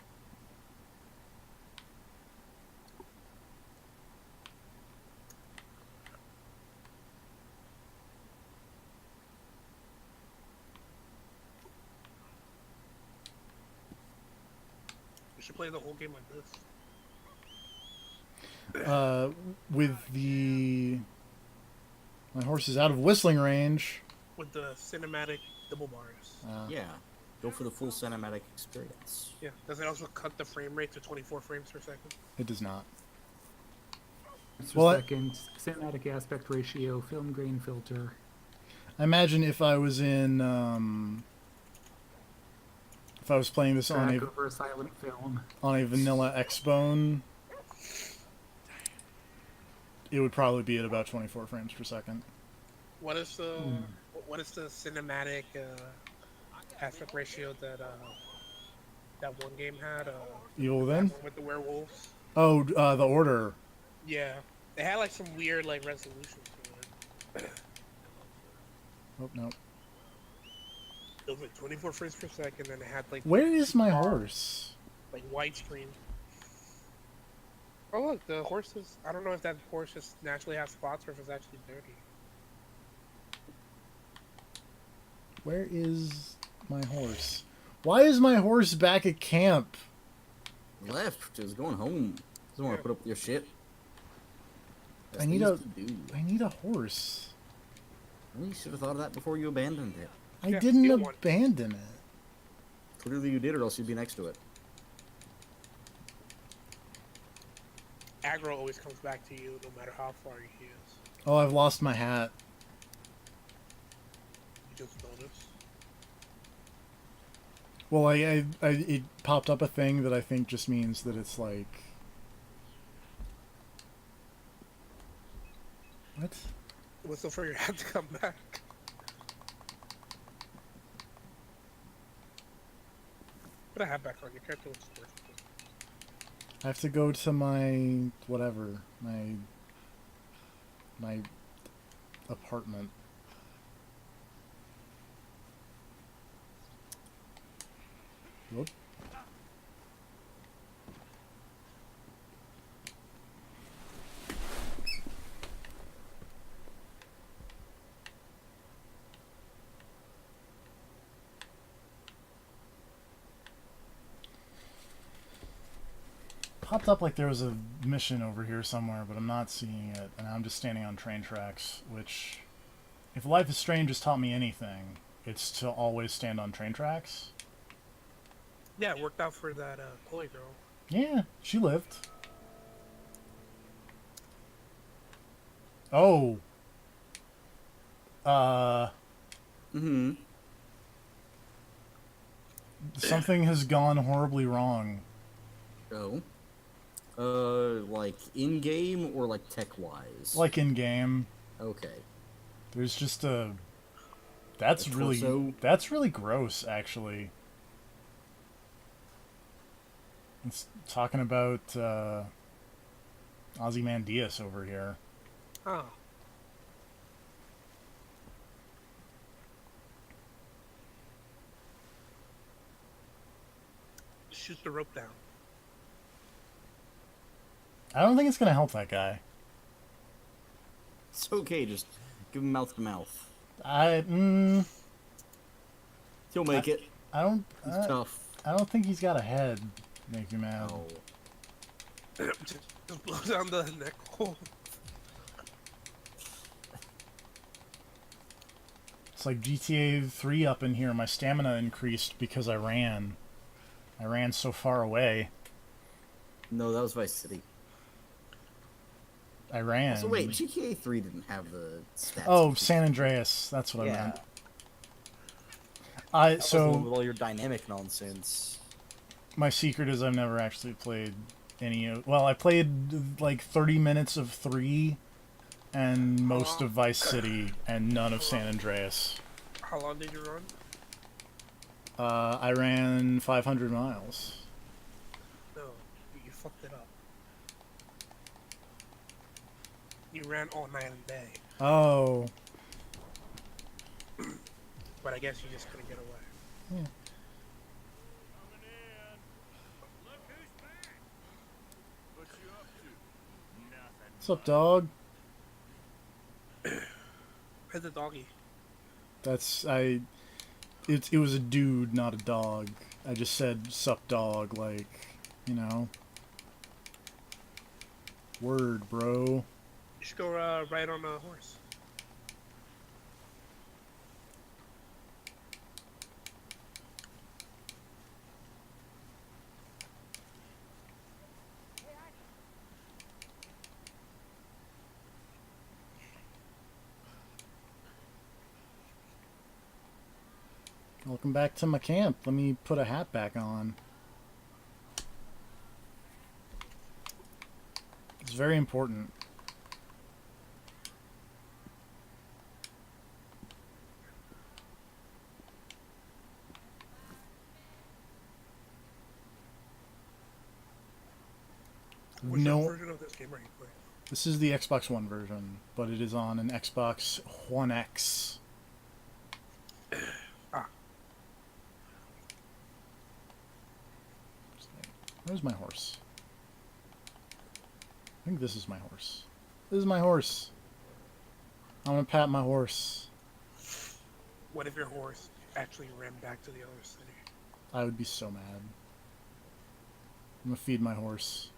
You should play the whole game like this. With my horse is out of whistling range. With the cinematic double bars. Yeah. Go for the full cinematic experience. Yeah. Does it also cut the frame rate to 24 frames per second? It does not. Per second, cinematic aspect ratio, film grain filter. I imagine if I was in, if I was playing this Track over a silent film. on a vanilla Xbone, it would probably be at about 24 frames per second. What is the cinematic aspect ratio that that one game had? Evil Within? With the werewolves. Oh, The Order. Yeah, they had like some weird like resolution to it. Oh no. It was like 24 frames per second, and it had like. Where is my horse? Like widescreen. Oh look, the horses. I don't know if that horse just naturally has spots or if it's actually dirty. Where is my horse? Why is my horse back at camp? Left. Is going home. Doesn't want to put up with your shit. I need a horse. Well, you should have thought of that before you abandoned it. I Yeah, didn't steal one. abandon it. Clearly you did, or else you'd be next to it. Aggro always comes back to you no matter how far he is. Oh, I've lost my hat. You just notice. Well, it popped up a thing that I think just means that it's like... What? Whistle for your hat to come back. Put a hat back on. Your character looks worse. I have to go to my... whatever. My apartment. Whoop. Popped up like there was a mission over here somewhere, but I'm not seeing it, and I'm just standing on train tracks, which, if Life is Strange has taught me anything, it's to always stand on train tracks. Yeah, it worked out for that Chloe girl. Yeah, she lived. Oh. Something has gone horribly wrong. Oh. Like in-game or like tech-wise? Like in-game. Okay. There's just a... That's really gross, actually. It's talking about, Ozymandias over here. Oh. Shoot the rope down. I don't think it's gonna help that guy. It's okay, just give him mouth to mouth. He'll make it. I don't... He's tough. I don't think he's got a head. Make you mad. Oh. Just blow down the neck hole. It's like GTA 3 up in here. My stamina increased because I ran. I ran so far away. No, that was Vice City. I ran. So wait, GTA 3 didn't have the stats. Oh, San Andreas. That's what I meant. That was the one with all your dynamic nonsense. My secret is I've never actually played any of... Well, I played like 30 minutes of 3 and most of Vice City and none of San Andreas. How long did you run? I ran 500 miles. No, you fucked it up. You ran all night and day. Oh. But I guess you just couldn't get away. Yeah. Coming in. Look who's back. What you up to? Nothing. What's up, dog? Where's the doggy? It was a dude, not a dog. I just said sup dog, like, you know. Word, bro. You should go ride on a horse. Welcome back to my camp. Let me put a hat back on. It's very important. Which No, version of this game are you playing? this is the Xbox One version, but it is on an Xbox One X. Where's my horse? I think this is my horse. This is my horse. I'm gonna pat my horse. What if your horse actually ran back to the other city? I would be so mad. I'm gonna feed my horse.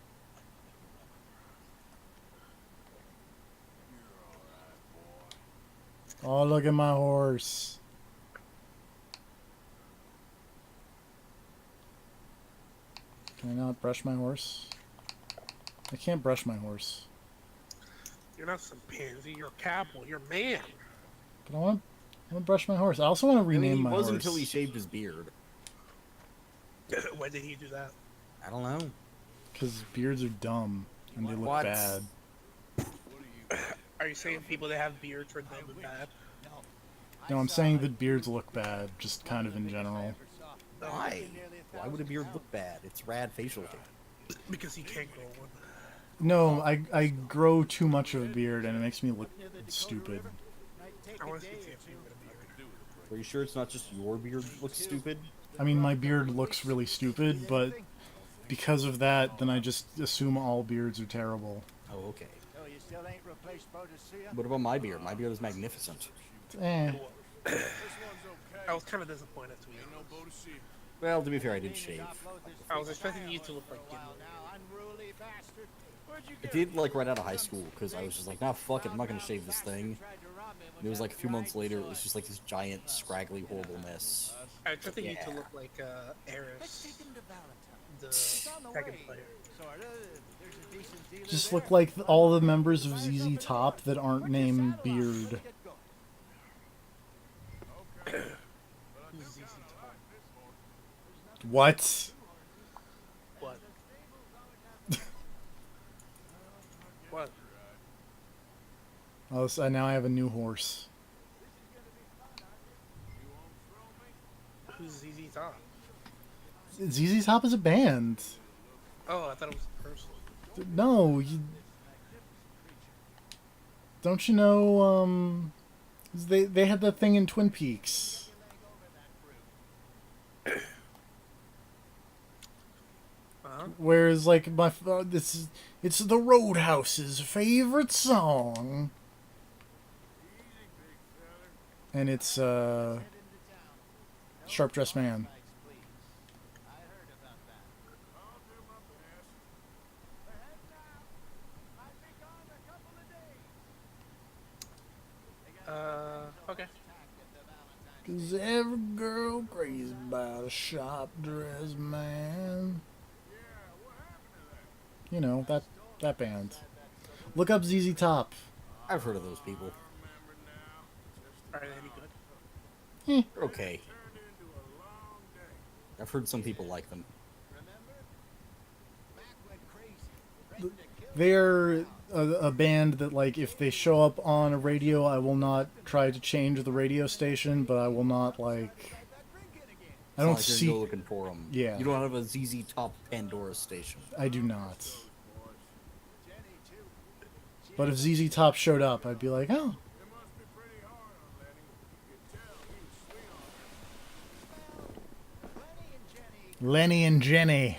Oh, look at my horse. Can I not brush my horse? I can't brush my horse. You're not some pansy. You're a cowboy. You're a man. But I want to brush my horse. I also want to I mean, rename he my was horse. until he shaved his beard. When did he do that? I don't know. Because beards are dumb and they look What? bad. Are you saying people that have beards are dumb and bad? No, I'm saying that beards look bad, just kind of in general. Why? Why would a beard look bad? It's rad facial hair. Because he can't grow one. No, I grow too much of a beard and it makes me look stupid. I want to see if you have a beard. Are you sure it's not just your beard that looks stupid? I mean, my beard looks really stupid, but because of that, then I just assume all beards are terrible. Oh, okay. Oh, you still ain't replaced Boadicea? What about my beard? My beard is magnificent. Eh. I was kind of disappointed to you. Well, to be fair, I did shave. I was expecting you to look like Gimli. Unruly bastard. Where'd you I did, like, right out of high school, because I was just like, nah, fuck it, I'm not gonna shave this thing. And it was like a few months later, it was just like this giant, scraggly, horrible mess. I expected you to Yeah. look like Eris, the second player. Just look like all the members of ZZ Top that aren't named Beard. Who's ZZ Top? What? What? What? Oh, so now I have a new horse. Who's ZZ Top? ZZ Top is a band. Oh, I thought it was a person. No, don't you know? They had that thing in Twin Peaks. Whereas, like, it's the Roadhouse's favorite song, and it's Sharp Dressed Man. Okay. 'Cause every girl crazy about a sharp dressed man. You know, that band. Look up ZZ Top. I've heard of those people. Are they any good? They're okay. I've heard some people like them. They're a band that, like, if they show up on a radio, I will not try to change the radio station, but I will not, like... I don't It's not like see... you're looking for them. Yeah. You don't have a ZZ Top Pandora station. I do not. But if ZZ Top showed up, I'd be like, oh. Lenny and Jenny.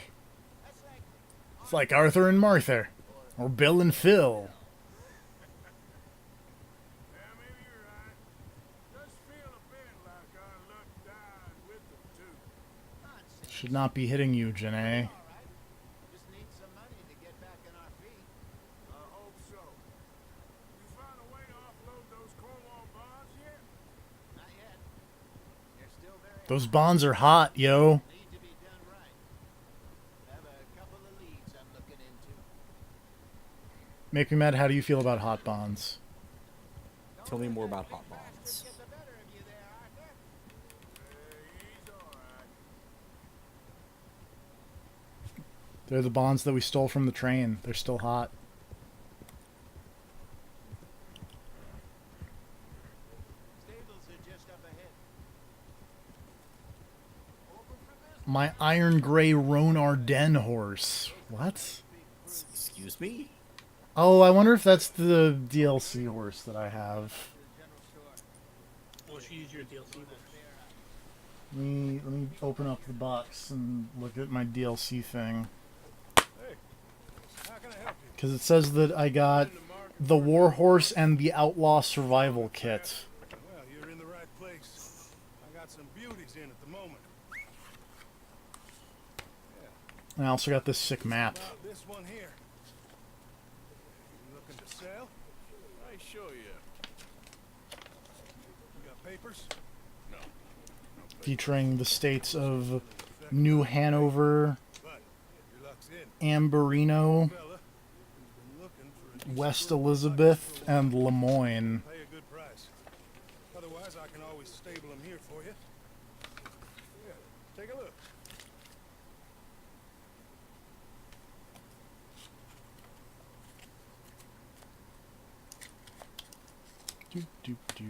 It's like Arthur and Martha. Or Bill and Phil. Should not be hitting you, Janae. Just need some money to get back on our feet. I hope so. You found a way to offload those Cornwall bonds yet? Not yet. They're still very Those bonds are hot, yo. need to be done right. I have a couple of leads I'm looking into. Make me mad. How do you feel about hot bonds? Tell me more about hot bonds. Get the better of you there, Arthur. He's alright. They're the bonds that we stole from the train. They're still hot. Stables are just up ahead. My iron gray Roan Ardennes horse. What? Excuse me? Oh, I wonder if that's the DLC horse that I have. Well, she use your DLC box. Let me open up the box and look at my DLC thing. How can I help you? Because it says that I got the war horse and the outlaw survival kit. Well, you're in the right place. I got some beauties in at the moment. And I also got this sick map. About this one here. You looking to sell? I show you. You got papers? No. Featuring the states of New Hanover, But you're Amberino, Fella who's been looking for a decent West brook Elizabeth, for a long and Lemoyne. pay a good price. Otherwise, I can always stable them here for you. Yeah, take a look. Do, do, do.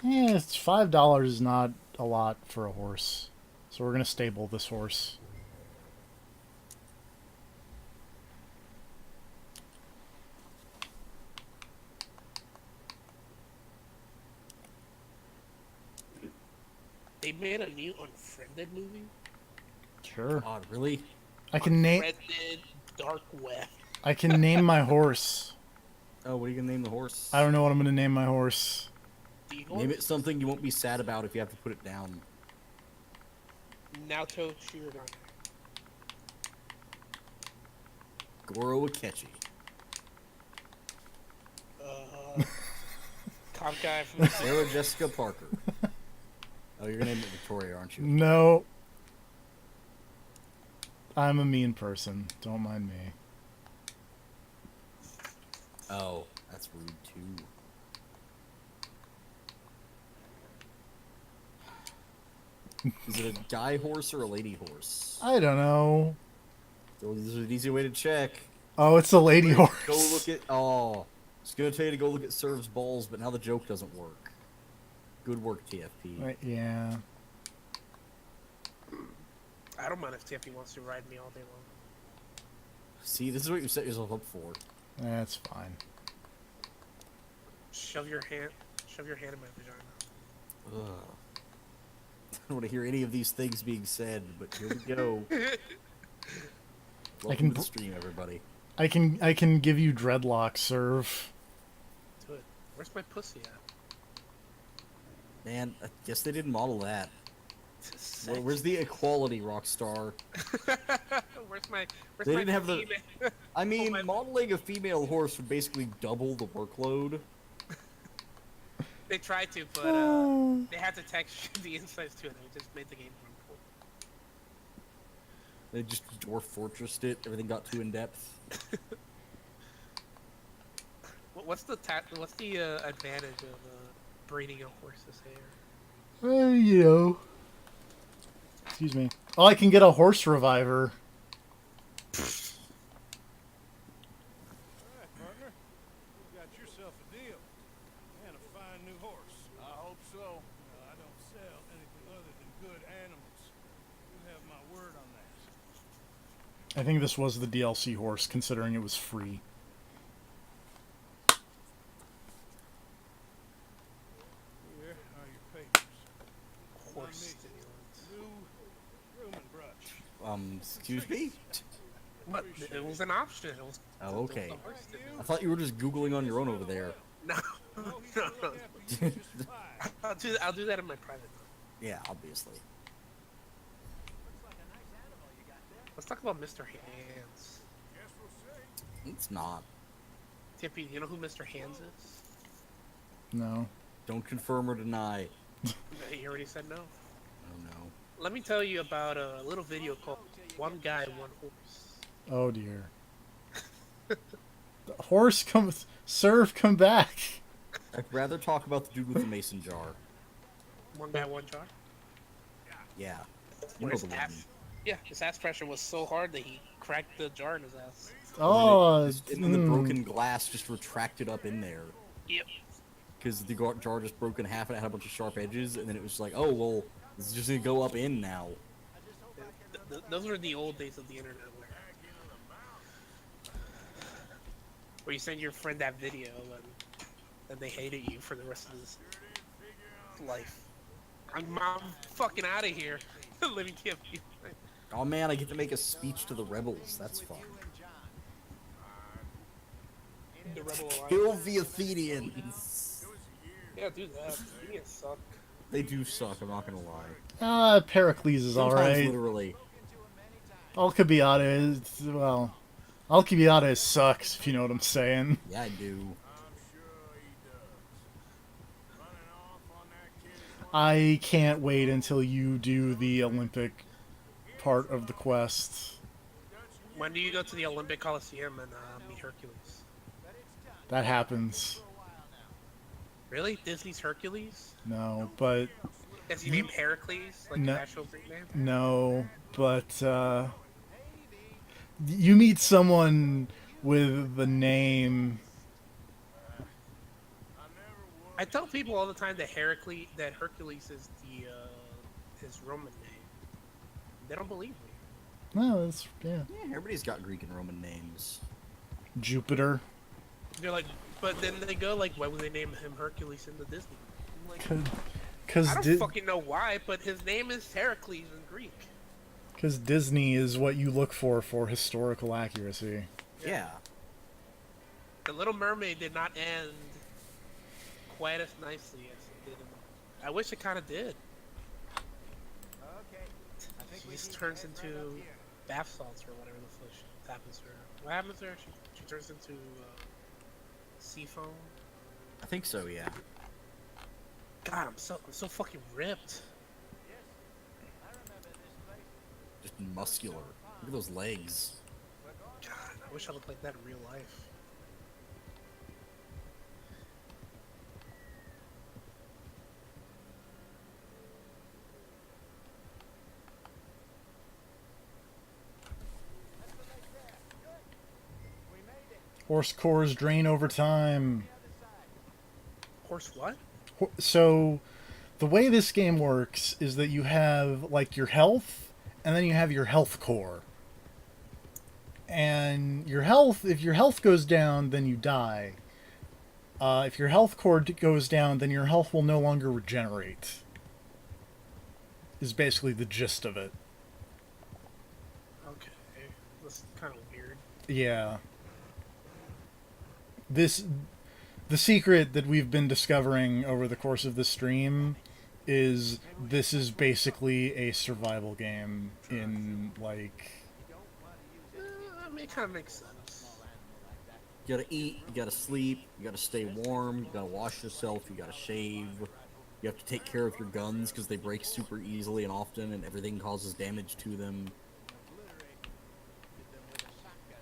Yeah, it's $5 is not a lot for a horse. So we're gonna stable this horse. They made a new Unfriended movie. Sure. God, really? I can name Unfriended Dark Web. I can name my horse. Oh, what are you gonna name the horse? I don't know what I'm gonna name my horse. Name it something you won't be sad about if you have to put it down. Naoto Shiradan. Goro Akechi. Cop guy from Sarah Jessica Parker. Oh, you're gonna name it Victoria, aren't you? No. I'm a mean person. Don't mind me. Oh, that's rude too. Is it a guy horse or a lady horse? I don't know. So this is an easy way to check. Oh, it's a lady horse. Go look at. Oh, I was gonna tell you to go look at Serve's balls, but now the joke doesn't work. Good work, TFP. Right, yeah. I don't mind if TFP wants to ride me all day long. See, this is what you set yourself up for. That's fine. Shove your hand in my vagina. Ugh. I don't want to hear any of these things being said, but here we go. Welcome to the stream, everybody. I can give you dreadlocks, Serve. Do it. Where's my pussy at? Man, I guess they didn't model that. Where's the equality, Rockstar? Where's They my didn't have the. female- I mean, my- modeling a female horse would basically double the workload. They tried to, but they had to texture the insides to it. It just made the game more important. They just dwarf fortressed it. Everything got too in depth. What's the advantage of braiding a horse's hair? You know. Excuse me. Oh, I can get a horse reviver. Alright, partner. You got yourself a deal. And a fine new horse. I hope so. I don't sell anything other than good animals. You have my word on that. I think this was the DLC horse, considering it was free. Here are your papers. Horse Me. stimulants. New grooming brush. Excuse me? But it was an option. It was. Oh, it was okay. the horse stimulant. I thought you were just Googling on your own over there. No, No, no, he's no. really happy. He's just fine. I'll do that in my private. Yeah, obviously. Let's talk about Mr. Hands. Guess we'll see. It's not. Tippy, you know who Mr. Hands is? No. Don't confirm or deny. He already said no. Oh no. Let me tell you about a little video called One Guy, One Horse. Oh dear. The horse comes. Serve, come back. I'd rather talk about the dude with the mason jar. One guy, one jar. Yeah. You Where know his the one. ass, yeah, his ass pressure was so hard that he cracked the jar in his ass. Oh, And then the broken glass just retracted up in there. Yep. Because the jar just broke in half and it had a bunch of sharp edges, and then it was like, oh, well, this is just gonna go up in now. Those were the old days of the internet. Where you send your friend that video and they hated you for the rest of his life. I'm fucking out of here. Living TFP. Oh man, I get to make a speech to the rebels. That's fun. The Rebel Alliance. Kill the Athenians. Yeah, do that. You suck. They do suck, I'm not gonna lie. Pericles is Sometimes alright. literally. Alcibiades is, well... Alcibiades sucks, if you know what I'm saying. Yeah, I do. I'm sure he does. Running off on that kid is one I can't wait until you do the Olympic part of the quest. When do you go to the Olympic Coliseum and meet Hercules? That happens. Really? Disney's Hercules? No, but Is he named Heracles, like No. the actual Greek name? no, but you meet someone with the name. I tell people all the time that Hercules is the his Roman name. They don't believe me. No, that's yeah. Yeah, everybody's got Greek and Roman names. Jupiter. They're like, but then they go like, why would they name him Hercules in the Disney? I'm like, Because I don't fucking know why, but his name is Heracles in Greek. Because Disney is what you look for historical accuracy. Yeah. The Little Mermaid did not end quite as nicely as it did. I wish it kind of did. She just turns into bath salts or whatever the fuck happens to her. What happens to her? She turns into sea foam. I think so, yeah. God, I'm so fucking ripped. Just muscular. Look at those legs. God, I wish I looked like that in real life. Horse cores drain over time. Horse what? So, the way this game works is that you have, like, your health, and then you have your health core. And your health, if your health goes down, then you die. If your health core goes down, then your health will no longer regenerate. Is basically the gist of it. Okay, that's kind of weird. Yeah. The secret that we've been discovering over the course of the stream is this is basically a survival game in, like... I mean, it kind of makes sense. You gotta eat, you gotta sleep, you gotta stay warm, you gotta wash yourself, you gotta shave. You have to take care of your guns because they break super easily and often and everything causes damage to them.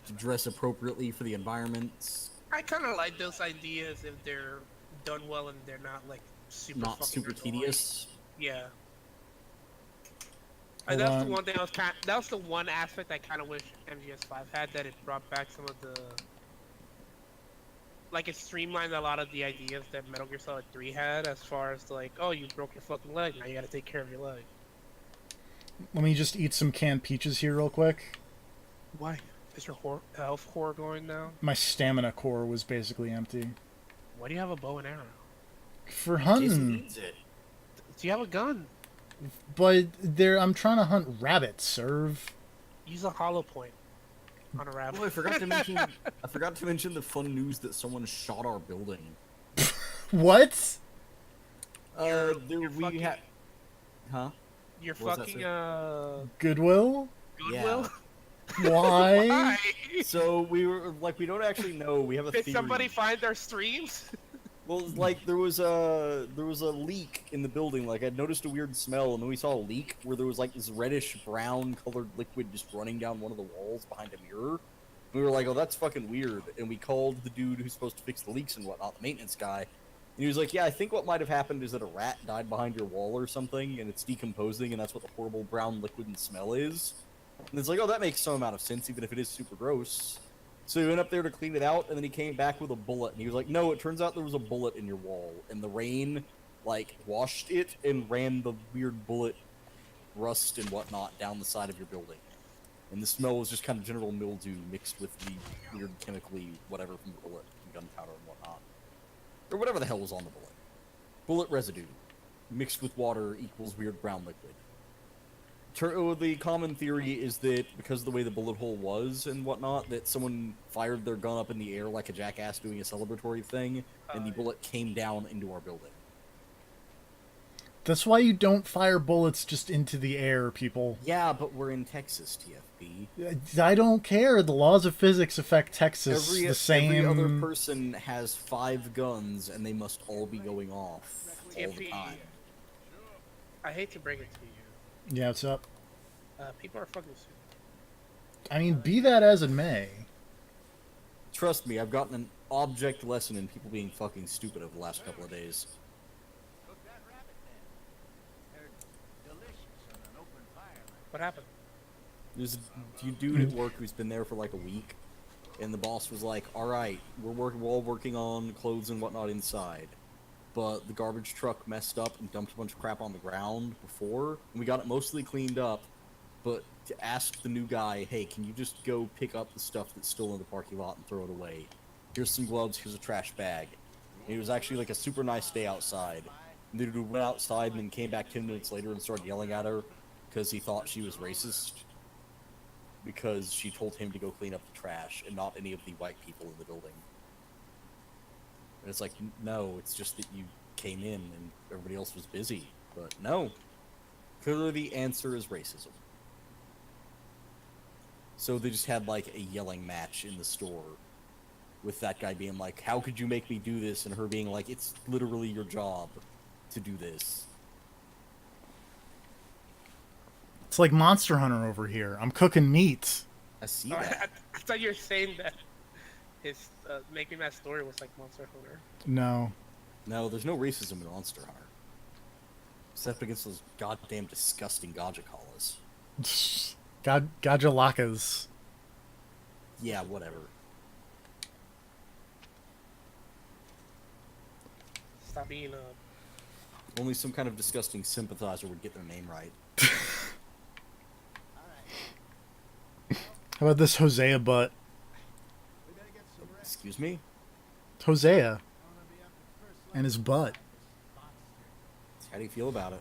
To dress appropriately for the environments. I kind of like those ideas if they're done well and they're not like super Not fucking super annoying. tedious. Yeah. Hold That's on. the one thing that was the one aspect I kind of wish MGS5 had, that it brought back some of the, like, it streamlined a lot of the ideas that Metal Gear Solid 3 had, as far as like, oh, you broke your fucking leg, now you gotta take care of your leg. Let me just eat some canned peaches here real quick. Why? Is your health core going now? My stamina core was basically empty. Why do you have a bow and arrow? For Jason hunting. needs it. Do you have a gun? But I'm trying to hunt rabbits, Serve. Use a hollow point on a rabbit. Oh, I forgot to mention the fun news that someone shot our building. What? There you're we fucking- had. Huh? You're What was that, fucking Goodwill? Goodwill? Why? Why? So we were like, we don't actually know. We have a Did theory. somebody find our streams? Well, like there was a leak in the building. Like I'd noticed a weird smell, and then we saw a leak where there was like this reddish brown colored liquid just running down one of the walls behind a mirror. We were like, oh, that's fucking weird. And we called the dude who's supposed to fix the leaks and whatnot, the maintenance guy. And he was like, yeah, I think what might have happened is that a rat died behind your wall or something, and it's decomposing, and that's what the horrible brown liquid and smell is. And it's like, oh, that makes some amount of sense, even if it is super gross. So he went up there to clean it out, and then he came back with a bullet, and he was like, no, it turns out there was a bullet in your wall, and the rain, like, washed it and ran the weird bullet rust and whatnot down the side of your building. And the smell was just kind of general mildew mixed with the weird chemically whatever from the bullet, and gunpowder and whatnot. Or whatever the hell was on the bullet. Bullet residue mixed with water equals weird brown liquid. The common theory is that because of the way the bullet hole was and whatnot, that someone fired their gun up in the air like a jackass doing a celebratory thing, and the bullet came down into our building. That's why you don't fire bullets just into the air, people. Yeah, but we're in Texas, TFB. I don't care. The laws of physics affect Texas the same. Every other person has 5 guns, and they must all be going off all the time. I hate to break it to you. Yeah, what's up? People are fucking stupid. I mean, be that as it may. Trust me, I've gotten an object lesson in people being fucking stupid over the last couple of days. Cook that rabbit then. They're delicious on an open fire like What happened? There's a dude at work who's been there for like a week, and the boss was like, "Alright, we're all working on clothes and whatnot inside, but the garbage truck messed up and dumped a bunch of crap on the ground before, and we got it mostly cleaned up, but to ask the new guy, hey, can you just go pick up the stuff that's still in the parking lot and throw it away? Here's some gloves, here's a trash bag." And it was actually like a super nice day outside. And the dude went outside and then came back 10 minutes later and started yelling at her because he thought she was racist. Because she told him to go clean up the trash and not any of the white people in the building. And it's like, no, it's just that you came in and everybody else was busy. But no. Clearly the answer is racism. So they just had like a yelling match in the store with that guy being like, how could you make me do this? And her being like, it's literally your job to do this. It's like Monster Hunter over here. I'm cooking meat. I see Oh, that. I thought you were saying that his making that story was like Monster Hunter. No. No, there's no racism in Monster Hunter. Except against those goddamn disgusting Gajacalas. Gajalakas. Yeah, whatever. Stop being Only some kind of disgusting sympathizer would get their name right. How about this Hosea butt? Excuse me? Hosea. And his butt. How do you feel about it?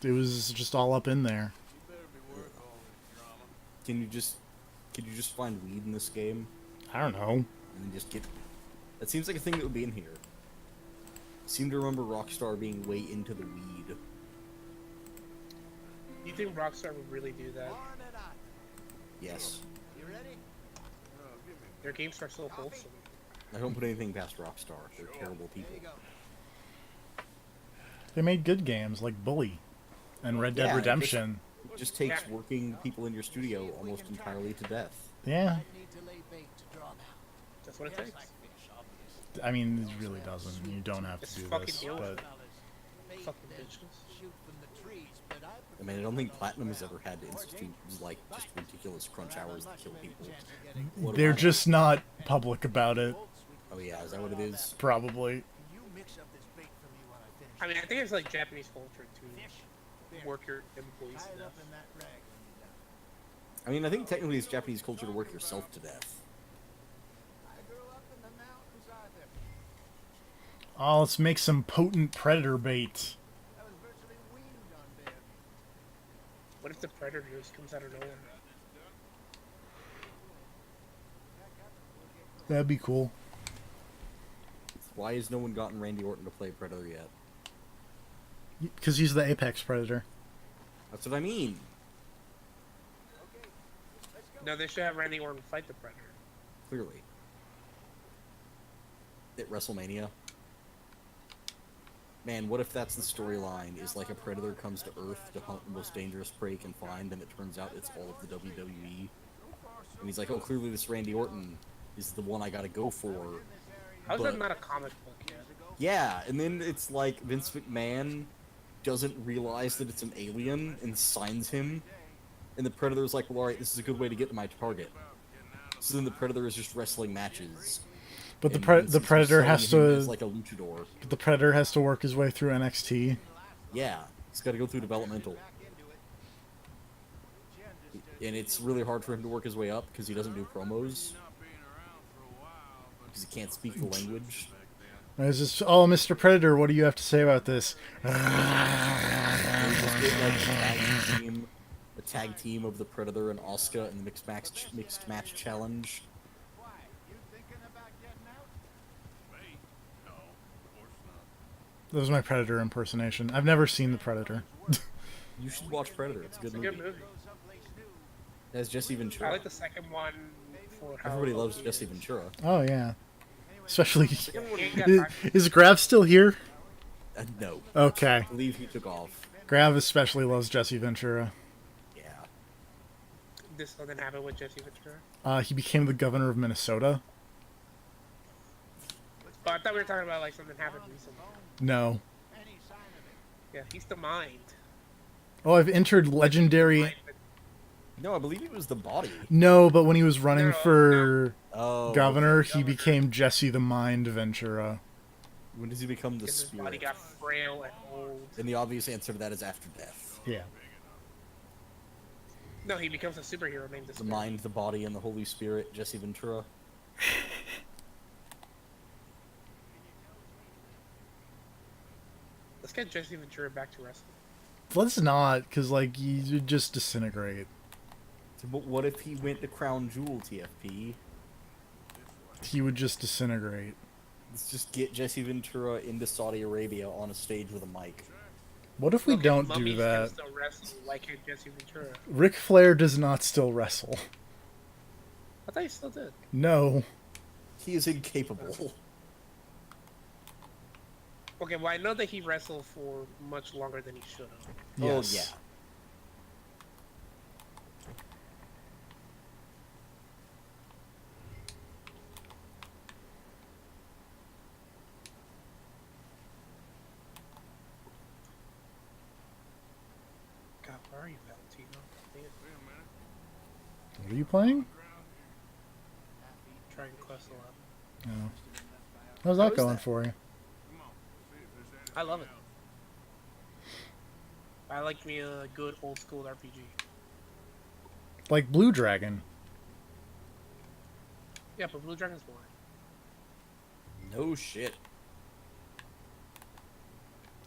It was just all up in there. Can you just find weed in this game? I don't know. And then just get... That seems like a thing that would be in here. I seem to remember Rockstar being way into the weed. Do you think Rockstar would really do that? Yes. You ready? Their games are so wholesome. I don't put anything past Rockstar. They're terrible people. There you go. They made good games like Bully and Red Dead Yeah, Redemption. It just takes working people in your studio almost entirely to death. Yeah. Need to lay bait to draw them. That's what it takes. I mean, it really doesn't. You don't have Just to do fucking this, deal with but it. Fucking bitches. Shoot from the trees, but I mean, I don't think Platinum has ever had to institute, like, just ridiculous crunch hours that kill people. What they're about- just not public about it. Oh yeah, is that what it is? Probably. you mix up this bait for me while I finish. I mean, I think it's like Japanese culture to work your employees Tie to it death. up in that rag when you're done. I mean, I think technically it's Japanese culture to work yourself to death. I grew up in the mountains, Arthur. Oh, let's make some potent predator bait. I was virtually weaned on bear meat. What if the predator just comes out of nowhere? That'd be cool. Why has no one gotten Randy Orton to play Predator yet? Because he's the apex predator. That's what I mean. No, they should have Randy Orton fight the predator. Clearly. At WrestleMania. Man, what if that's the storyline, is like a predator comes to Earth to hunt the most dangerous prey he can find, and it turns out it's all of the WWE. And he's like, oh, clearly this Randy Orton is the one I gotta go for. How is But- that not a comic book yet? Yeah, and then it's like Vince McMahon doesn't realize that it's an alien and signs him. And the Predator's like, well, alright, this is a good way to get to my target. So then the Predator is just wrestling matches. But And the Vince is predator selling has him to as like a luchador. the predator has to work his way through NXT. Yeah, he's got to go through developmental. And it's really hard for him to work his way up because he doesn't do promos. Because he can't speak the language. It's just, oh, Mr. Predator, what do you have to say about this? And we just get like a tag team of the Predator and Asuka in the mixed match challenge. Why? You thinking about getting out? Me? No, of course not. That was my Predator impersonation. I've never seen the Predator. You should watch Predator. It's a good It's a movie. good movie. It has Jesse I Ventura. like the second one for how Everybody loves Jesse Ventura. Oh yeah, especially. He ain't got Is, time. is Grab still here? No. Okay. I believe he took off. Grav especially loves Jesse Ventura. Yeah. This something happened with Jesse Ventura. He became the governor of Minnesota. But I thought we were talking about like something happened recently. No. Yeah, he's the mind. Oh, I've entered legendary. No, I believe it was the body. No, but when he was running No, for Oh. governor, he became Jesse the Mind Ventura. When does he become the Because his body spirit? got frail and old. And the obvious answer to that is after death. Yeah. No, he becomes a superhero named the The Spirit. mind, the body, and the Holy Spirit, Jesse Ventura. Let's get Jesse Ventura back to wrestling. Let's not, because, like, you just disintegrate. But what if he went to Crown Jewel, TFP? He would just disintegrate. Let's just get Jesse Ventura into Saudi Arabia on a stage with a mic. What if we Okay, don't do mummies that? Can still wrestle. Why can't Jesse Ventura? Ric Flair does not still wrestle. I thought he still did. No. He is incapable. Okay, well I know that he wrestled for much longer than he should have. Yes. Oh, yeah. God, where are you, Valentino? Damn, What are you playing? Dragon Quest a lot. Oh. How's that is going that? for you? I love it. I like me a good old school RPG. Like Blue Dragon. Yeah, but Blue Dragon's boring. No shit.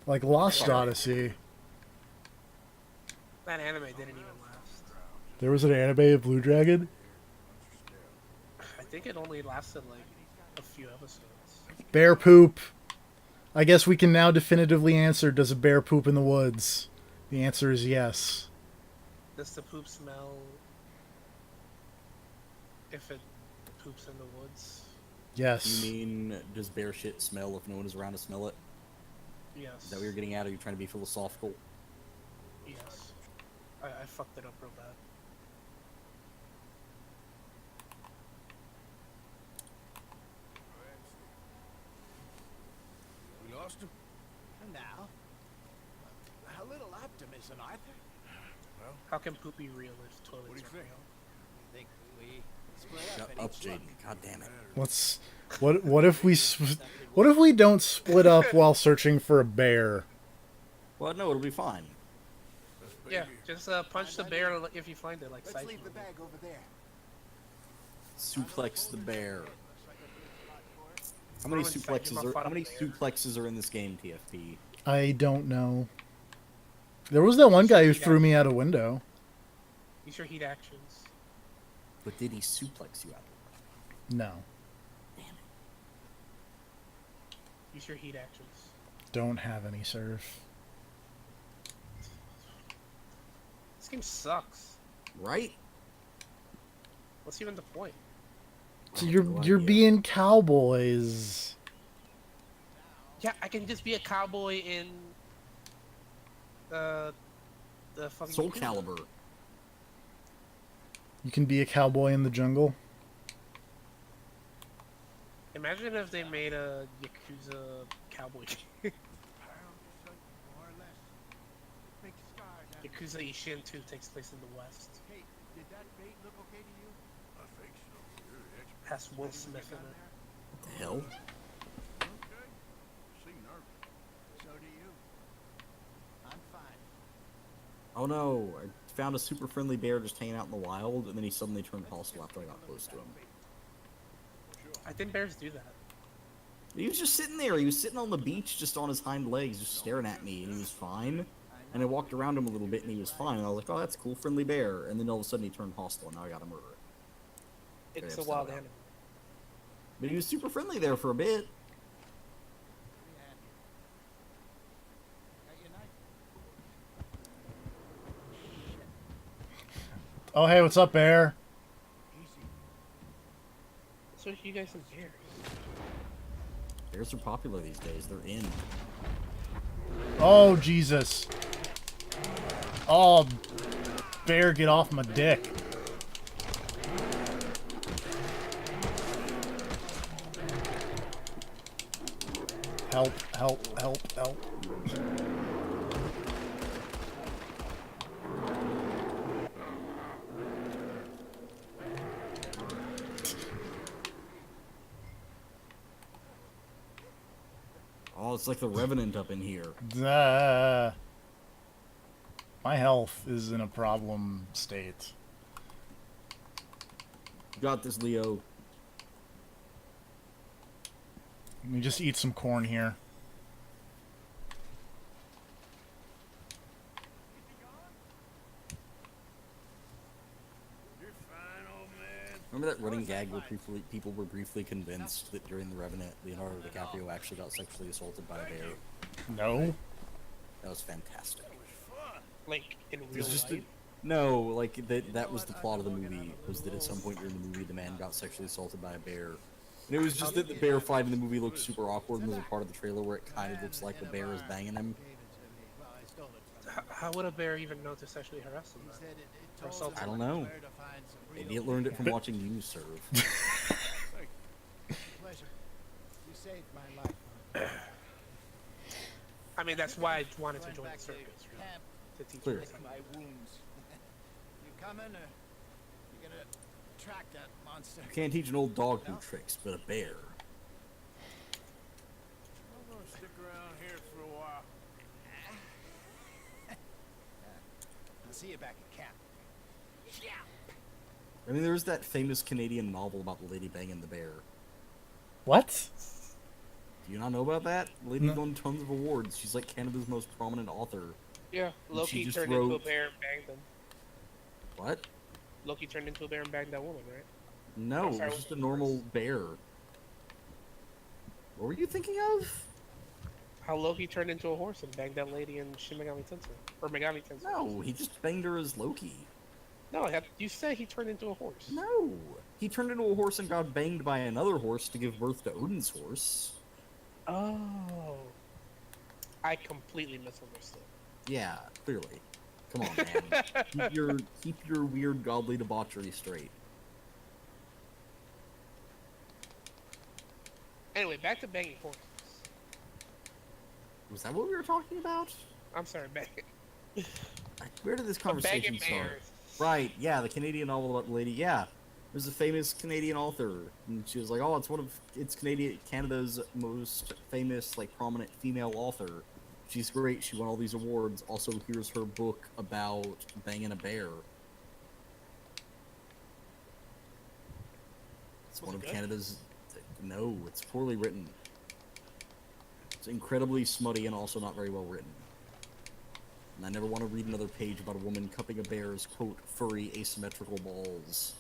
Like Lost Odyssey. That anime didn't even last. There was an anime of Blue Dragon? I think it only lasted like a few episodes. Bear poop. I guess we can now definitively answer, does a bear poop in the woods? The answer is yes. Does the poop smell if it poops in the woods? Yes. You mean, does bear shit smell if no one is around to smell it? Yes. Is that what you're getting at? Or are you trying to be philosophical? Yes. I fucked it up real bad. We lost him? And now? A little optimism, Arthur. How can poop be real if toilets What do you are think? real? I think we split up Shut and up, each look. Jaden. God damn it. Let's. What if we what if we don't split up while searching for a bear? Well, no, it'll be fine. Yeah, just punch the bear if you find it, like Let's Cypher. leave the bag over there. Suplex the bear. How many Roman suplexes Sanchez are? How many bear. suplexes are in this game, TFP? I don't know. There was that one guy who threw me out a window. Use your heat actions. But did he suplex you out? No. Use your heat actions. Don't have any surf. This game sucks. Right? What's even the point? So I have you're no you're idea. being cowboys. Yeah, I can just be a cowboy in the fucking Soul Yakuza. Calibur. You can be a cowboy in the jungle. Imagine if they made a Yakuza cowboy game. More or less. Big scars. Yakuza Ishin 2 takes place in the West. Hey, did that bait look okay to you? I think so. You're the expert. Has Will Smith in it. What the hell? Okay. You seem nervous. So do you. I'm fine. Oh no! I found a super friendly bear just hanging out in the wild, and then he suddenly turned hostile after I got close to him. I think bears do that. He was just sitting there. He was sitting on the beach, just on his hind legs, just staring at me, and he was fine. And I walked around him a little bit, and he was fine. And I was like, "Oh, that's a cool, friendly bear." And then all of a sudden, he turned hostile, and now I got to murder it. It's a upset wild about it. animal. But he was super friendly there for a bit. Pretty handy. Got your knife? Oh hey, what's up, bear? Easy. So you guys and bears. Bears are popular these days. They're in. Oh Jesus. Oh, bear, get off my dick. Help, help, help, help. Oh, it's like the Revenant up in here. Duh. My health is in a problem state. You got this, Leo. Let me just eat some corn here. You're fine, old man. Remember that running gag where people were briefly convinced that during the Revenant, Leonardo DiCaprio actually got sexually assaulted by a bear? No. That was fantastic. Like in It real was just life. no, like that was the plot of the movie. Was that at some point during the movie, the man got sexually assaulted by a bear, and it was just that the bear fight in the movie looked super awkward, and there's a part of the trailer where it kind of looks like the bear is banging him. How would a bear even know to sexually harass him? Or assault I him? don't know. Maybe it learned it from watching you serve. Pleasure. You saved my life. I mean, that's why I wanted to join the circus. Really, to teach Clear. myself. My wounds. You coming, or you gonna track that monster? You can't teach an old dog new tricks, but a bear. I'm gonna stick around here for a while. I'll see you back at camp. I mean, there's that famous Canadian novel about the lady banging the bear. What? Do you not know about that? The lady No. won tons of awards. She's like Canada's most prominent author. Yeah, And Loki she just turned into a wrote- bear and banged him. What? Loki turned into a bear and banged that woman, right? No, I'm sorry, it's just a what- normal bear. What were you thinking of? How Loki turned into a horse and banged that lady in Shin Megami Tensei. Or Megami Tensei. No, he just banged her as Loki. No, you said he turned into a horse. No, he turned into a horse and got banged by another horse to give birth to Odin's horse. Oh. I completely misunderstood. Yeah, clearly. Come on, man. keep your weird godly debauchery straight. Anyway, back to banging horses. Was that what we were talking about? I'm sorry, banging. Where did this But conversation banging start? bears. Right, yeah, the Canadian novel about the lady. Yeah, there's a famous Canadian author, and she was like, "Oh, it's Canada's most famous, like, prominent female author. She's great. She won all these awards. Also, here's her book about banging a bear. It's Was one it of good? Canada's. No, it's poorly written. It's incredibly smutty and also not very well written. And I never want to read another page about a woman cupping a bear's, quote, furry, asymmetrical balls.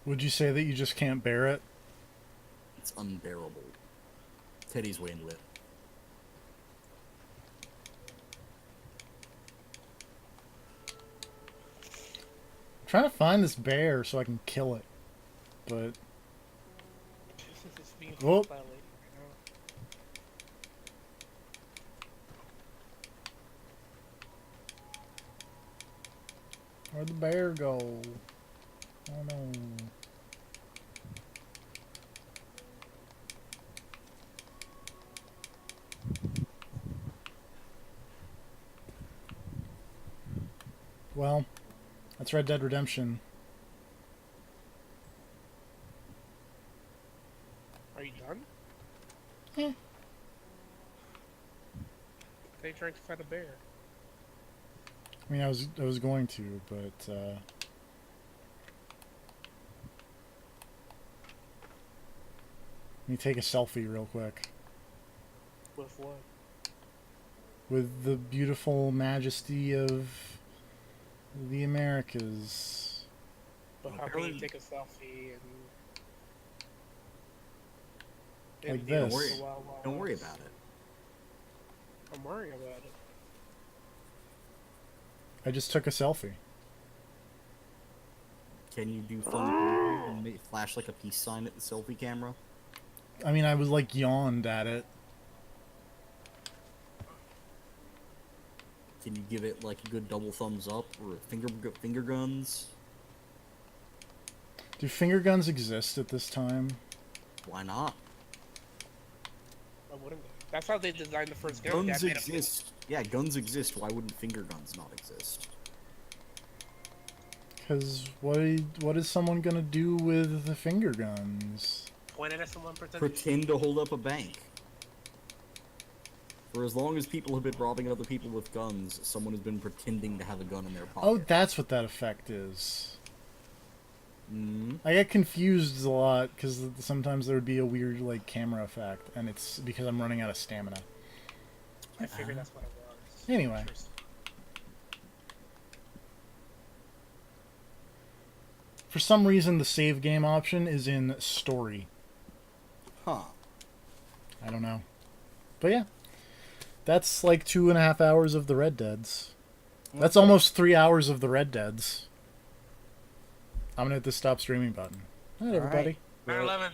Would you say that you just can't bear it? It's unbearable. Teddy's way into it. I'm trying to find this bear so I can kill it. But It's being Oh. fought by a lady right now. where'd the bear go? Oh no. Well, that's Red Dead Redemption. Are you done? Yeah. They trying to fight a bear. I mean, I was going to, but let me take a selfie real quick With what? with the beautiful majesty of the Americas. But how can you take a selfie and Like be in this. the Wild Wild Don't worry West? about it. I'm worried about it. I just took a selfie. Can you do fun and flash like a peace sign at the selfie camera? I mean, I was like yawned at it. Can you give it like a good double thumbs up or finger guns? Do finger guns exist at this time? Why not? Why wouldn't they? That's how they designed the first gun. Guns Dad made 'em- exist. Yeah, guns exist. Why wouldn't finger guns not exist? Because what is someone gonna do with the finger guns? Point it at someone, Pretend to hold up a bank. For as long as people have been robbing other people with guns, someone has been pretending to have a gun in their pocket. Oh, that's what that effect is. Mm. I get confused a lot because sometimes there would be a weird like camera effect, and it's because I'm running out of stamina. I figured that's what it was. Anyway. For some reason, the save game option is in story. Huh. I don't know. But yeah. That's like 2.5 hours of the Red Deads. That's almost 3 hours of the Red Deads. I'm gonna hit the stop streaming button. Hi, everybody. 9/11.